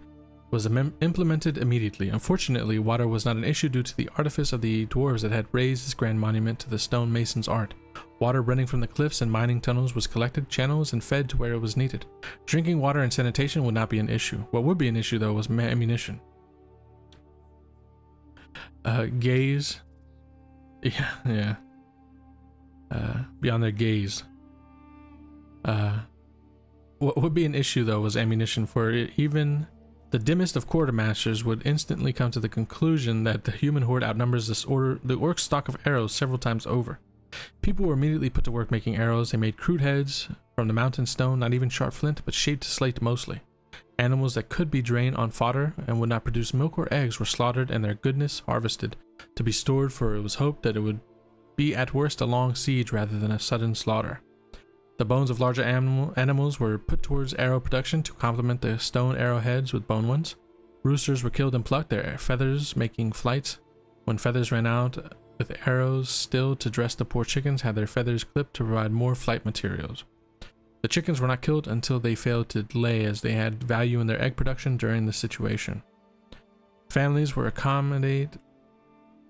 was implemented immediately. Unfortunately, water was not an issue due to the artifice of the dwarves that had raised this grand monument to the stonemason's art. Water running from the cliffs and mining tunnels was collected, channels, and fed to where it was needed. Drinking water and sanitation would not be an issue. What would be an issue, though, was ammunition. Gaze. Yeah. Beyond their gaze. What would be an issue, though, was ammunition, for even the dimmest of quartermasters would instantly come to the conclusion that the human horde outnumbers the orc stock of arrows several times over. People were immediately put to work making arrows. They made crude heads from the mountain stone, not even sharp flint, but shaped slate mostly. Animals that could be drained on fodder and would not produce milk or eggs were slaughtered and their goodness harvested to be stored, for it was hoped that it would be at worst a long siege rather than a sudden slaughter. The bones of larger animals were put towards arrow production to complement the stone arrowheads with bone ones. Roosters were killed and plucked, their feathers making flights. When feathers ran out, with arrows still to dress, the poor chickens had their feathers clipped to provide more flight materials. The chickens were not killed until they failed to lay, as they had value in their egg production during this situation. Families were accommodate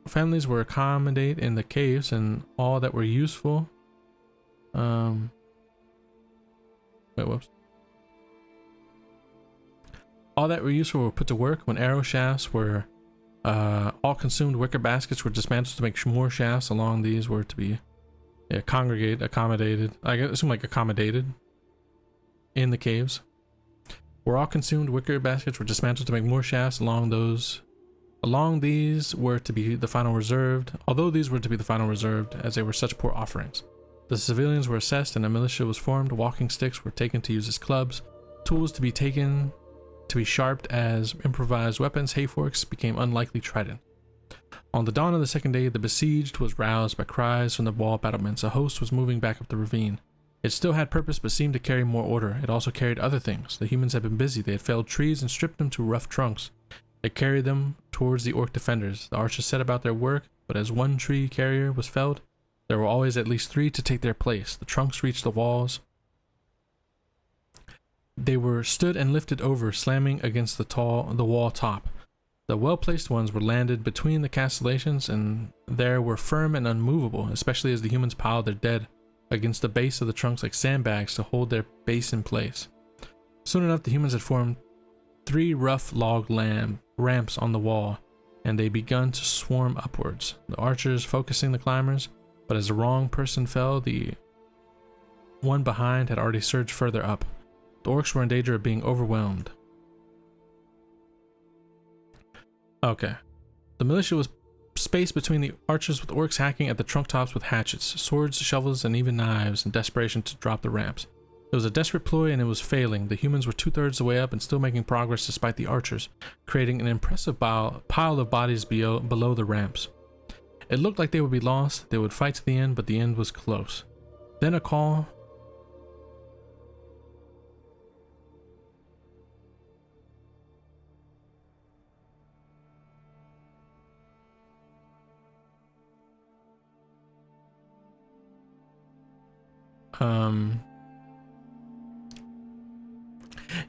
in the caves, and all that were useful all that were useful were put to work. When arrow shafts were all consumed, wicker baskets were dismantled to make more shafts. Along these were to be accommodated in the caves. Were all consumed, wicker baskets were dismantled to make more shafts. Along these were to be the final reserved, as they were such poor offerings. The civilians were assessed and a militia was formed. Walking sticks were taken to use as clubs. Tools to be sharpened as improvised weapons. Hayforks became unlikely trident. On the dawn of the second day, the besieged was roused by cries from the wall battlements. A host was moving back up the ravine. It still had purpose, but seemed to carry more order. It also carried other things. The humans had been busy. They had felled trees and stripped them to rough trunks. They carried them towards the orc defenders. The archers set about their work, but as one tree carrier was felled, there were always at least 3 to take their place. The trunks reached the walls. They were stood and lifted over, slamming against the wall top. The well-placed ones were landed between the castellations, and there were firm and unmovable, especially as the humans piled their dead against the base of the trunks like sandbags to hold their base in place. Soon enough, the humans had formed 3 rough log ramps on the wall, and they begun to swarm upwards, the archers focusing the climbers. But as the wrong person fell, the one behind had already surged further up. The orcs were in danger of being overwhelmed. Okay. The militia was spaced between the archers, with orcs hacking at the trunk tops with hatchets, swords, shovels, and even knives in desperation to drop the ramps. It was a desperate ploy, and it was failing. The humans were 2/3 the way up and still making progress despite the archers, creating an impressive pile of bodies below the ramps. It looked like they would be lost. They would fight to the end, but the end was close. Then a call.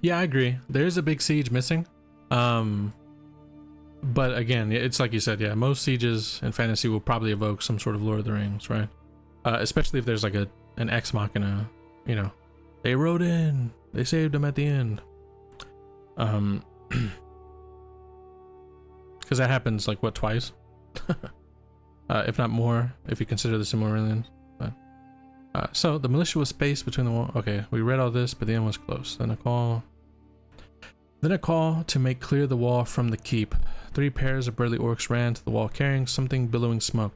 Yeah, I agree. There's a big siege missing. But again, it's like you said, yeah, most sieges in fantasy will probably evoke some sort of Lord of the Rings, right? Especially if there's like an ex machina, they rode in, they saved them at the end. Because that happens like, what, twice? If not more, if you consider the Silmarillion. So the militia was spaced between the wall. Okay, we read all this, but the end was close. Then a call to make clear the wall from the keep. 3 pairs of burly orcs ran to the wall carrying something billowing smoke.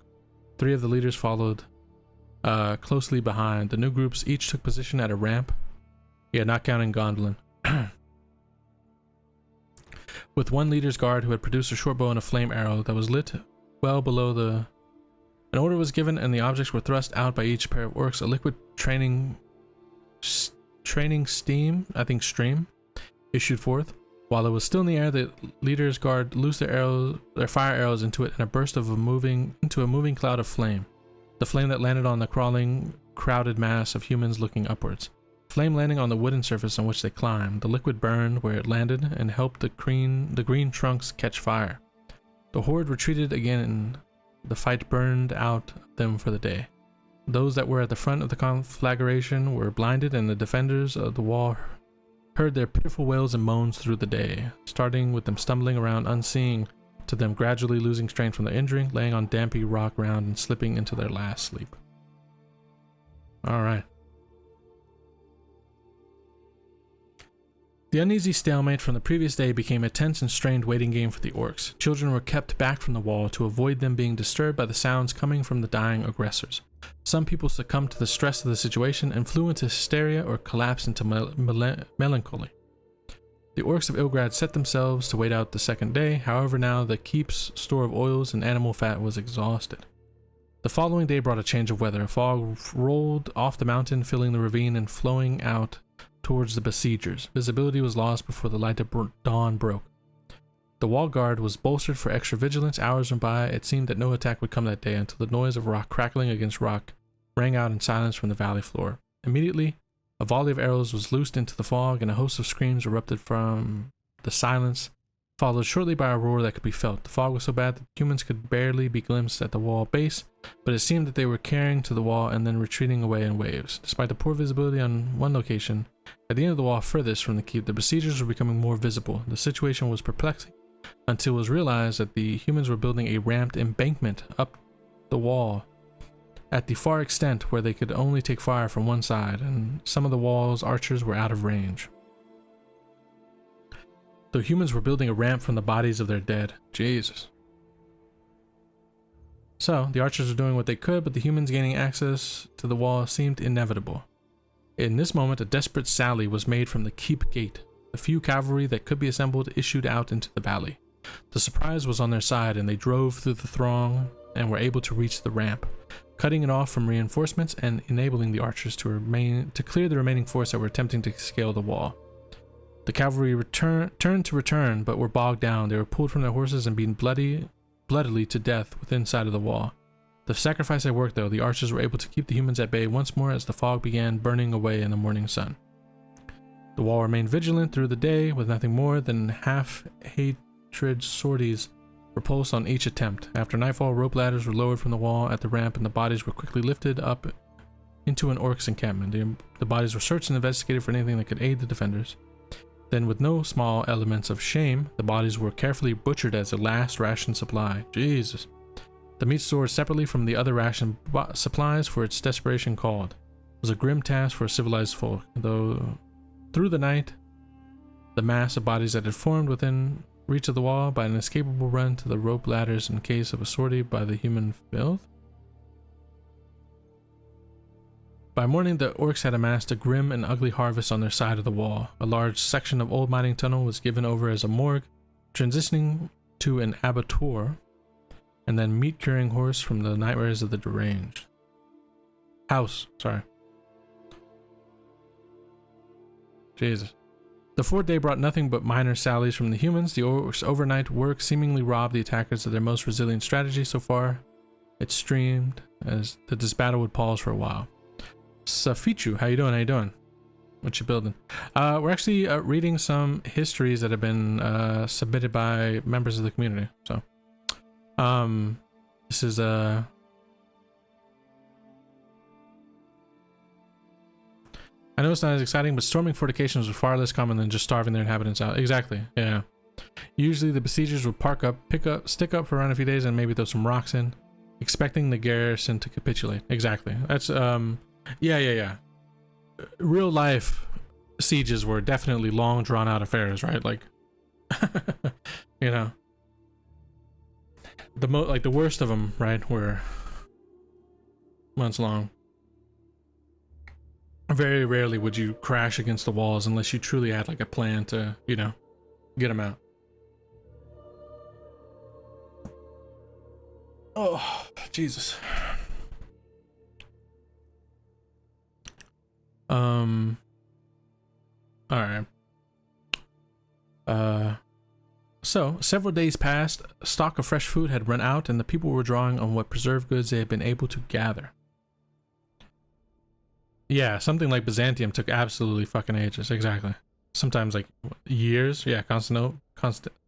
3 of the leaders followed closely behind. The new groups each took position at a ramp. Yeah, not counting Gondolin. With one leader's guard who had produced a short bow and a flame arrow that was lit well below the... An order was given and the objects were thrust out by each pair of orcs. A liquid training steam, issued forth. While it was still in the air, the leader's guard loosed their fire arrows into it in a burst of a moving cloud of flame. The flame that landed on the crowded mass of humans looking upwards. Flame landing on the wooden surface on which they climbed. The liquid burned where it landed and helped the green trunks catch fire. The horde retreated again and the fight burned out them for the day. Those that were at the front of the conflagration were blinded, and the defenders of the wall heard their pitiful wails and moans through the day, starting with them stumbling around unseeing, to them gradually losing strength from their injury, laying on dampy rock ground and slipping into their last sleep. Alright. The uneasy stalemate from the previous day became a tense and strained waiting game for the orcs. Children were kept back from the wall to avoid them being disturbed by the sounds coming from the dying aggressors. Some people succumbed to the stress of the situation and flew into hysteria or collapsed into melancholy. The orcs of Ilgrad set themselves to wait out the second day. However, now the keep's store of oils and animal fat was exhausted. The following day brought a change of weather. A fog rolled off the mountain, filling the ravine and flowing out towards the besiegers. Visibility was lost before the light of dawn broke. The wall guard was bolstered for extra vigilance. Hours went by. It seemed that no attack would come that day until the noise of rock crackling against rock rang out in silence from the valley floor. Immediately, a volley of arrows was loosed into the fog, and a host of screams erupted from the silence, followed shortly by a roar that could be felt. The fog was so bad that humans could barely be glimpsed at the wall base, but it seemed that they were carrying to the wall and then retreating away in waves. Despite the poor visibility on one location, at the end of the wall furthest from the keep, the besiegers were becoming more visible. The situation was perplexing until it was realized that the humans were building a ramped embankment up the wall at the far extent where they could only take fire from one side, and some of the wall's archers were out of range. The humans were building a ramp from the bodies of their dead. Jesus. So, the archers were doing what they could, but the humans gaining access to the wall seemed inevitable. In this moment, a desperate sally was made from the keep gate. The few cavalry that could be assembled issued out into the valley. The surprise was on their side, and they drove through the throng and were able to reach the ramp, cutting it off from reinforcements and enabling the archers to clear the remaining force that were attempting to scale the wall. The cavalry turned, but were bogged down. They were pulled from their horses and beaten bloodily to death within sight of the wall. The sacrifice had worked, though. The archers were able to keep the humans at bay once more as the fog began burning away in the morning sun. The wall remained vigilant through the day, with nothing more than half-hatred sorties repulsed on each attempt. After nightfall, rope ladders were lowered from the wall at the ramp, and the bodies were quickly lifted up into an orc's encampment. The bodies were searched and investigated for anything that could aid the defenders. Then, with no small elements of shame, the bodies were carefully butchered as a last ration supply. Jesus. The meat stored separately from the other ration supplies for its desperation called. It was a grim task for a civilized folk, though through the night, the mass of bodies that had formed within reach of the wall by an inescapable run to the rope ladders in case of a sortie by the human filth. By morning, the orcs had amassed a grim and ugly harvest on their side of the wall. A large section of old mining tunnel was given over as a morgue, transitioning to an abattoir, and then meat-curing horse from the nightmares of the deranged. Jesus. The fourth day brought nothing but minor sallies from the humans. The orcs' overnight work seemingly robbed the attackers of their most resilient strategy so far. It streamed as that this battle would pause for a while. Safichu, how you doing? What you building? We're actually reading some histories that have been submitted by members of the community. So, this is I know it's not as exciting, but storming fortifications was far less common than just starving their inhabitants out. Exactly, yeah. Usually the besiegers would stick up for around a few days and maybe throw some rocks in, expecting the garrison to capitulate. Exactly. That's, yeah. Real life sieges were definitely long drawn out affairs, right? Like, you know, the worst of them, right, were months long. Very rarely would you crash against the walls unless you truly had like a plan to, you know, get them out. Oh, Jesus. All right. So several days passed. Stock of fresh food had run out, and the people were drawing on what preserved goods they had been able to gather. Yeah, something like Byzantium took absolutely fucking ages. Exactly. Sometimes like years. Yeah,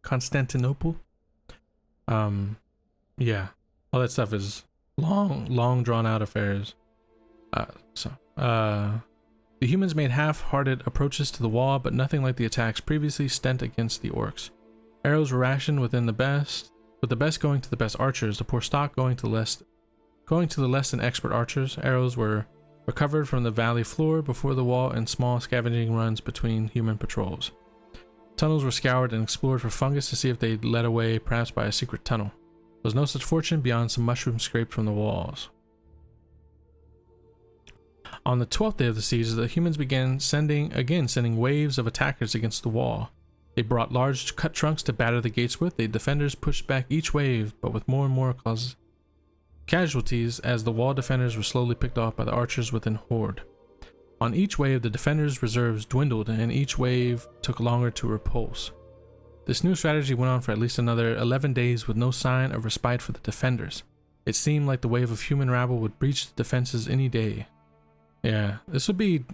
Constantinople. Yeah, all that stuff is long drawn out affairs. The humans made half-hearted approaches to the wall, but nothing like the attacks previously sent against the orcs. Arrows were rationed with the best going to the best archers, the poor stock going to the less than expert archers. Arrows were recovered from the valley floor before the wall and small scavenging runs between human patrols. Tunnels were scoured and explored for fungus to see if they led away perhaps by a secret tunnel. There was no such fortune beyond some mushrooms scraped from the walls. On the 12th day of the siege, the humans began sending waves of attackers against the wall. They brought large cut trunks to batter the gates with. The defenders pushed back each wave, but with more and more casualties as the wall defenders were slowly picked off by the archers within horde. On each wave, the defenders' reserves dwindled, and each wave took longer to repulse. This new strategy went on for at least another 11 days with no sign of respite for the defenders. It seemed like the wave of human rabble would breach the defenses any day. Yeah, this would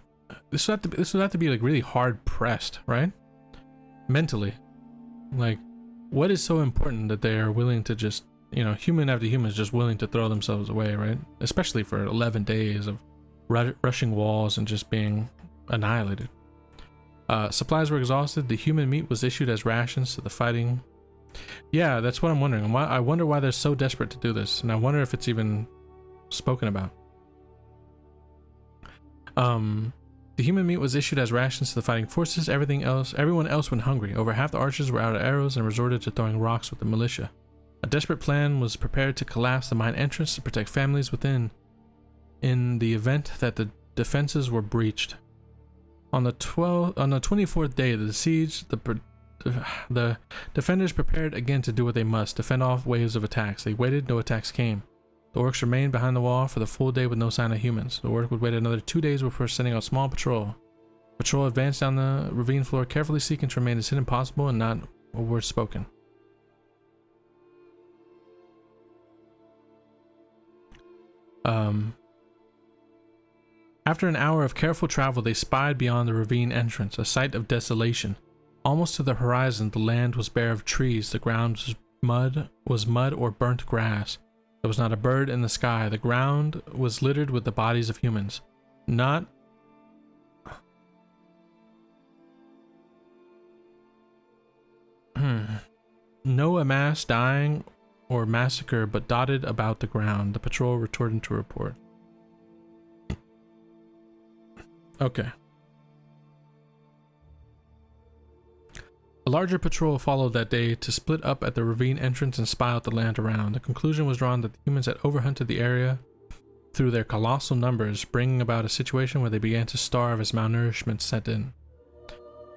have to be like really hard pressed, right? Mentally. Like, what is so important that they are willing to just, human after human is just willing to throw themselves away, right? Especially for 11 days of rushing walls and just being annihilated. Supplies were exhausted. The human meat was issued as rations to the fighting. Yeah, that's what I'm wondering. I wonder why they're so desperate to do this, and I wonder if it's even spoken about. The human meat was issued as rations to the fighting forces. Everyone else went hungry. Over half the archers were out of arrows and resorted to throwing rocks with the militia. A desperate plan was prepared to collapse the mine entrance to protect families within in the event that the defenses were breached. On the 24th day of the siege, the defenders prepared again to do what they must, defend off waves of attacks. They waited, no attacks came. The orcs remained behind the wall for the full day with no sign of humans. The orc would wait another 2 days before sending out small patrol. Patrol advanced down the ravine floor, carefully seeking to remain as hidden as possible and not a word spoken. After an hour of careful travel, they spied beyond the ravine entrance, a sight of desolation. Almost to the horizon, the land was bare of trees. The ground was mud or burnt grass. There was not a bird in the sky. The ground was littered with the bodies of humans. No mass dying or massacre, but dotted about the ground. The patrol returned to report. Okay. A larger patrol followed that day to split up at the ravine entrance and spy out the land around. The conclusion was drawn that the humans had overhunted the area through their colossal numbers, bringing about a situation where they began to starve as malnourishment set in.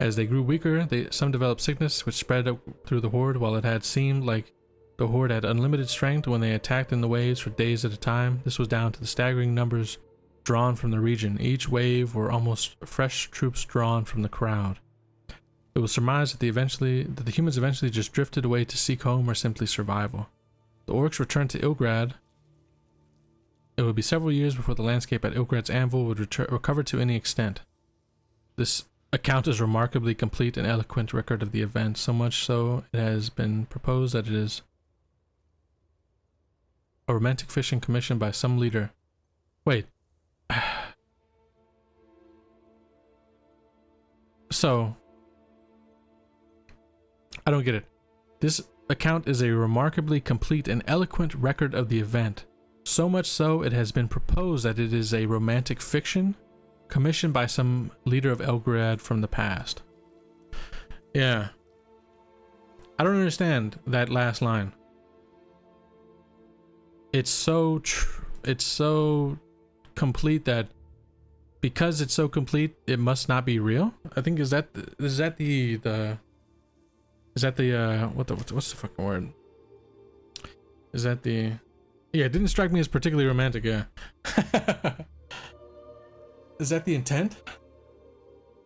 As they grew weaker, some developed sickness, which spread up through the horde. While it had seemed like the horde had unlimited strength when they attacked in the waves for days at a time, this was down to the staggering numbers drawn from the region. Each wave were almost fresh troops drawn from the crowd. It was surmised that the humans eventually just drifted away to seek home or simply survival. The orcs returned to Ilgrad. It would be several years before the landscape at Ilgrad's anvil would recover to any extent. This account is remarkably complete and eloquent record of the event, so much so it has been proposed that it is a romantic fishing commission by some leader. Wait. So, I don't get it. This account is a remarkably complete and eloquent record of the event. So much so, it has been proposed that it is a romantic fiction commissioned by some leader of Elgrad from the past. Yeah. I don't understand that last line. It's so complete that because it's so complete, it must not be real. I think what's the fucking word? Is that the... Yeah, it didn't strike me as particularly romantic, yeah. Is that the intent?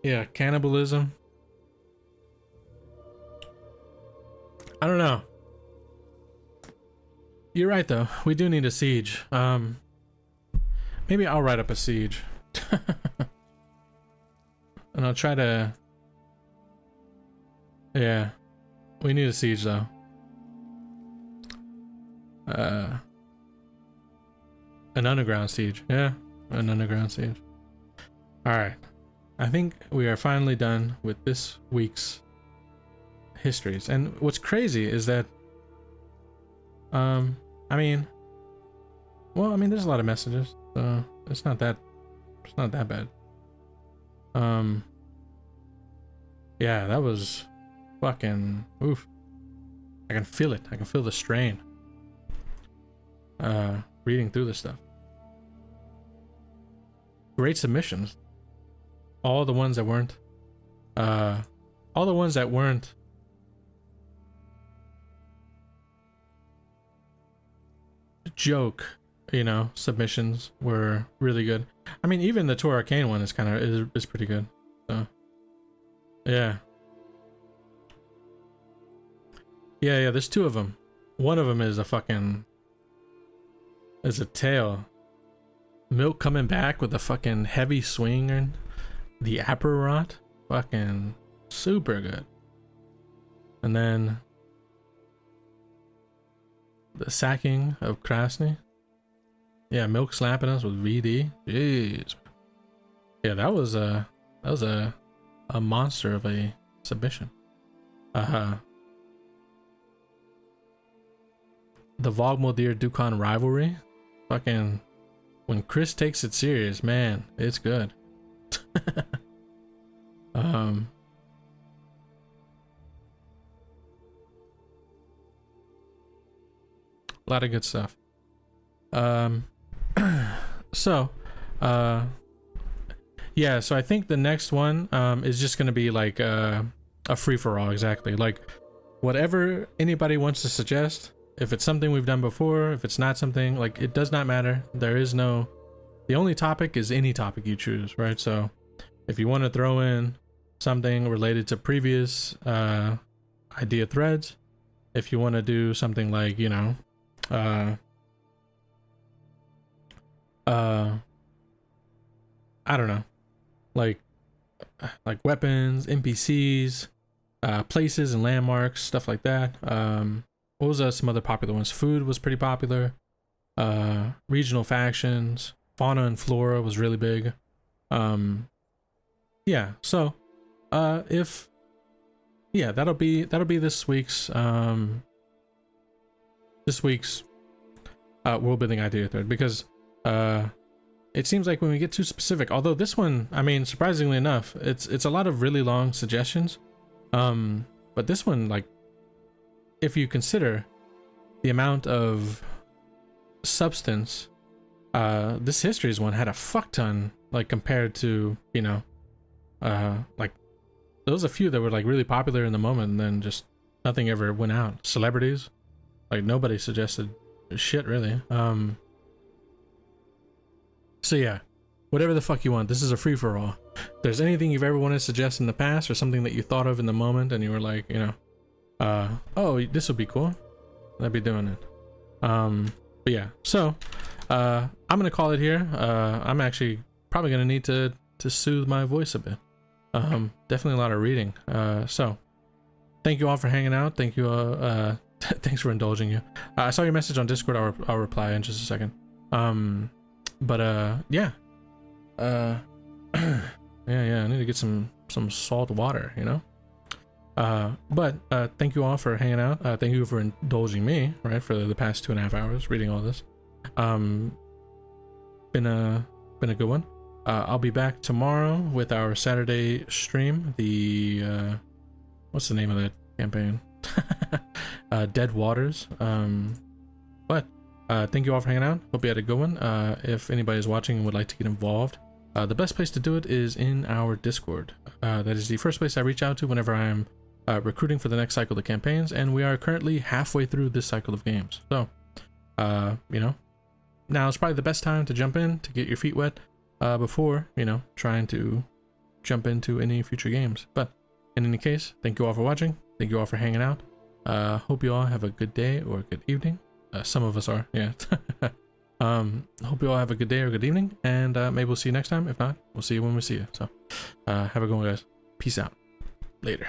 Yeah, cannibalism. I don't know. You're right though, we do need a siege. Maybe I'll write up a siege. And I'll try to... Yeah. We need a siege, though. An underground siege. Yeah, an underground siege. Alright. I think we are finally done with this week's histories. And what's crazy is that... I mean... Well, I mean, there's a lot of messages, so it's not that bad. Yeah, that was fucking oof. I can feel it. I can feel the strain. Reading through this stuff. Great submissions. All the ones that weren't joke, you know, submissions were really good. I mean, even the Tour Arcane one is kind of is pretty good. So yeah. Yeah, there's two of them. One of them is a tail. Milk coming back with a fucking heavy swing and the Aparat. Fucking super good. And then the sacking of Krasny. Yeah, Milk slapping us with VD. Jeez. Yeah, that was a monster of a submission. The Vogmodir Dukan rivalry. Fucking when Chris takes it serious, man, it's good. A lot of good stuff. So yeah, so I think the next one is just gonna be like a free-for-all. Exactly, like whatever anybody wants to suggest. If it's something we've done before, if it's not something, like, it does not matter. There is no, the only topic is any topic you choose, right? So if you want to throw in something related to previous idea threads, if you want to do something like, you know, I don't know, like weapons, NPCs, places and landmarks, stuff like that. What was some other popular ones? Food was pretty popular. Regional factions, fauna and flora was really big. Yeah, so that'll be this week's world building idea thread, because it seems like when we get too specific, although this one, I mean, surprisingly enough, it's a lot of really long suggestions, but this one, like, if you consider the amount of substance, this histories one had a fuck ton, like, compared to, you know, like, there was a few that were like really popular in the moment and then just nothing ever went out. Celebrities, like, nobody suggested shit really. So yeah, whatever the fuck you want, this is a free-for-all. If there's anything you've ever wanted to suggest in the past, or something that you thought of in the moment and you were like, you know, oh, this would be cool, I'd be doing it. But yeah, so I'm gonna call it here. I'm actually probably gonna need to soothe my voice a bit. Definitely a lot of reading. So thank you all for hanging out. Thank you. Thanks for indulging you. I saw your message on Discord. I'll reply in just a second. But yeah. Yeah, I need to get some salt water, you know. But thank you all for hanging out. Thank you for indulging me, right, for the past 2.5 hours reading all this. Been a good one. I'll be back tomorrow with our Saturday stream. The what's the name of that campaign? Dead Waters. But thank you all for hanging out. Hope you had a good one. If anybody is watching and would like to get involved, the best place to do it is in our Discord. That is the first place I reach out to whenever I'm recruiting for the next cycle of campaigns, and we are currently halfway through this cycle of games. So, you know, now is probably the best time to jump in to get your feet wet before, you know, trying to jump into any future games. But in any case, thank you all for watching. Thank you all for hanging out. Hope you all have a good day or a good evening. Some of us are, yeah. Hope you all have a good day or good evening, and maybe we'll see you next time. If not, we'll see you when we see you. So have a good one, guys. Peace out. Later.